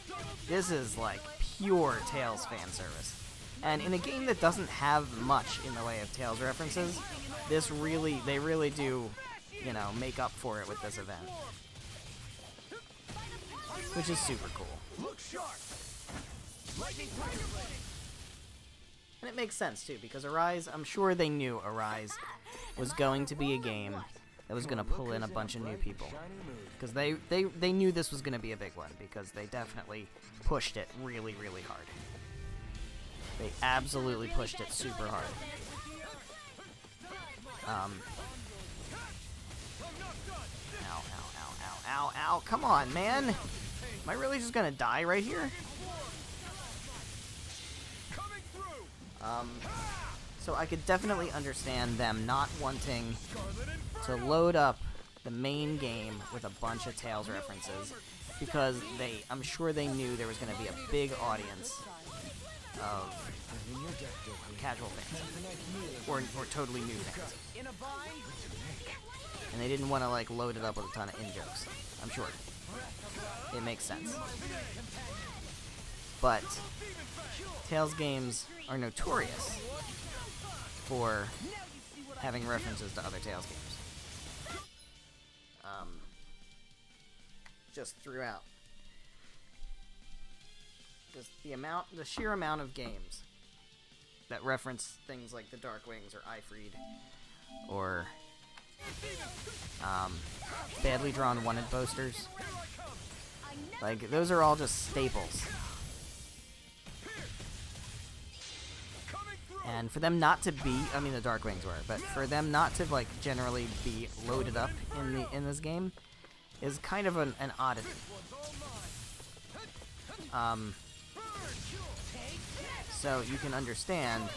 This is like pure Tales fan service. And in a game that doesn't have much in the way of Tales references, they really do, you know, make up for it with this event. Which is super cool. Look sharp. Lightning. And it makes sense too, because Arise, I'm sure they knew Arise was going to be a game that was going to pull in a bunch of new people. Because they knew this was going to be a big one, because they definitely pushed it really, really hard. They absolutely pushed it super hard. Ow, ow, ow, ow, ow, ow, come on, man! Am I really just gonna die right here? So I could definitely understand them not wanting to load up the main game with a bunch of Tales references, because I'm sure they knew there was going to be a big audience of casual fans, or totally new fans, and they didn't want to like load it up with a ton of in-jokes. I'm sure it makes sense, but Tales games are notorious for having references to other Tales games. Just throughout. Just the sheer amount of games that reference things like the Dark Wings or Ifreed or badly drawn wanted posters. Like, those are all just staples. And for them not to be, I mean the Dark Wings were, but for them not to like generally be loaded up in this game is kind of an oddity. So you can understand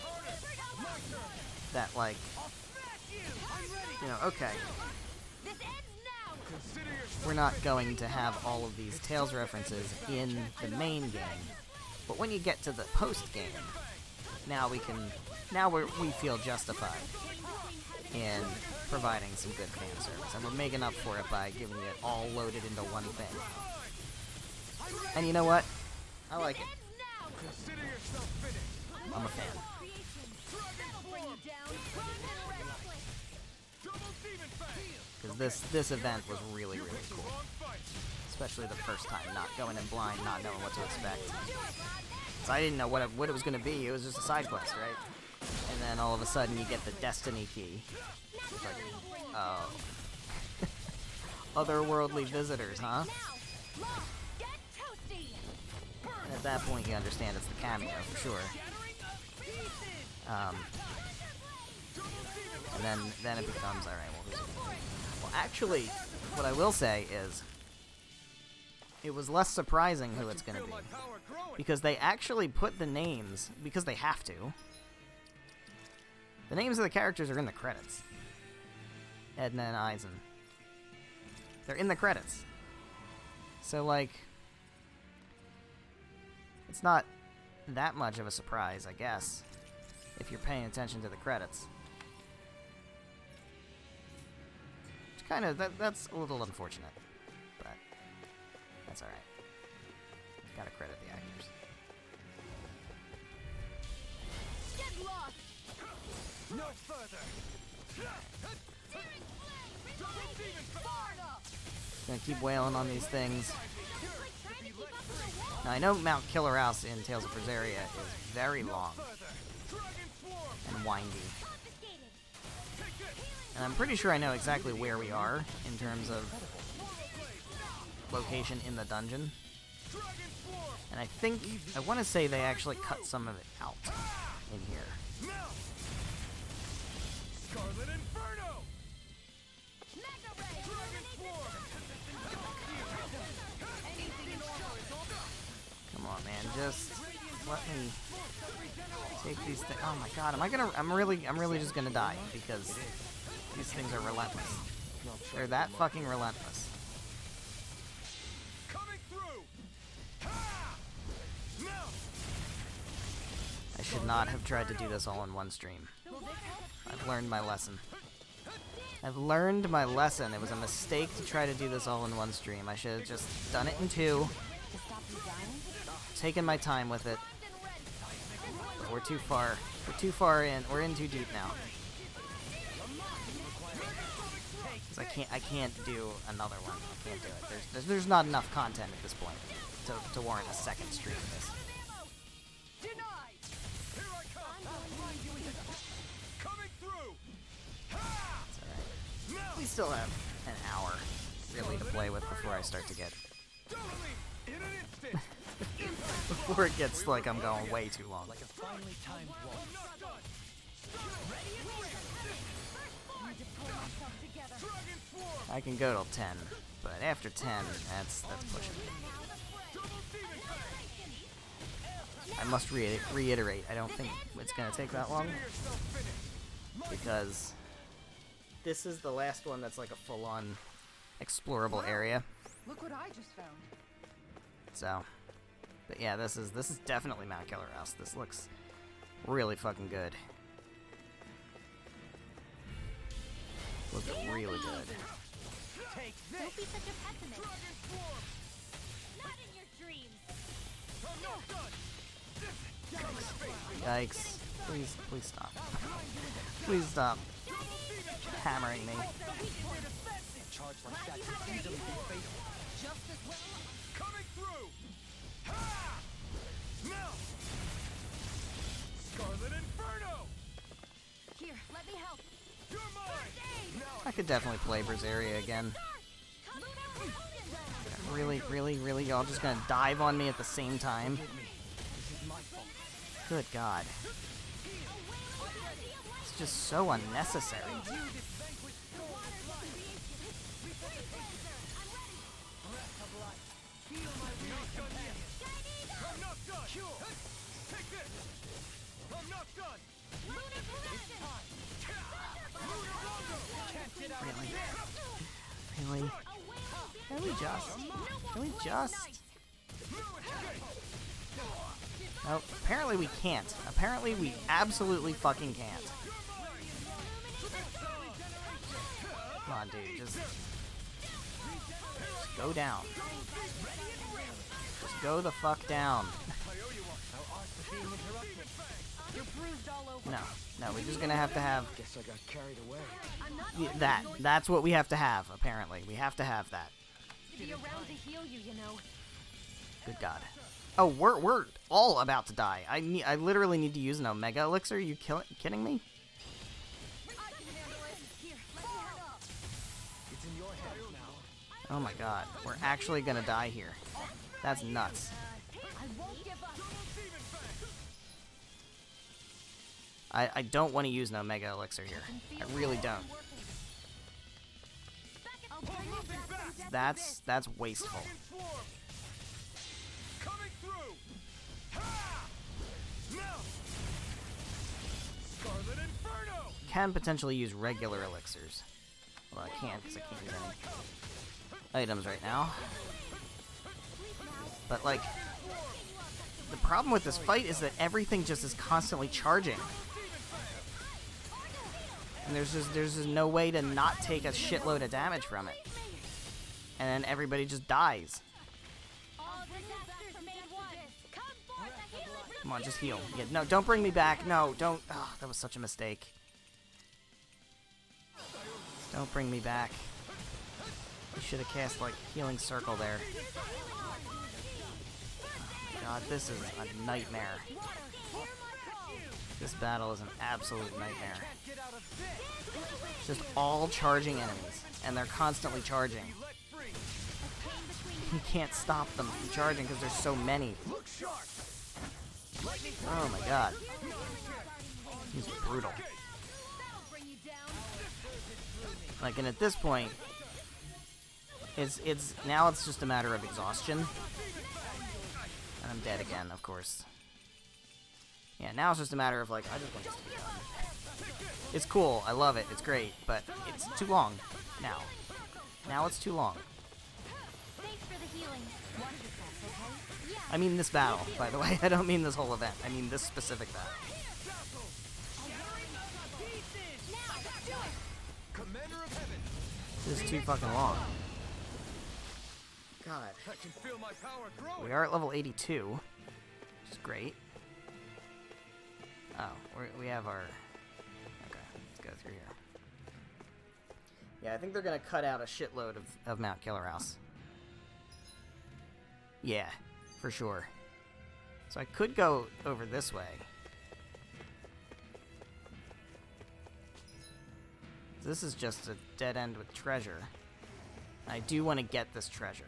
that, like, you know, okay, we're not going to have all of these Tales references in the main game, but when you get to the post game, now we feel justified in providing some good fan service, and we're making up for it by giving it all loaded into one thing. And you know what? I like it. I'm a fan. Because this event was really, really cool. Especially the first time, not going in blind, not knowing what to expect. So I didn't know what it was going to be. It was just a side quest, right? And then all of a sudden you get the Destiny key. It's like, oh. Otherworldly visitors, huh? And at that point you understand it's the cameo, for sure. And then it becomes, alright, well, actually, what I will say is, it was less surprising who it's going to be. Because they actually put the names, because they have to. The names of the characters are in the credits. Edna and Aizen. They're in the credits. So, like, it's not that much of a surprise, I guess, if you're paying attention to the credits. Which kind of, that's a little unfortunate, but that's alright. Gotta credit the actors. Get lost! No further! Gonna keep wailing on these things. Now, I know Mount Killerhouse in Tales of Berseria is very long and windy. And I'm pretty sure I know exactly where we are in terms of location in the dungeon. And I want to say they actually cut some of it out in here. Scarlet Inferno! Come on, man, just let me take these things. Oh my god, I'm really just gonna die, because these things are relentless. They're that fucking relentless. I should not have tried to do this all in one stream. I've learned my lesson. I've learned my lesson. It was a mistake to try to do this all in one stream. I should have just done it in two. Taken my time with it. But we're too far. We're too far in. We're in too deep now. Because I can't do another one. I can't do it. There's not enough content at this point to warrant a second stream of this. We still have an hour, really, to play with before I start to get... before it gets like I'm going way too long. Like a finely timed waltz. I can go till 10, but after 10, that's pushing it. I must reiterate, I don't think it's gonna take that long, because this is the last one that's like a full-on explorable area. Look what I just found. So, but yeah, this is definitely Mount Killer House. This looks really fucking good. Looks really good. Don't be such a pessimist. Not in your dreams. Yikes. Please stop. Please stop hammering me. Charge like that could easily be fatal. Just as well. Coming through. Ha! Melt. Scarlet Inferno. Here, let me help. You're mine. I could definitely play Berseria again. Really? Y'all just gonna dive on me at the same time? Good God. It's just so unnecessary. Really? Can we just? Oh, apparently we can't. Apparently we absolutely fucking can't. Come on, dude, just go down. Just go the fuck down. No, we're just gonna have to have. Guess I got carried away. Yeah, that's what we have to have, apparently. We have to have that. Be around to heal you, you know. Good God. Oh, we're all about to die. I literally need to use an Omega Elixir? Are you kidding me? Oh my God. We're actually gonna die here. That's nuts. I don't want to use an Omega Elixir here. I really don't. That's wasteful. Coming through. Ha! Melt. Scarlet Inferno. Can potentially use regular elixirs. Well, I can't because I can't use any items right now. But like, the problem with this fight is that everything just is constantly charging. And there's just no way to not take a shitload of damage from it. And then everybody just dies. Come on, just heal. Yeah, no, don't bring me back. No, don't. Oh, that was such a mistake. Don't bring me back. You should have cast, like, Healing Circle there. God, this is a nightmare. This battle is an absolute nightmare. It's just all charging enemies, and they're constantly charging. You can't stop them from charging because there's so many. Oh my God. He's brutal. Like, and at this point, it's now it's just a matter of exhaustion. And I'm dead again, of course. Yeah, now it's just a matter of, like, I just want this to be done. It's cool, I love it, it's great, but it's too long now. Now it's too long. Thanks for the healing. I mean this battle, by the way. I don't mean this whole event. I mean this specific battle. This is too fucking long. God. I can feel my power growing. We are at level 82, which is great. Oh, we have our... Okay, let's go through here. Yeah, I think they're going to cut out a shitload of Mount Killer House. Yeah, for sure. So I could go over this way. This is just a dead end with treasure. I do want to get this treasure.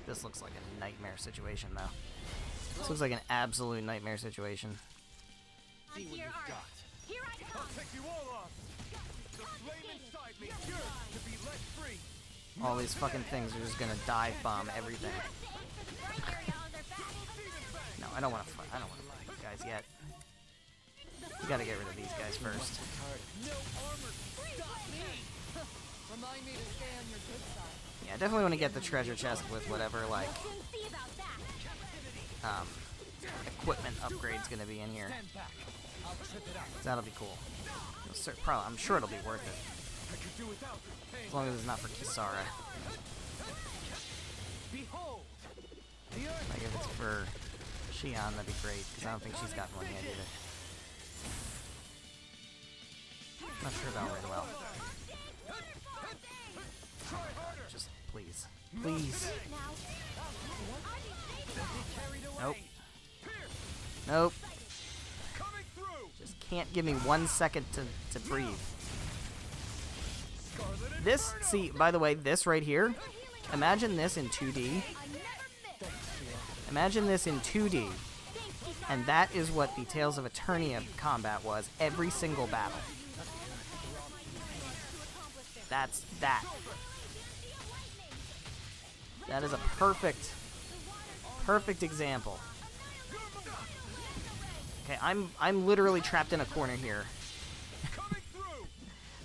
This looks like a nightmare situation, though. This looks like an absolute nightmare situation. See what you've got. Here I come. I'll take you all off. The flame inside me yearns to be let free. All these fucking things are just gonna dive bomb everything. No, I don't want to fight. I don't want to fight these guys yet. We gotta get rid of these guys first. No armor can stop me! Remind me to stay on your good side. Yeah, I definitely want to get the treasure chest with whatever, like, equipment upgrade's gonna be in here. Stand back. I'll trip it out. That'll be cool. Probably, I'm sure it'll be worth it. I could do without this pain. As long as it's not for Kisara. Behold! The earth. Like, if it's for Shion, that'd be great, because I don't think she's gotten one yet either. Not sure that'll read well. Just, please. Please. Nope. Nope. Coming through. Just can't give me 1 second to breathe. This, see, by the way, this right here, imagine this in 2D. Imagine this in 2D. And that is what the Tales of Eternia combat was every single battle. That's that. That is a perfect example. Okay, I'm literally trapped in a corner here.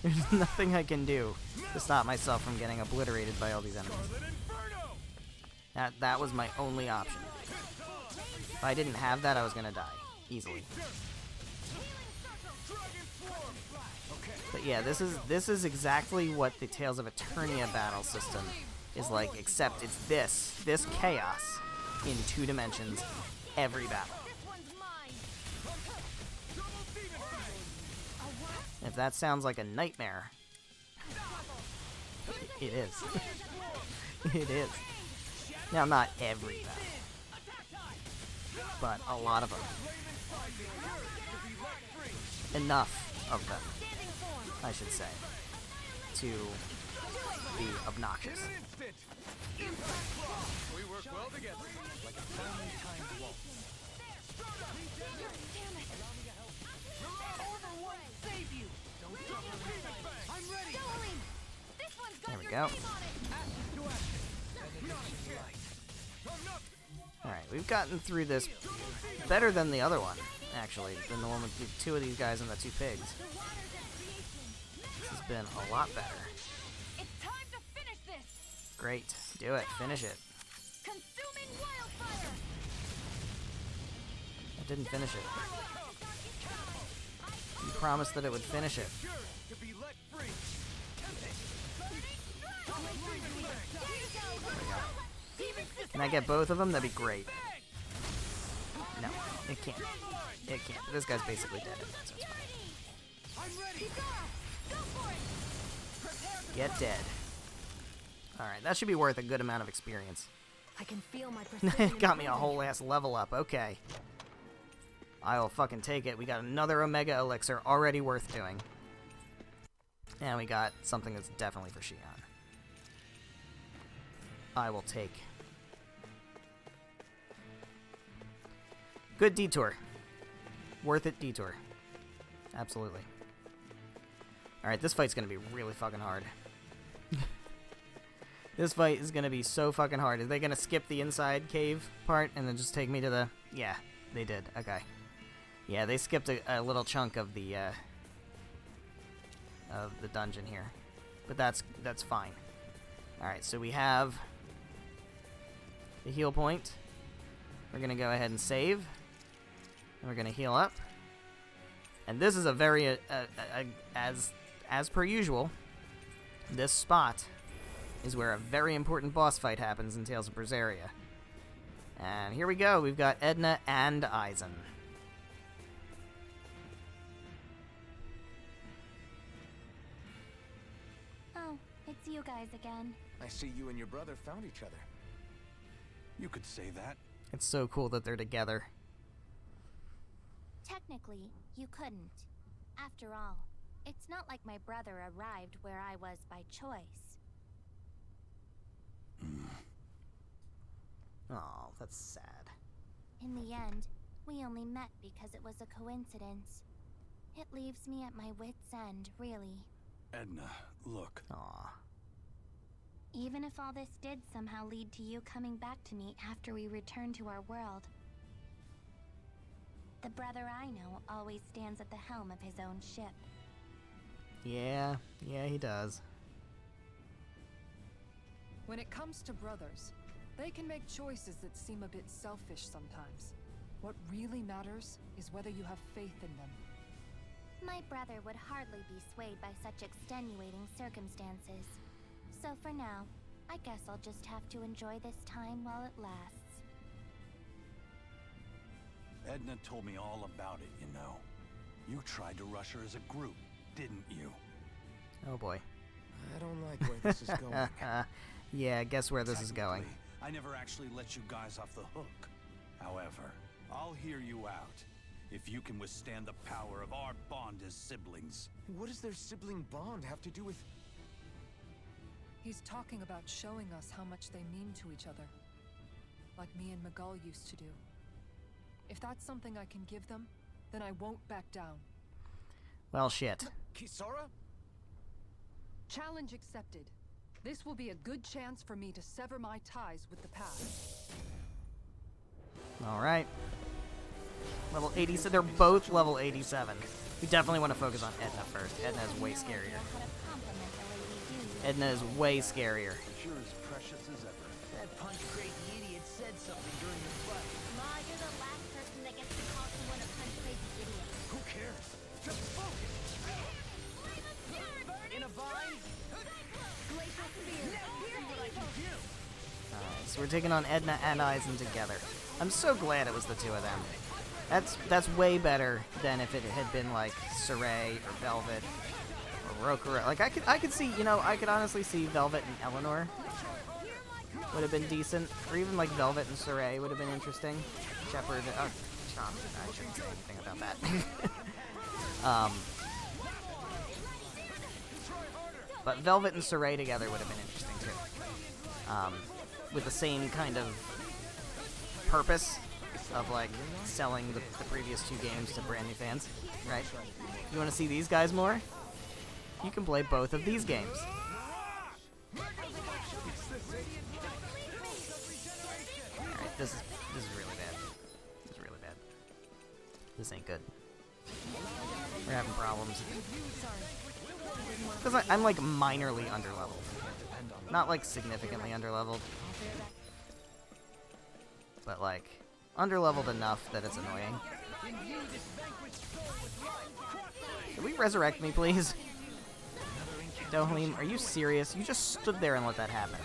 There's nothing I can do to stop myself from getting obliterated by all these enemies. That was my only option. If I didn't have that, I was gonna die easily. But yeah, this is exactly what the Tales of Eternia battle system is like, except it's this chaos in 2 dimensions every battle. If that sounds like a nightmare, it is. It is. Now, not every battle, but a lot of them. Enough of them, I should say, to be obnoxious. We work well together. Like a finely timed waltz. Save you. Don't suffer. I'm ready. There we go. Alright, we've gotten through this better than the other one, actually, than the one with the 2 of these guys and the 2 pigs. This has been a lot better. It's time to finish this. Great. Do it. Finish it. Consuming wildfire. I didn't finish it. You promised that it would finish it. To be let free. Can I get both of them? That'd be great. No, it can't. It can't. This guy's basically dead, so it's fine. I'm ready. Get dead. Alright, that should be worth a good amount of experience. I can feel my precision. It got me a whole ass level up. Okay. I'll fucking take it. We got another Omega Elixir already worth doing. And we got something that's definitely for Shion. I will take. Good detour. Worth it detour. Absolutely. Alright, this fight's gonna be really fucking hard. This fight is gonna be so fucking hard. Are they gonna skip the inside cave part and then just take me to the... Yeah, they did. Okay. Yeah, they skipped a little chunk of the dungeon here. But that's fine. Alright, so we have the heal point. We're gonna go ahead and save. And we're gonna heal up. And this is a very, as per usual, this spot is where a very important boss fight happens in Tales of Berseria. And here we go. We've got Edna and Aizen. Oh, it's you guys again. I see you and your brother found each other. You could say that. It's so cool that they're together. Technically, you couldn't. After all, it's not like my brother arrived where I was by choice. Oh, that's sad. In the end, we only met because it was a coincidence. It leaves me at my wit's end, really. Edna, look. Aw. Even if all this did somehow lead to you coming back to me after we returned to our world, the brother I know always stands at the helm of his own ship. Yeah, he does. When it comes to brothers, they can make choices that seem a bit selfish sometimes. What really matters is whether you have faith in them. My brother would hardly be swayed by such extenuating circumstances. So for now, I guess I'll just have to enjoy this time while it lasts. Edna told me all about it, you know. You tried to rush her as a group, didn't you? Oh boy. I don't like where this is going. Yeah, guess where this is going. Technically, I never actually let you guys off the hook. However, I'll hear you out. If you can withstand the power of our bond as siblings. What does their sibling bond have to do with... He's talking about showing us how much they mean to each other. Like me and Miguel used to do. If that's something I can give them, then I won't back down. Well, shit. Kisara? Challenge accepted. This will be a good chance for me to sever my ties with the past. Alright. Level 87. They're both level 87. We definitely want to focus on Edna first. Edna is way scarier. Edna is way scarier. Sure as precious as ever. That punch crazy idiot said something during the fight. Ma, you're the last person that gets to call someone a punch crazy idiot. Who cares? Just focus. In a bind? Glacial Spear. See what I can do. Alright, so we're taking on Edna and Aizen together. I'm so glad it was the two of them. That's way better than if it had been like Saray or Velvet or Rokuro. Like I could see, you know, I could honestly see Velvet and Eleanor would have been decent, or even like Velvet and Saray would have been interesting. Shepard, Chom, I shouldn't say anything about that. But Velvet and Saray together would have been interesting too. With the same kind of purpose of like selling the previous two games to brand new fans, right? You want to see these guys more? You can play both of these games. Alright, this is really bad. This is really bad. This ain't good. We're having problems. Because I'm like minorly underleveled. Not like significantly underleveled. But like underleveled enough that it's annoying. Can we resurrect me, please? Dohalim, are you serious? You just stood there and let that happen.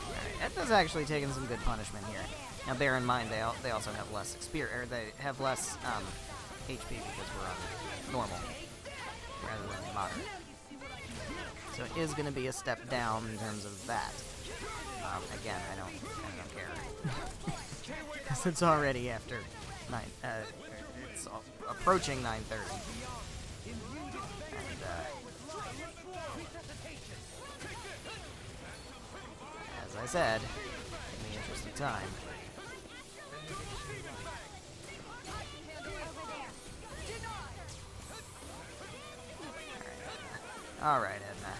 Alright, Edna's actually taking some good punishment here. Now bear in mind, they also have less experience, or they have less HP because we're on normal rather than moderate. So it is going to be a step down in terms of that. Again, I don't care. Because it's already after 9, it's approaching 9:30. And, as I said, in the interest of time. Alright, Edna.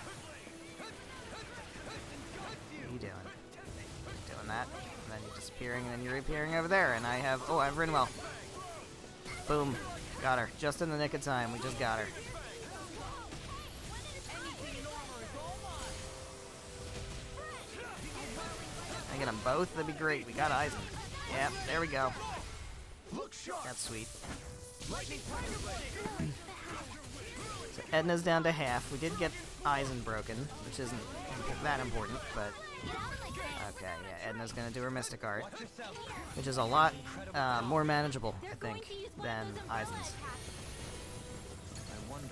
What are you doing? You're doing that, and then you're disappearing, and then you're reappearing over there, and I have Rinwell. Boom. Got her. Just in the nick of time. We just got her. I get them both? That'd be great. We got Aizen. Yep, there we go. That's sweet. So Edna's down to half. We did get Aizen broken, which isn't that important, but... Okay, yeah, Edna's gonna do her Mystic Art, which is a lot more manageable, I think, than Aizen's.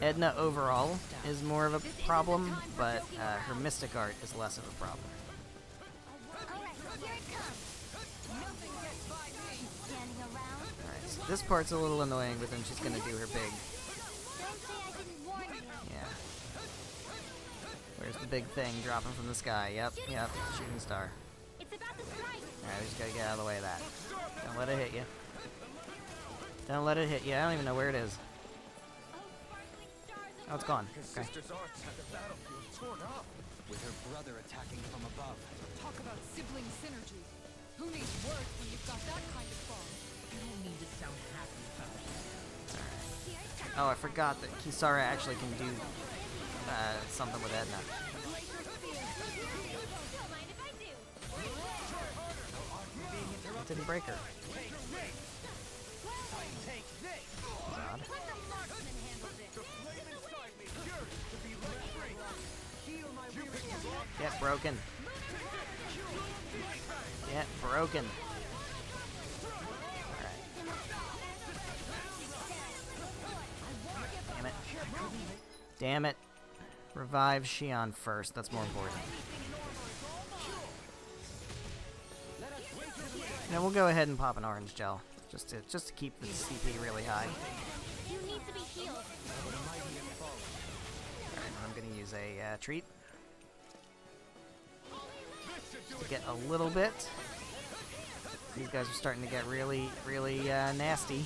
Edna overall is more of a problem, but her Mystic Art is less of a problem. Alright, so this part's a little annoying, but then she's gonna do her big... Yeah. Where's the big thing dropping from the sky? Yep, shooting star. Alright, we just gotta get out of the way of that. Don't let it hit you. Don't let it hit you. I don't even know where it is. Oh, it's gone. His Okay. sister's arts had the battlefield torn up. With her brother attacking from above. Talk about sibling synergy. Who needs words when you've got that kind of bond? You don't need to sound happy about it. Oh, I forgot that Kisara actually can do something with Edna. It didn't break her. Odd. Get broken. Get broken. Alright. Damn it. Damn it. Revive Shion first. That's more important. Now we'll go ahead and pop an orange gel. Just to keep the CP really high. You need to be healed. Alright, I'm gonna use a treat. To get a little bit. These guys are starting to get really, really nasty.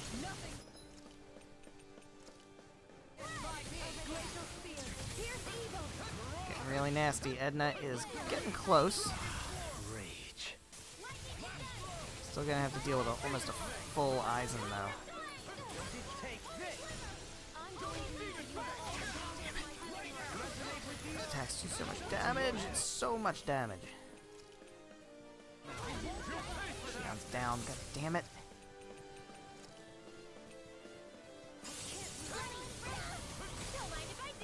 Getting really nasty. Edna is getting close. Rage. Still gonna have to deal with almost a full Aizen though. These attacks do so much damage. It's so much damage. Shion's down. God damn it.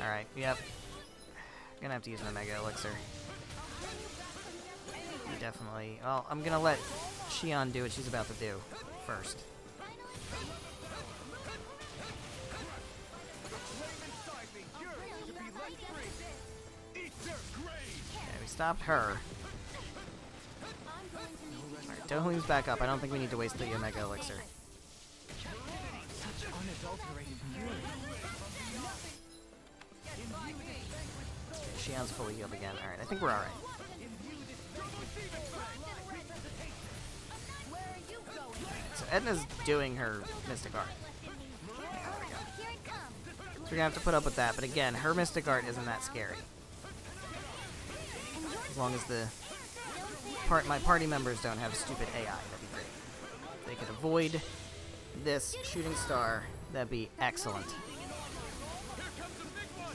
Alright, yep. Gonna have to use an Omega Elixir. He definitely... Well, I'm gonna let Shion do what she's about to do first. Okay, we stopped her. Alright, Dohlin's back up. I don't think we need to waste the Omega Elixir. Such unadulterated fury. Shion's fully healed again. Alright, I think we're alright. So Edna's doing her Mystic Art. Yeah, there we go. So we're gonna have to put up with that, but again, her Mystic Art isn't that scary. As long as my party members don't have stupid AI, that'd be great. If they could avoid this shooting star, that'd be excellent.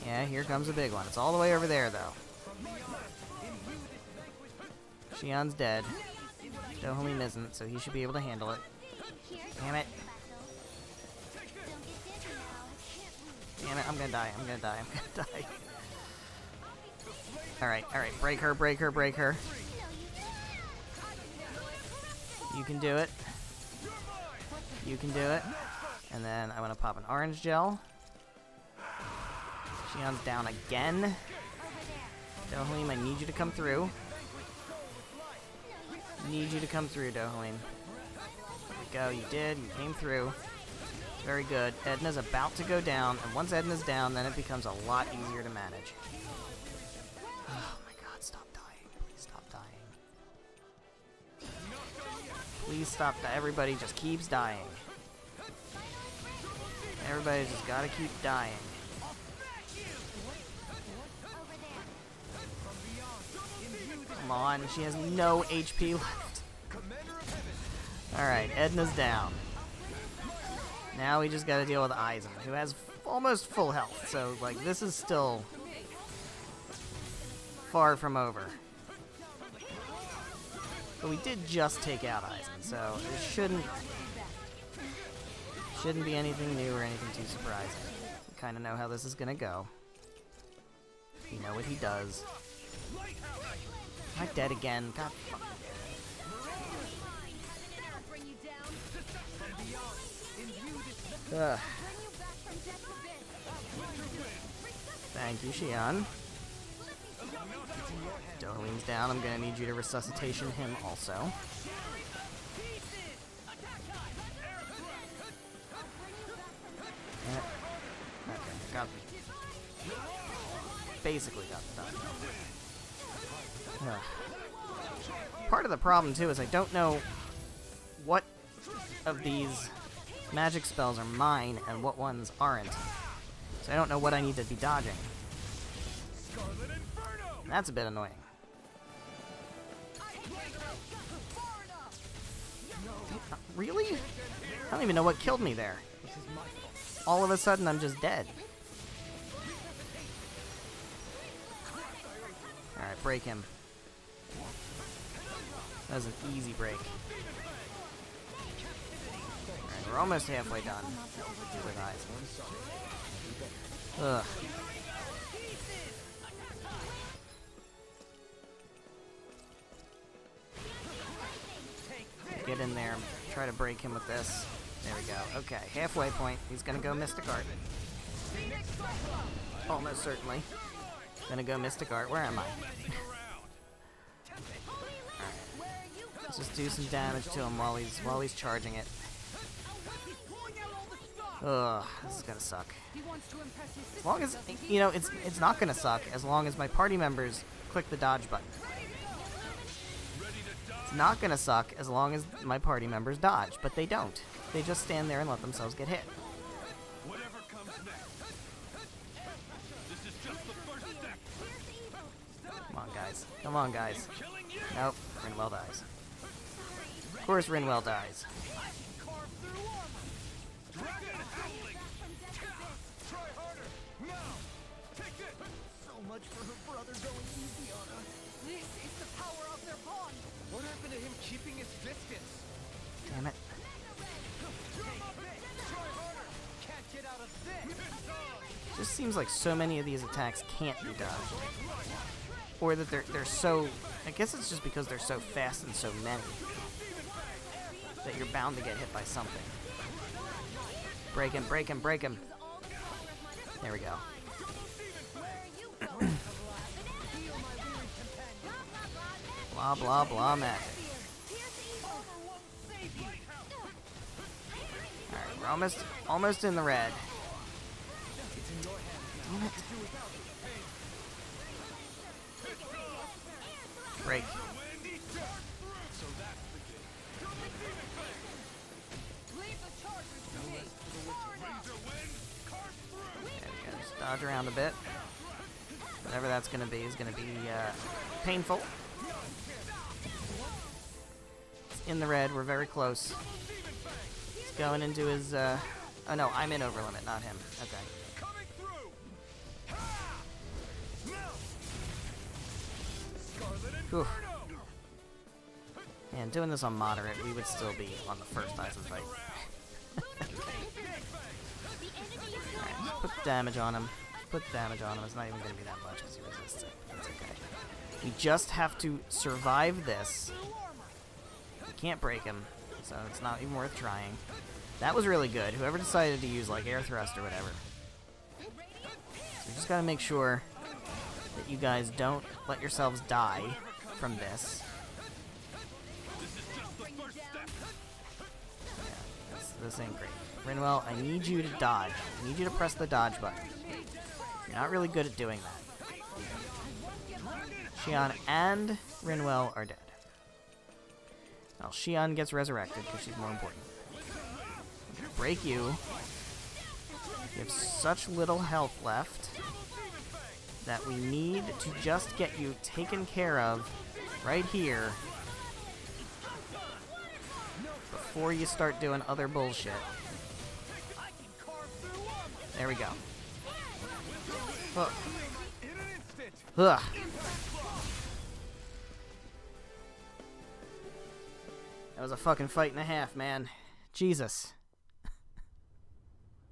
Yeah, here comes a big one. It's all the way over there, though. Shion's dead. Dohlim isn't, so he should be able to handle it. Damn it. Damn it, I'm gonna die. I'm gonna die. I'm gonna die. Alright, alright. Break her, break her, break her. You can do it. You can do it. And then I want to pop an orange gel. Shion's down again. Dohlim, I need you to come through. Need you to come through, Dohlim. There we go, you did. You came through. Very good. Edna's about to go down, and once Edna's down, then it becomes a lot easier to manage. Oh my god, stop dying. Please stop dying. Please stop dying. Everybody just keeps dying. Everybody just gotta keep dying. Come on, she has no HP left. Alright, Edna's down. Now we just gotta deal with Aizen, who has almost full health, so, like, this is still far from over. But we did just take out Aizen, so it shouldn't be anything new or anything too surprising. We kind of know how this is gonna go. We know what he does. Am I dead again? God fuck. Ugh. Thank you, Shion. Dohlim's down. I'm gonna need you to resuscitation him also. Okay, got basically got it done. Ugh. Part of the problem too is I don't know what of these magic spells are mine and what ones aren't. So I don't know what I need to be dodging. That's a bit annoying. Really? I don't even know what killed me there. All of a sudden, I'm just dead. Alright, break him. That was an easy break. Alright, we're almost halfway done with eyes. Ugh. Get in there. Try to break him with this. There we go. Okay, halfway point. He's gonna go Mystic Art. Almost certainly. Gonna go Mystic Art. Where am I? Alright. Let's just do some damage to him while he's charging it. Ugh, this is gonna suck. As long as, you know, it's not gonna suck as long as my party members click the dodge button. It's not gonna suck as long as my party members dodge, but they don't. They just stand there and let themselves get hit. Whatever comes next. This is just the first step. Come on, guys. Come on, guys. Nope. Rinwell dies. Of course Rinwell dies. So much for her brother going easy on us. This is the power of their bond. What happened to him keeping his distance? Damn it. Can't get out of this. Just seems like so many of these attacks can't be dodged. Or that they're so... I guess it's just because they're so fast and so many. That you're bound to get hit by something. Break him, break him, break him. There we go. Blah, blah, blah magic. Alright, we're almost in the red. Damn it. Break. Just dodge around a bit. Whatever that's going to be is going to be painful. It's in the red. We're very close. He's going into his... oh no, I'm in overlimit, not him. Okay. Whew. Man, doing this on moderate, we would still be on the first Aizen fight. Alright, put damage on him. Put damage on him. It's not even going to be that much because he resists it. That's okay. We just have to survive this. We can't break him, so it's not even worth trying. That was really good. Whoever decided to use, like, air thrust or whatever. So we just got to make sure that you guys don't let yourselves die from this. Yeah, this ain't great. Rinwell, I need you to dodge. I need you to press the dodge button. You're not really good at doing that. Xion and Rinwell are dead. Well, Xion gets resurrected because she's more important. Break you. You have such little health left that we need to just get you taken care of right here before you start doing other bullshit. There we go. Ugh. Ugh. That was a fucking fight and a half, man. Jesus.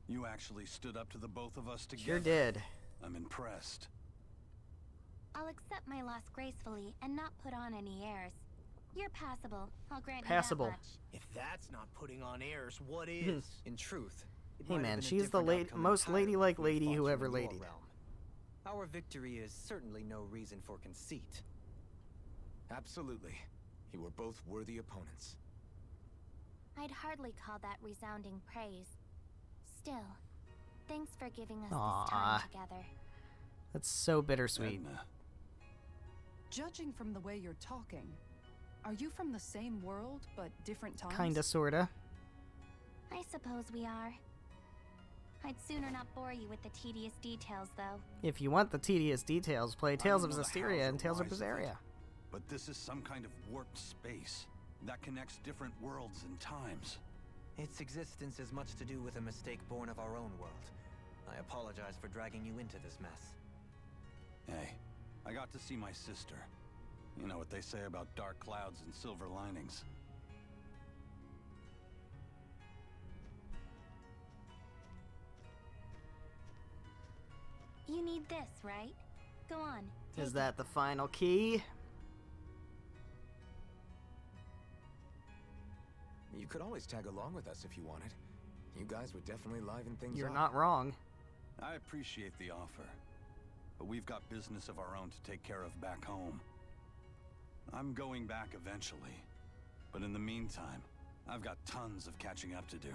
You actually stood up to the both of us together. Sure did. I'm impressed. I'll accept my loss gracefully and not put on any airs. You're passable. I'll grant Passable. you that much. If that's not putting on airs, what is? In truth, it Hey might have man, been a she's the different outcome most entirely ladylike if we lady fought who you ever in your ladied. realm. Our victory is certainly no reason for conceit. Absolutely. You were both worthy opponents. I'd hardly call that resounding praise. Still, thanks for giving us Aww. this time together. That's so bittersweet. Edna. Judging from the way you're talking, are you from the same world, but different times? Kinda, sorta. I suppose we are. I'd sooner not bore you with the tedious details, though. If you want the tedious details, play Tales of I don't know the Zestiria hows and or Tales of whys of it, Berseria. But this is some kind of warped space that connects different worlds and times. Its existence is much to do with a mistake born of our own world. I apologize for dragging you into this mess. Hey, I got to see my sister. You know what they say about dark clouds and silver linings. You need this, right? Go on. Is that the final key? You could always tag along with us if you wanted. You guys would definitely liven things You're up. not wrong. I appreciate the offer, but we've got business of our own to take care of back home. I'm going back eventually, but in the meantime, I've got tons of catching up to do.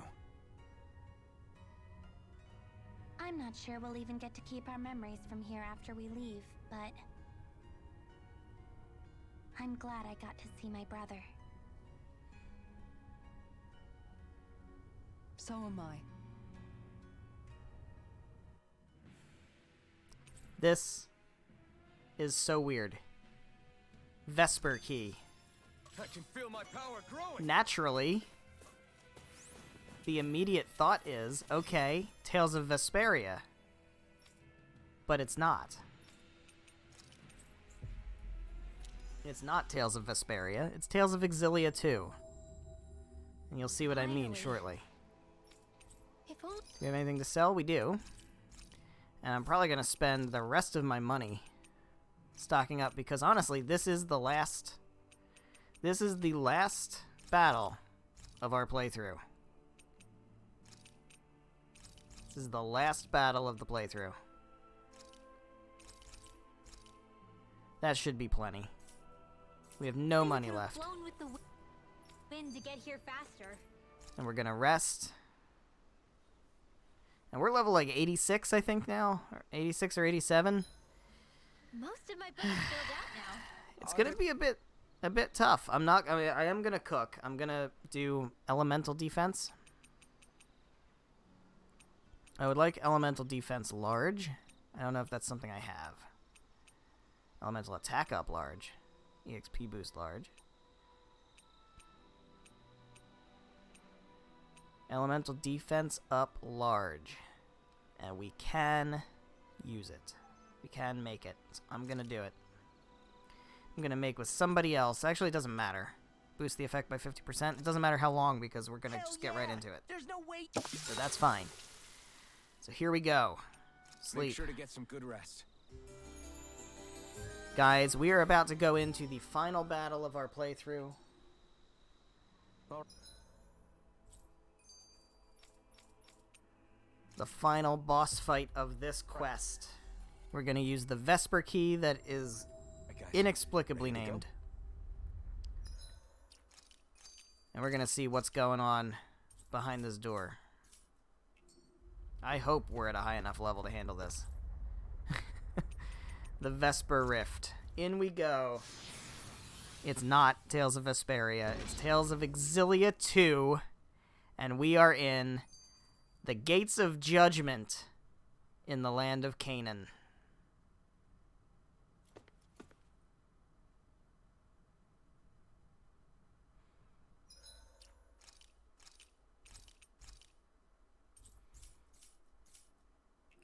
I'm not sure we'll even get to keep our memories from here after we leave, but I'm glad I got to see my brother. So am I. This is so weird. Vesper key. I can feel my power growing. Naturally, the immediate thought is, okay, Tales of Vesperia. But it's not. It's not Tales of Vesperia, it's Tales of Exilia 2. And you'll see what I mean Finally. shortly. If only Do we have anything to sell? We do. And I'm probably going to spend the rest of my money stocking up because honestly, this is the last battle of our playthrough. This is the last battle of the playthrough. That should be plenty. We have no money left. flown with the wind to get here faster. And we're gonna rest. And we're level like 86, I think now, or 86 or 87. Most of my boats filled out now. It's gonna be a bit tough. I am gonna cook. I'm gonna do elemental defense. I would like elemental defense large. I don't know if that's something I have. Elemental attack up large. EXP boost large. Elemental defense up large. And we can use it. We can make it. So I'm gonna do it. I'm gonna make with somebody else. Actually, it doesn't matter. Boost the effect by 50%. It doesn't matter how long because we're gonna just get right into it. There's no way. So that's fine. So here we go. Sleep. Make sure to get some good rest. Guys, we are about to go into the final battle of our playthrough. The final boss fight of this quest. We're going to use the Vesper key that is Right, guys. inexplicably Ready to go? named. And we're going to see what's going on behind this door. I hope we're at a high enough level to handle this. The Vesper Rift. In we go. It's not Tales of Vesperia. It's Tales of Exilia 2. And we are in the Gates of Judgment in the land of Canaan.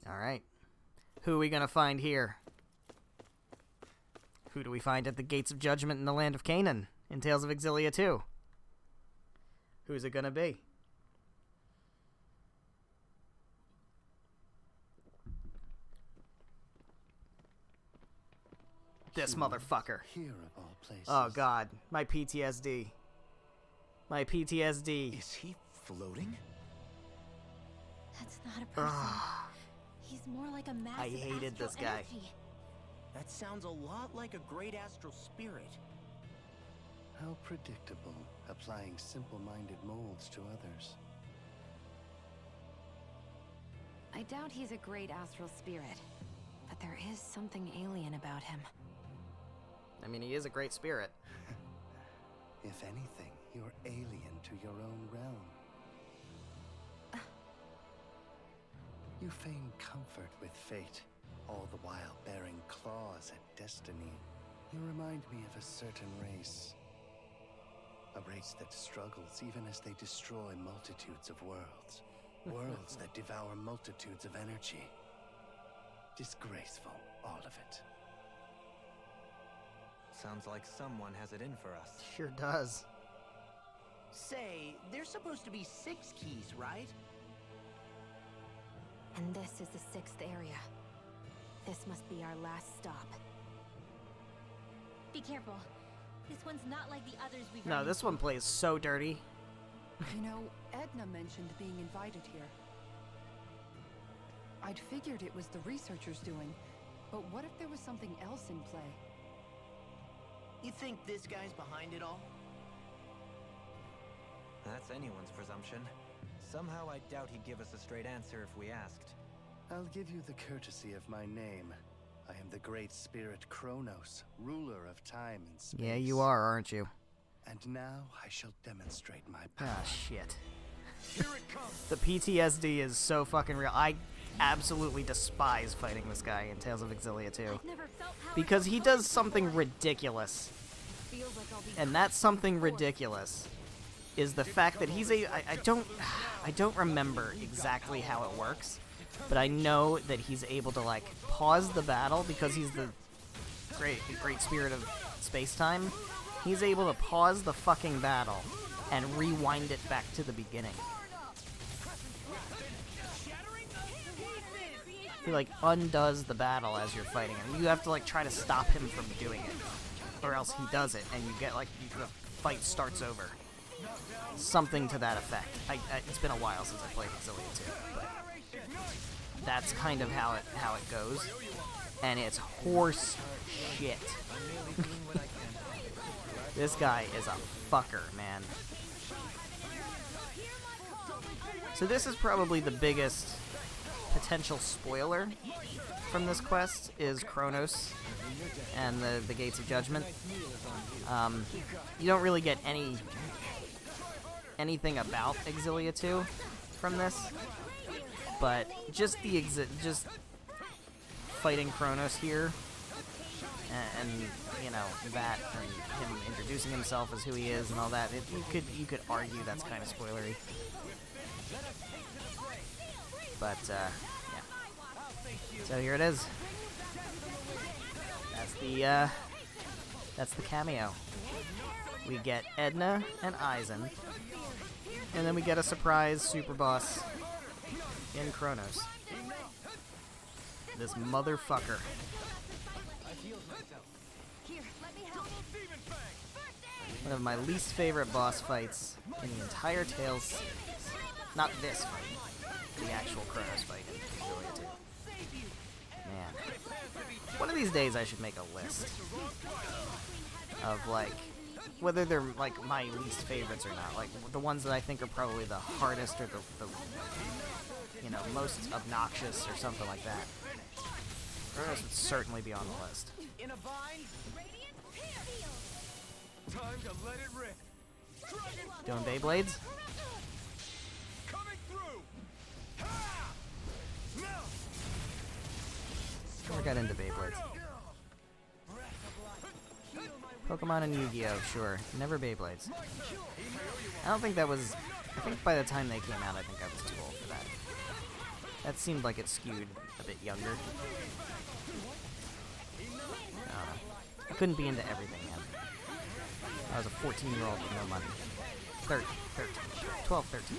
Alright. Who are we going to find here? Who do we find at the Gates of Judgment in the land of Canaan in Tales of Exilia 2? Who's it going to be? This motherfucker. Here of all places. Oh god, my PTSD. My PTSD. Is he floating? That's not a person. He's more like a massive I hated this astral guy. energy. That sounds a lot like a great astral spirit. How predictable, applying simple-minded molds to others. I doubt he's a great astral spirit, but there is something alien about him. I mean, he is a great spirit. If anything, you're alien to your own realm. You feign comfort with fate, all the while bearing claws at destiny. You remind me of a certain race. A race that struggles even as they destroy multitudes of worlds. Worlds that devour multitudes of energy. Disgraceful, all of it. Sounds like someone has it in for us. Sure does. Say, there's supposed to be 6 keys, right? And this is the 6th area. This must be our last stop. Be careful. This one's not like the others we've No, this one plays so dirty. You know, Edna mentioned being invited here. I'd figured it was the researchers doing, but what if there was something else in play? You think this guy's behind it all? That's anyone's presumption. Somehow I doubt he'd give us a straight answer if we asked. I'll give you the courtesy of my name. I am the great spirit Kronos, ruler of time and space. Yeah, you are, aren't you? And now I shall demonstrate my power. Ah, shit. Here it comes. The PTSD is so fucking real. I absolutely despise fighting this guy in Tales of Exilia 2. I've never felt power Because so he close does something ridiculous. Feels like I'll be And that something ridiculous is the fact that he's I don't remember exactly how it works, but I know that he's able to like pause the battle because he's the great spirit of space-time. He's able to pause the fucking battle and rewind it back to the beginning. He like undoes the battle as you're fighting him. You have to like try to stop him from doing it, or else he does it and you get like the fight starts over. Something to that effect. It's been a while since I played Exilia 2, but that's kind of how it goes, and it's horse shit. This guy is a fucker, man. So this is probably the biggest potential spoiler from this quest is Kronos and the Gates of Judgment. You don't really get anything about Exilia 2 from this, but just just fighting Kronos here, and you know that, and him introducing himself as who he is and all that. You could argue that's kind of spoilery, but yeah. So here it is. That's the cameo. We get Edna and Aizen. And then we get a surprise super boss in Kronos. This motherfucker. One of my least favorite boss fights in the entire Tales series. Not this fight, the actual Kronos fight in Exilia 2. Man. One of these days I should make a list of like whether they're like my least favorites or not, like the ones that I think are probably the hardest or the you know, most obnoxious or something like that. Kronos would certainly be on the list. In a bind? Time to let it rip. Doing Beyblades? Coming through. Ha! Now. Never got into Beyblades. Pokemon and Yu-Gi-Oh, sure. Never Beyblades. I don't think that was... I think by the time they came out, I think I was too old for that. That seemed like it skewed a bit younger. I don't know. I couldn't be into everything yet. I was a 14-year-old with no money. 13. 12, 13.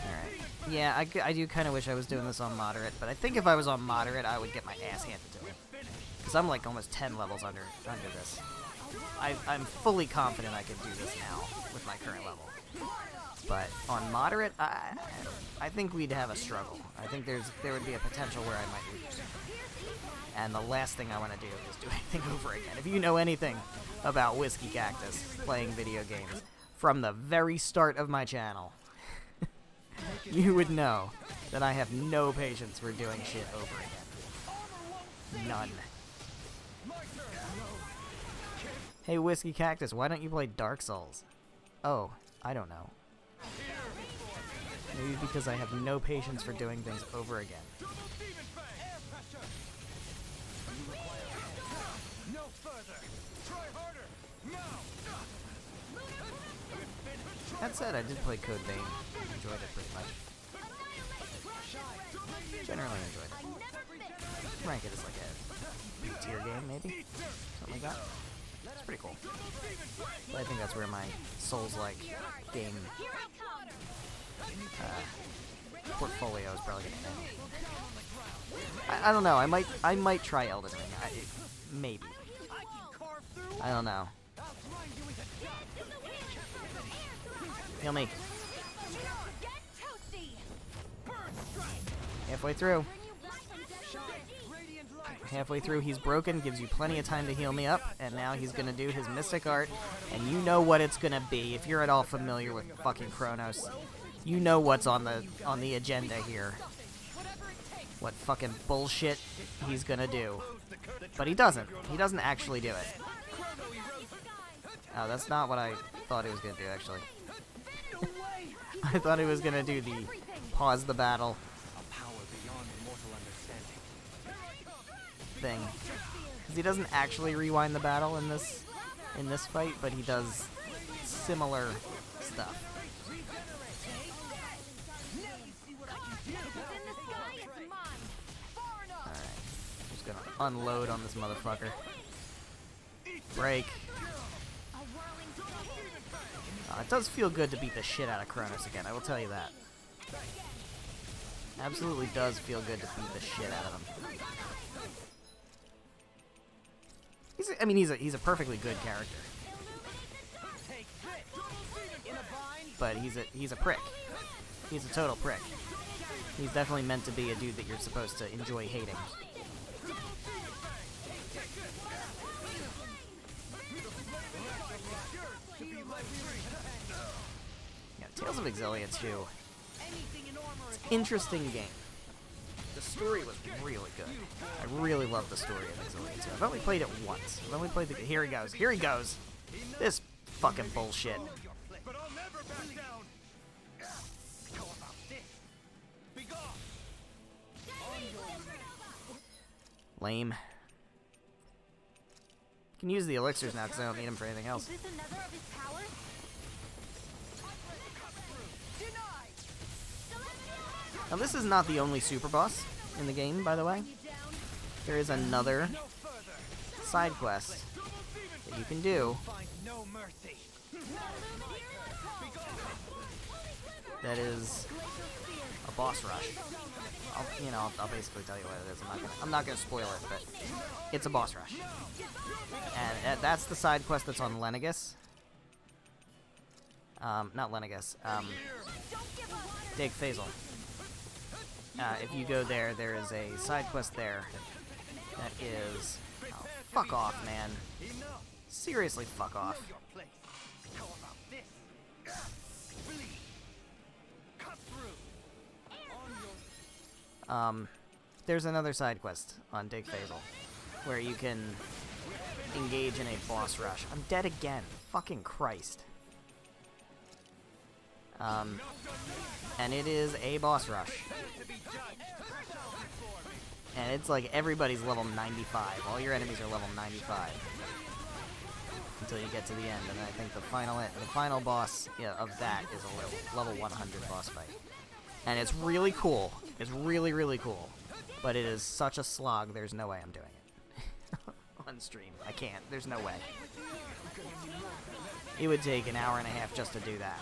Alright. Yeah, I do kind of wish I was doing this on moderate, but I think if I was on moderate, I would get my ass handed to me. Because I'm like almost 10 levels under this. I'm fully confident I could do this now with my current level. But on moderate, I think we'd have a struggle. I think there would be a potential where I might lose. And the last thing I want to do is do anything over again. If you know anything about Whiskey Cactus playing video games from the very start of my channel, you would know that I have no patience for doing shit over again. None. Hey, Whiskey Cactus, why don't you play Dark Souls? Oh, I don't know. Maybe because I have no patience for doing things over again. No further. Try harder. Now. That said, I did play Code Vein. Enjoyed it pretty much. Generally enjoyed it. Rank it as like a B-tier game, maybe? Something like that. It's pretty cool. But I think that's where my Souls-like game portfolio is probably gonna end. I don't know. I might try Elden Ring. Maybe. I don't know. Heal me. Halfway through. Halfway through, he's broken, gives you plenty of time to heal me up, and now he's gonna do his Mystic Art, and you know what it's gonna be. If you're at all familiar with fucking Chronos, you know what's on the agenda here. What fucking bullshit he's gonna do. But he doesn't. He doesn't actually do it. Oh, that's not what I thought he was gonna do, actually. I thought he was gonna do the pause the battle thing, because he doesn't actually rewind the battle in this fight, but he does similar stuff. Alright, just gonna unload on this motherfucker. Break. It does feel good to beat the shit out of Chronos again, I will tell you that. Absolutely does feel good to beat the shit out of him. He's a perfectly good character, but he's a prick. He's a total prick. He's definitely meant to be a dude that you're supposed to enjoy hating. Yeah, Tales of Exillia 2. It's an interesting game. The story was really good. I really love the story of Exillia 2. I've only played it once. I've only played the... Here he goes. Here he goes. This fucking bullshit. But I'll never back down. How about this? Be gone. Lame. Can use the elixirs now because I don't need them for anything else. Is this another of his powers? Now this is not the only super boss in the game, by the way. There is another side quest that you can do that is a boss rush. I'll basically tell you what it is. I'm not gonna spoil it, but it's a boss rush, and that's the side quest that's on Lenegus. Not Lenegus. Dig Faisal. If you go there, there is a side quest there that is... Oh, fuck off, man. Seriously, fuck off. There's another side quest on Dig Faisal where you can engage in a boss rush. I'm dead again. Fucking Christ. And it is a boss rush. And it's like everybody's level 95. All your enemies are level 95 until you get to the end. And I think the final boss of that is a level 100 boss fight. And it's really cool. It's really, really cool. But it is such a slog, there's no way I'm doing it. On stream. I can't. There's no way. It would take an hour and a half just to do that.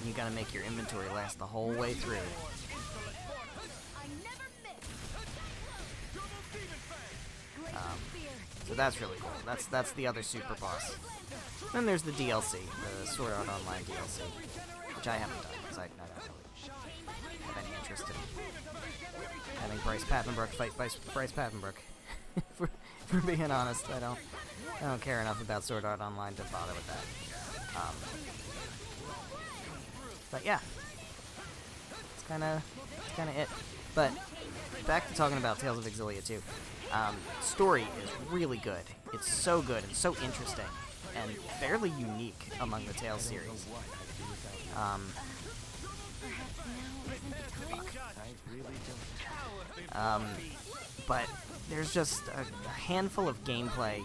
You gotta make your inventory last the whole way through. So that's really cool. That's the other super boss. Then there's the DLC, the Sword Art Online DLC, which I haven't done because I don't really have any interest in having Bryce Papenbrook fight Bryce Papenbrook. for being honest, I don't care enough about Sword Art Online to bother with that. But yeah, it's kind of it. But back to talking about Tales of Exilia 2. Story is really good. It's so good and so interesting and fairly unique among the Tales series. But there's just a handful of gameplay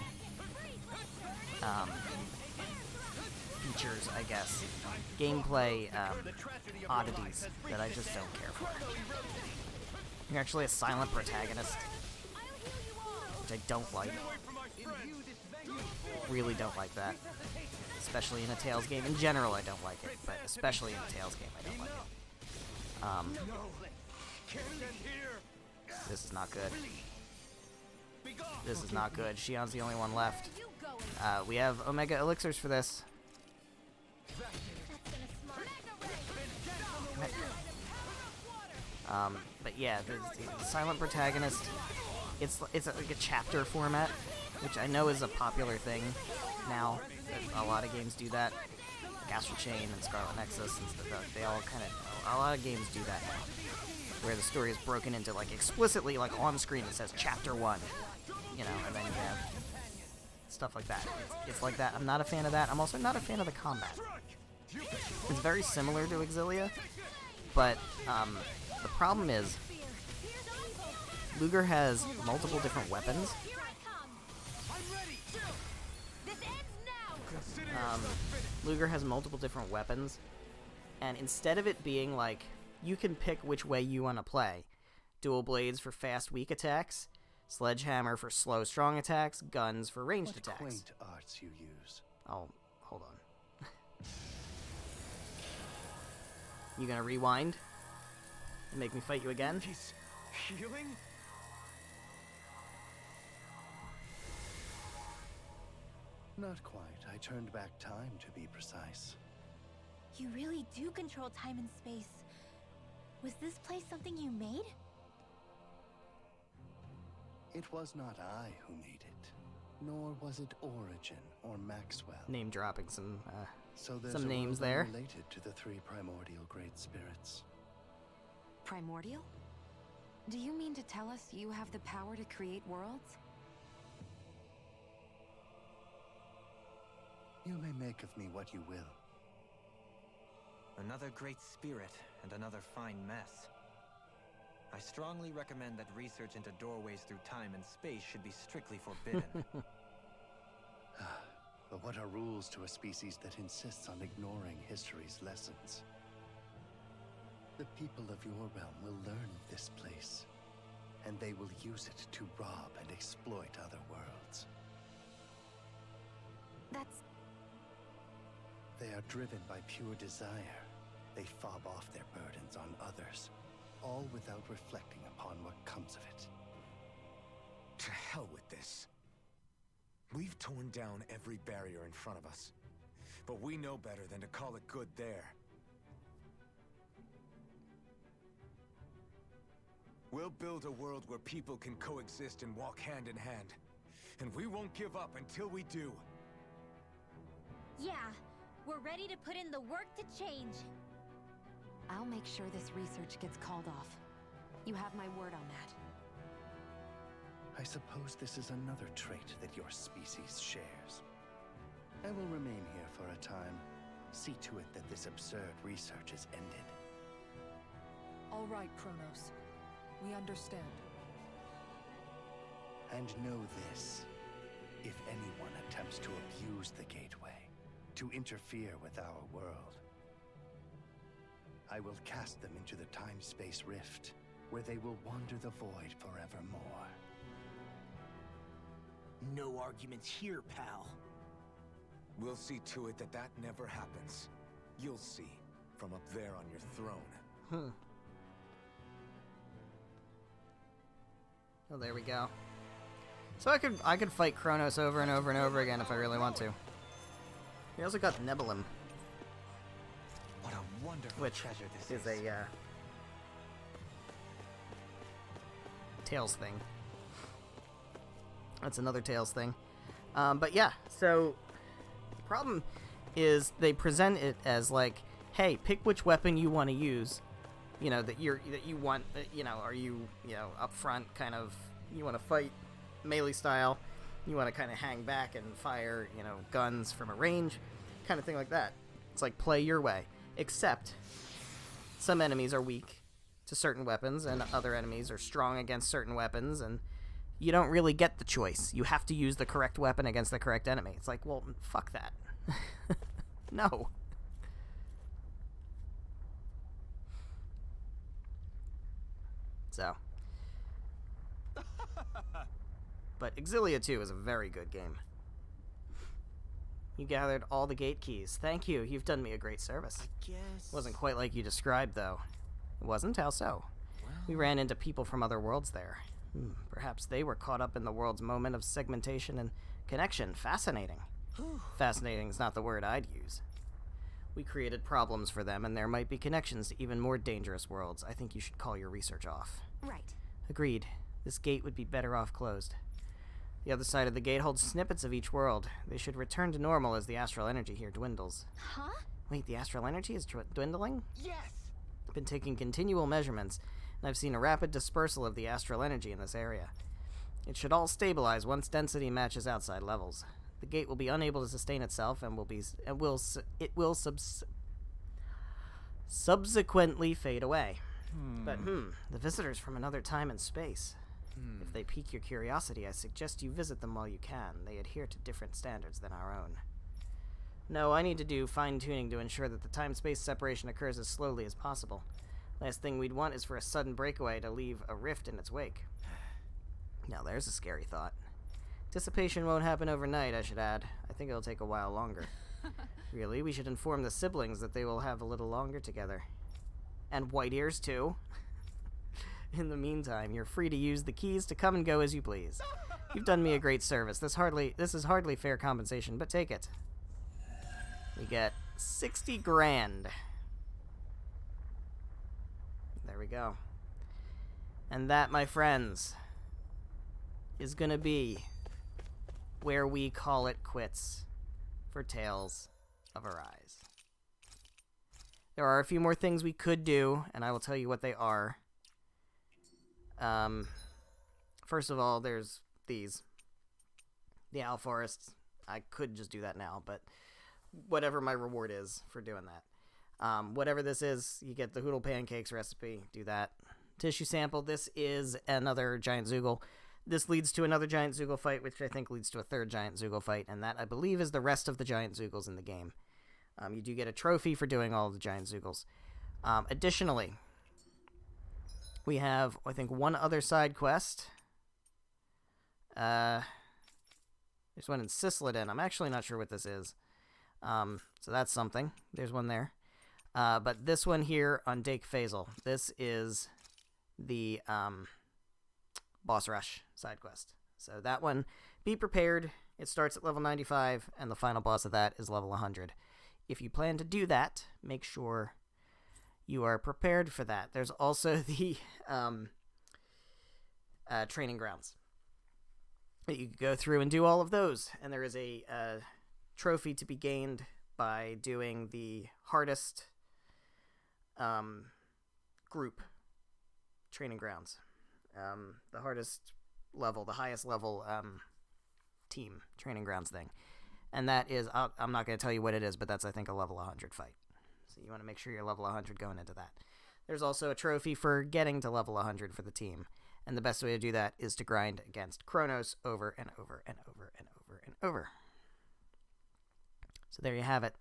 features, I guess. Gameplay oddities that I just don't care for. You're actually a silent protagonist, which I don't like. Really don't like that. Especially in a Tales game. In general, I don't like it, but especially in a Tales game, I don't like it. This is not good. This is not good. Shion's the only one left. We have Omega Elixirs for this. But yeah, the silent protagonist, it's like a chapter format, which I know is a popular thing now. A lot of games do that. Like Astral Chain and Scarlet Nexus and stuff. They all kind of, a lot of games do that now, where the story is broken into, like, explicitly, like, on screen it says chapter 1, you know, and then you have stuff like that. It's like that. I'm not a fan of that. I'm also not a fan of the combat. It's very similar to Exilia, but the problem is Ludger has multiple different weapons. Ludger has multiple different weapons, and instead of it being like, you can pick which way you want to play. Dual blades for fast, weak attacks, sledgehammer for slow, strong attacks, guns for ranged attacks. What quaint arts you use. Oh, hold on. You gonna rewind and make me fight you again? He's healing? Not quite. I turned back time, to be precise. You really do control time and space. Was this place something you made? It was not I who made it, nor was it Origin or Maxwell. Name dropping some there's names a world there. Related to the 3 primordial great spirits. Primordial? Do you mean to tell us you have the power to create worlds? You may make of me what you will. Another great spirit and another fine mess. I strongly recommend that research into doorways through time and space should be strictly forbidden. But what are rules to a species that insists on ignoring history's lessons? The people of your realm will learn of this place, and they will use it to rob and exploit other worlds. They are driven by pure desire. They fob off their burdens on others, all without reflecting upon what comes of it. To hell with this. We've torn down every barrier in front of us, but we know better than to call it good there. We'll build a world where people can coexist and walk hand in hand, and we won't give up until we do. Yeah, we're ready to put in the work to change. I'll make sure this research gets called off. You have my word on that. I suppose this is another trait that your species shares. I will remain here for a time. See to it that this absurd research is ended. All right, Kronos. We understand. And know this. If anyone attempts to abuse the Gateway, to interfere with our world, I will cast them into the time-space rift, where they will wander the void forevermore. No arguments here, pal. We'll see to it that that never happens. You'll see, from up there on your throne. Oh, there we go. So I could fight Kronos over and over and over again if I really want to. We also got Nebulum, What a wonderful which treasure this is a Tales thing. That's another Tales thing. But yeah, so the problem is they present it as like, hey, pick which weapon you want to use, you know, that you want, you know, are you know, up front kind of, you want to fight melee style, you want to kind of hang back and fire, you know, guns from a range, kind of thing like that. It's like play your way, except some enemies are weak to certain weapons and other enemies are strong against certain weapons, and you don't really get the choice. You have to use the correct weapon against the correct enemy. It's like, well, fuck that. No. So. But Exilia 2 is a very good game. You gathered all the gate keys. Thank you. You've done me a great service. I guess... Wasn't quite like you described, though. It wasn't? How so? Well... We ran into people from other worlds there. Perhaps they were caught up in the world's moment of segmentation and connection. Fascinating. Fascinating is not the word I'd use. We created problems for them, and there might be connections to even more dangerous worlds. I think you should call your research off. Right. Agreed. This gate would be better off closed. The other side of the gate holds snippets of each world. They should return to normal as the astral energy here dwindles. Huh? Wait, the astral energy is dwindling? Yes! I've been taking continual measurements, and I've seen a rapid dispersal of the astral energy in this area. It should all stabilize once density matches outside levels. The gate will be unable to sustain itself and will subsequently fade away. But the visitors from another time and space. If they pique your curiosity, I suggest you visit them while you can. They adhere to different standards than our own. No, I need to do fine-tuning to ensure that the time-space separation occurs as slowly as possible. Last thing we'd want is for a sudden breakaway to leave a rift in its wake. Now there's a scary thought. Dissipation won't happen overnight, I should add. I think it'll take a while longer. Really, we should inform the siblings that they will have a little longer together. And White Ears, too. In the meantime, you're free to use the keys to come and go as you please. You've done me a great service. This is hardly fair compensation, but take it. We get 60 grand. There we go. And that, my friends, is gonna be where we call it quits for Tales of Arise. There are a few more things we could do, and I will tell you what they are. First of all, there's these. The Owl Forests. I could just do that now, but whatever my reward is for doing that. Whatever this is, you get the Hoodle Pancakes recipe, do that. Tissue sample, this is another Giant Zoogle. This leads to another Giant Zoogle fight, which I think leads to a third Giant Zoogle fight, and that, I believe, is the rest of the Giant Zoogles in the game. You do get a trophy for doing all of the Giant Zoogles. Additionally, we have, I think, one other side quest. There's one in Cislodin. I'm actually not sure what this is. So that's something. There's one there. But this one here on Dake Faisal, this is the Boss Rush side quest. So that one, be prepared. It starts at level 95, and the final boss of that is level 100. If you plan to do that, make sure you are prepared for that. There's also the training grounds. You can go through and do all of those, and there is a trophy to be gained by doing the hardest group training grounds. The hardest level, the highest level team training grounds thing. And that is, I'm not going to tell you what it is, but that's, I think, a level 100 fight. So you want to make sure you're level 100 going into that. There's also a trophy for getting to level 100 for the team. And the best way to do that is to grind against Kronos over and over and over and over and over. So there you have it.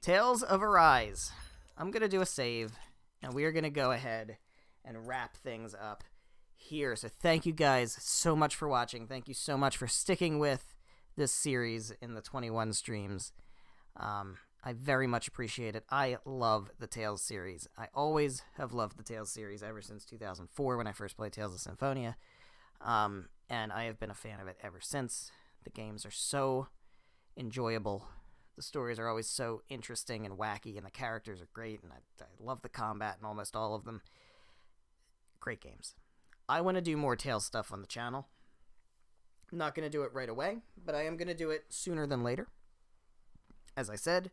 Tales of Arise. I'm going to do a save, and we are going to go ahead and wrap things up here. So thank you guys so much for watching. Thank you so much for sticking with this series in the 21 streams. I very much appreciate it. I love the Tales series. I always have loved the Tales series ever since 2004 when I first played Tales of Symphonia. And I have been a fan of it ever since. The games are so enjoyable. The stories are always so interesting and wacky, and the characters are great, and I love the combat in almost all of them. Great games. I want to do more Tales stuff on the channel. I'm not going to do it right away, but I am going to do it sooner than later. As I said,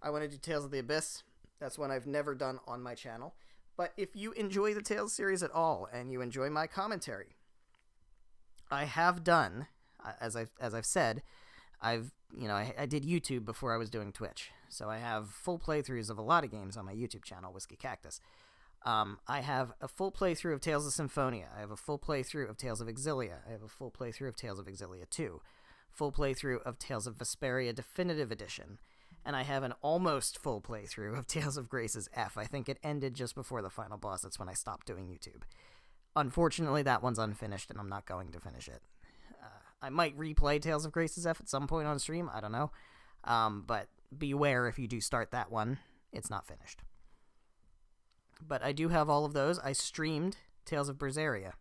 I want to do Tales of the Abyss That's one I've never done on my channel. But if you enjoy the Tales series at all, and you enjoy my commentary, I have done, as I've said, I did YouTube before I was doing Twitch. So I have full playthroughs of a lot of games on my YouTube channel, Whiskey Cactus. I have a full playthrough of Tales of Symphonia. I have a full playthrough of Tales of Exilia. I have a full playthrough of Tales of Exilia 2. Full playthrough of Tales of Vesperia Definitive Edition. And I have an almost full playthrough of Tales of Grace's F. I think it ended just before the final boss. That's when I stopped doing YouTube. Unfortunately, that one's unfinished, and I'm not going to finish it. I might replay Tales of Grace's F at some point on stream. I don't know. But beware if you do start that one. It's not finished. But I do have all of those. I streamed Tales of Berseria.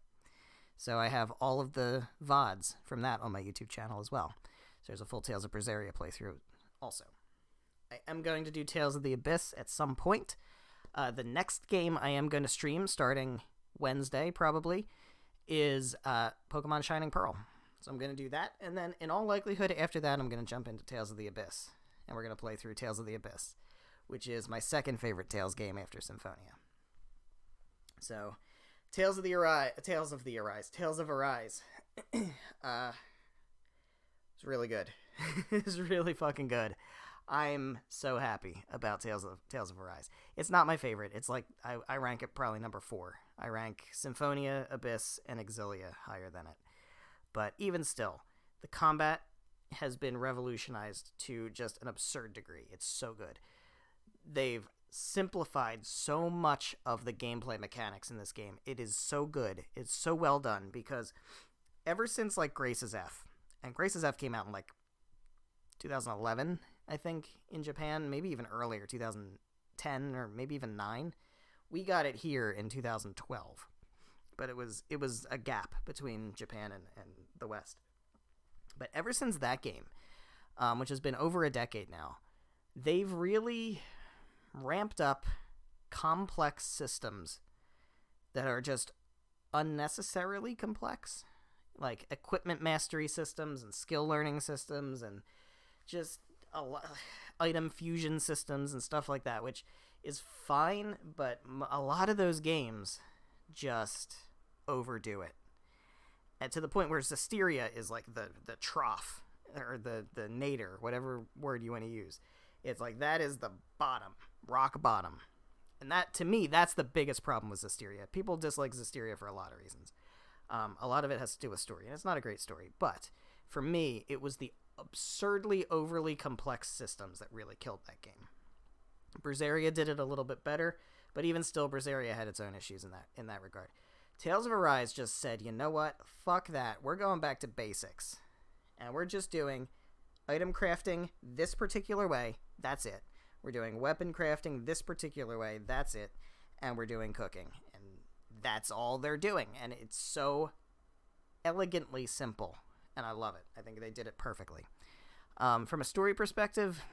So I have all of the VODs from that on my YouTube channel as well. So there's a full Tales of Berseria playthrough also. I am going to do Tales of the Abyss at some point. The next game I am going to stream, starting Wednesday probably, is Pokemon Shining Pearl. So I'm going to do that, and then in all likelihood after that I'm going to jump into Tales of the Abyss. And we're going to play through Tales of the Abyss, which is my second favorite Tales game after Symphonia. So, Tales of Arise. It's really good. It's really fucking good. I'm so happy about Tales of Arise. It's not my favorite. It's like, I rank it probably number 4. I rank Symphonia, Abyss, and Exilia higher than it. But even still, the combat has been revolutionized to just an absurd degree. It's so good. They've simplified so much of the gameplay mechanics in this game. It is so good. It's so well done, because ever since like Grace's F, and Grace's F came out in like 2011, I think, in Japan, maybe even earlier, 2010 or maybe even 9. We got it here in 2012. But it was a gap between Japan and the West. But ever since that game, which has been over a decade now, they've really ramped up complex systems that are just unnecessarily complex, like equipment mastery systems and skill learning systems and just item fusion systems and stuff like that, which is fine, but a lot of those games just overdo it. And to the point where Zestiria is like the trough, or the nadir, whatever word you want to use. It's like, that is the bottom, rock bottom. And that, to me, that's the biggest problem with Zestiria. People dislike Zestiria for a lot of reasons. A lot of it has to do with story, and it's not a great story. But for me, it was the absurdly overly complex systems that really killed that game. Berseria did it a little bit better, but even still, Berseria had its own issues in that regard. Tales of Arise just said, you know what? Fuck that. We're going back to basics. And we're just doing item crafting this particular way. That's it. We're doing weapon crafting this particular way. That's it. And we're doing cooking. And that's all they're doing. And it's so elegantly simple. And I love it. I think they did it perfectly. From a story perspective,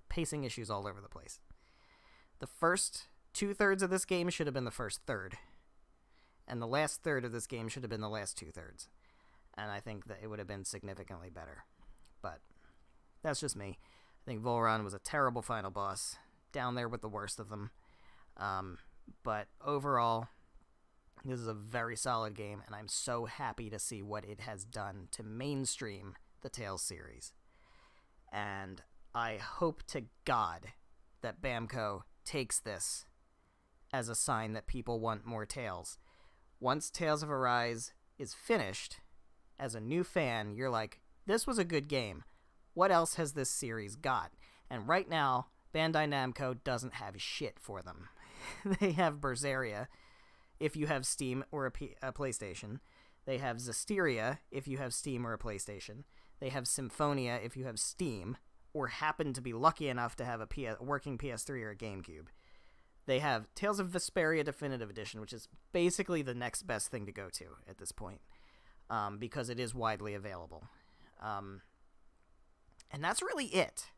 pacing issues all over the place. The first 2/3 of this game should have been the first third. And the last third of this game should have been the last 2/3. And I think that it would have been significantly better. But that's just me. I think Volron was a terrible final boss. Down there with the worst of them. But overall, this is a very solid game, and I'm so happy to see what it has done to mainstream the Tales series. And I hope to God that Bamco takes this as a sign that people want more Tales. Once Tales of Arise is finished, as a new fan, you're like, this was a good game. What else has this series got? And right now, Bandai Namco doesn't have shit for them. They have Berseria, if you have Steam or a PlayStation. They have Zestiria, if you have Steam or a PlayStation. They have Symphonia, if you have Steam, or happen to be lucky enough to have a working PS3 or a GameCube. They have Tales of Vesperia Definitive Edition, which is basically the next best thing to go to at this point, because it is widely available. And that's really it.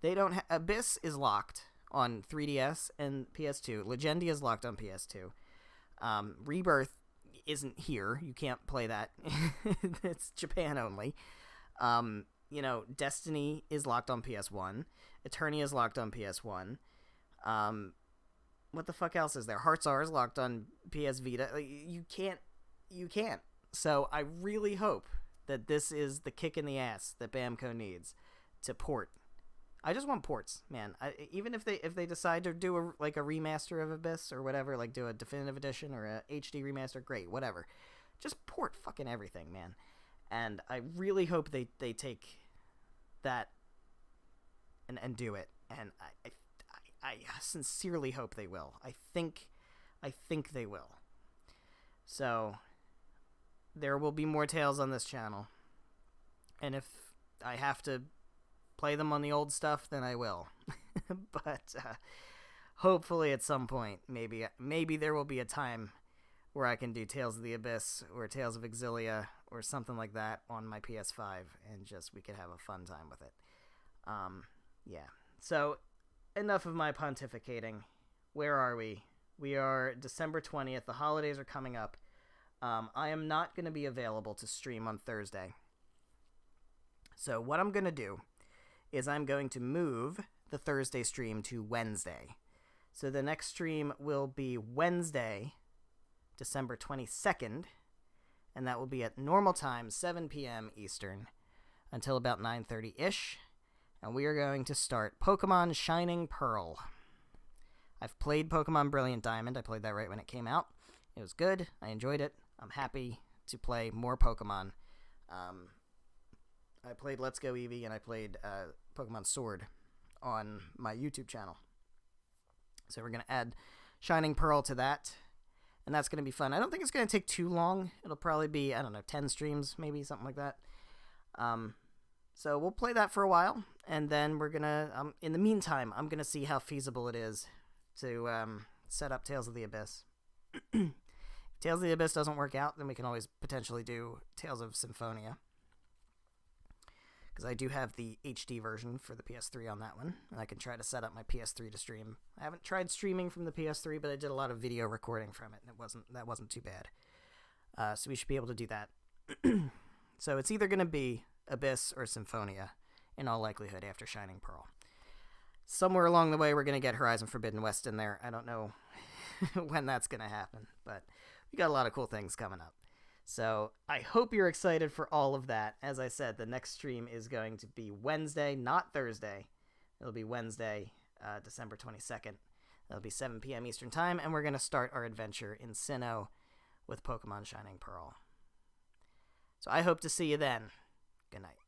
They don't Abyss is locked on 3DS and PS2. Legendia is locked on PS2. Rebirth isn't here. You can't play that. It's Japan only. you know, Destiny is locked on PS1. Eternia is locked on PS1. What the fuck else is there? Hearts R is locked on PS Vita. Like, you can't. So I really hope that this is the kick in the ass that Bamco needs to port. I just want ports, man. Even if they decide to do a remaster of Abyss or whatever, like do a definitive edition or a HD remaster, great, whatever. Just port fucking everything, man. And I really hope they take that and do it. And I sincerely hope they will. I think they will. So there will be more Tales on this channel. And if I have to play them on the old stuff, then I will. But hopefully at some point, maybe there will be a time where I can do Tales of the Abyss or Tales of Exilia or something like that on my PS5, and just we could have a fun time with it. Yeah. So enough of my pontificating. Where are we? We are December 20th. The holidays are coming up. I am not going to be available to stream on Thursday. So what I'm going to do is I'm going to move the Thursday stream to Wednesday. So the next stream will be Wednesday, December 22nd, and that will be at normal time, 7 p.m. Eastern, until about 9:30-ish. And we are going to start Pokemon Shining Pearl. I've played Pokemon Brilliant Diamond. I played that right when it came out. It was good. I enjoyed it. I'm happy to play more Pokemon. I played Let's Go Eevee, and I played Pokemon Sword on my YouTube channel. So we're going to add Shining Pearl to that, and that's going to be fun. I don't think it's going to take too long. It'll probably be, 10 streams, maybe, something like that. So we'll play that for a while, and then we're going to, in the meantime, I'm going to see how feasible it is to set up Tales of the Abyss. If Tales of the Abyss doesn't work out, then we can always potentially do Tales of Symphonia. Because I do have the HD version for the PS3 on that one, and I can try to set up my PS3 to stream. I haven't tried streaming from the PS3, but I did a lot of video recording from it, and that wasn't too bad. So we should be able to do that. So it's either going to be Abyss or Symphonia, in all likelihood, after Shining Pearl. Somewhere along the way, we're going to get Horizon Forbidden West in there. I don't know when that's going to happen, but we got a lot of cool things coming up. So I hope you're excited for all of that. As I said, the next stream is going to be Wednesday, not Thursday. It'll be Wednesday, December 22nd. It'll be 7 p.m. Eastern Time, and we're going to start our adventure in Sinnoh with Pokemon Shining Pearl. So I hope to see you then. Good night.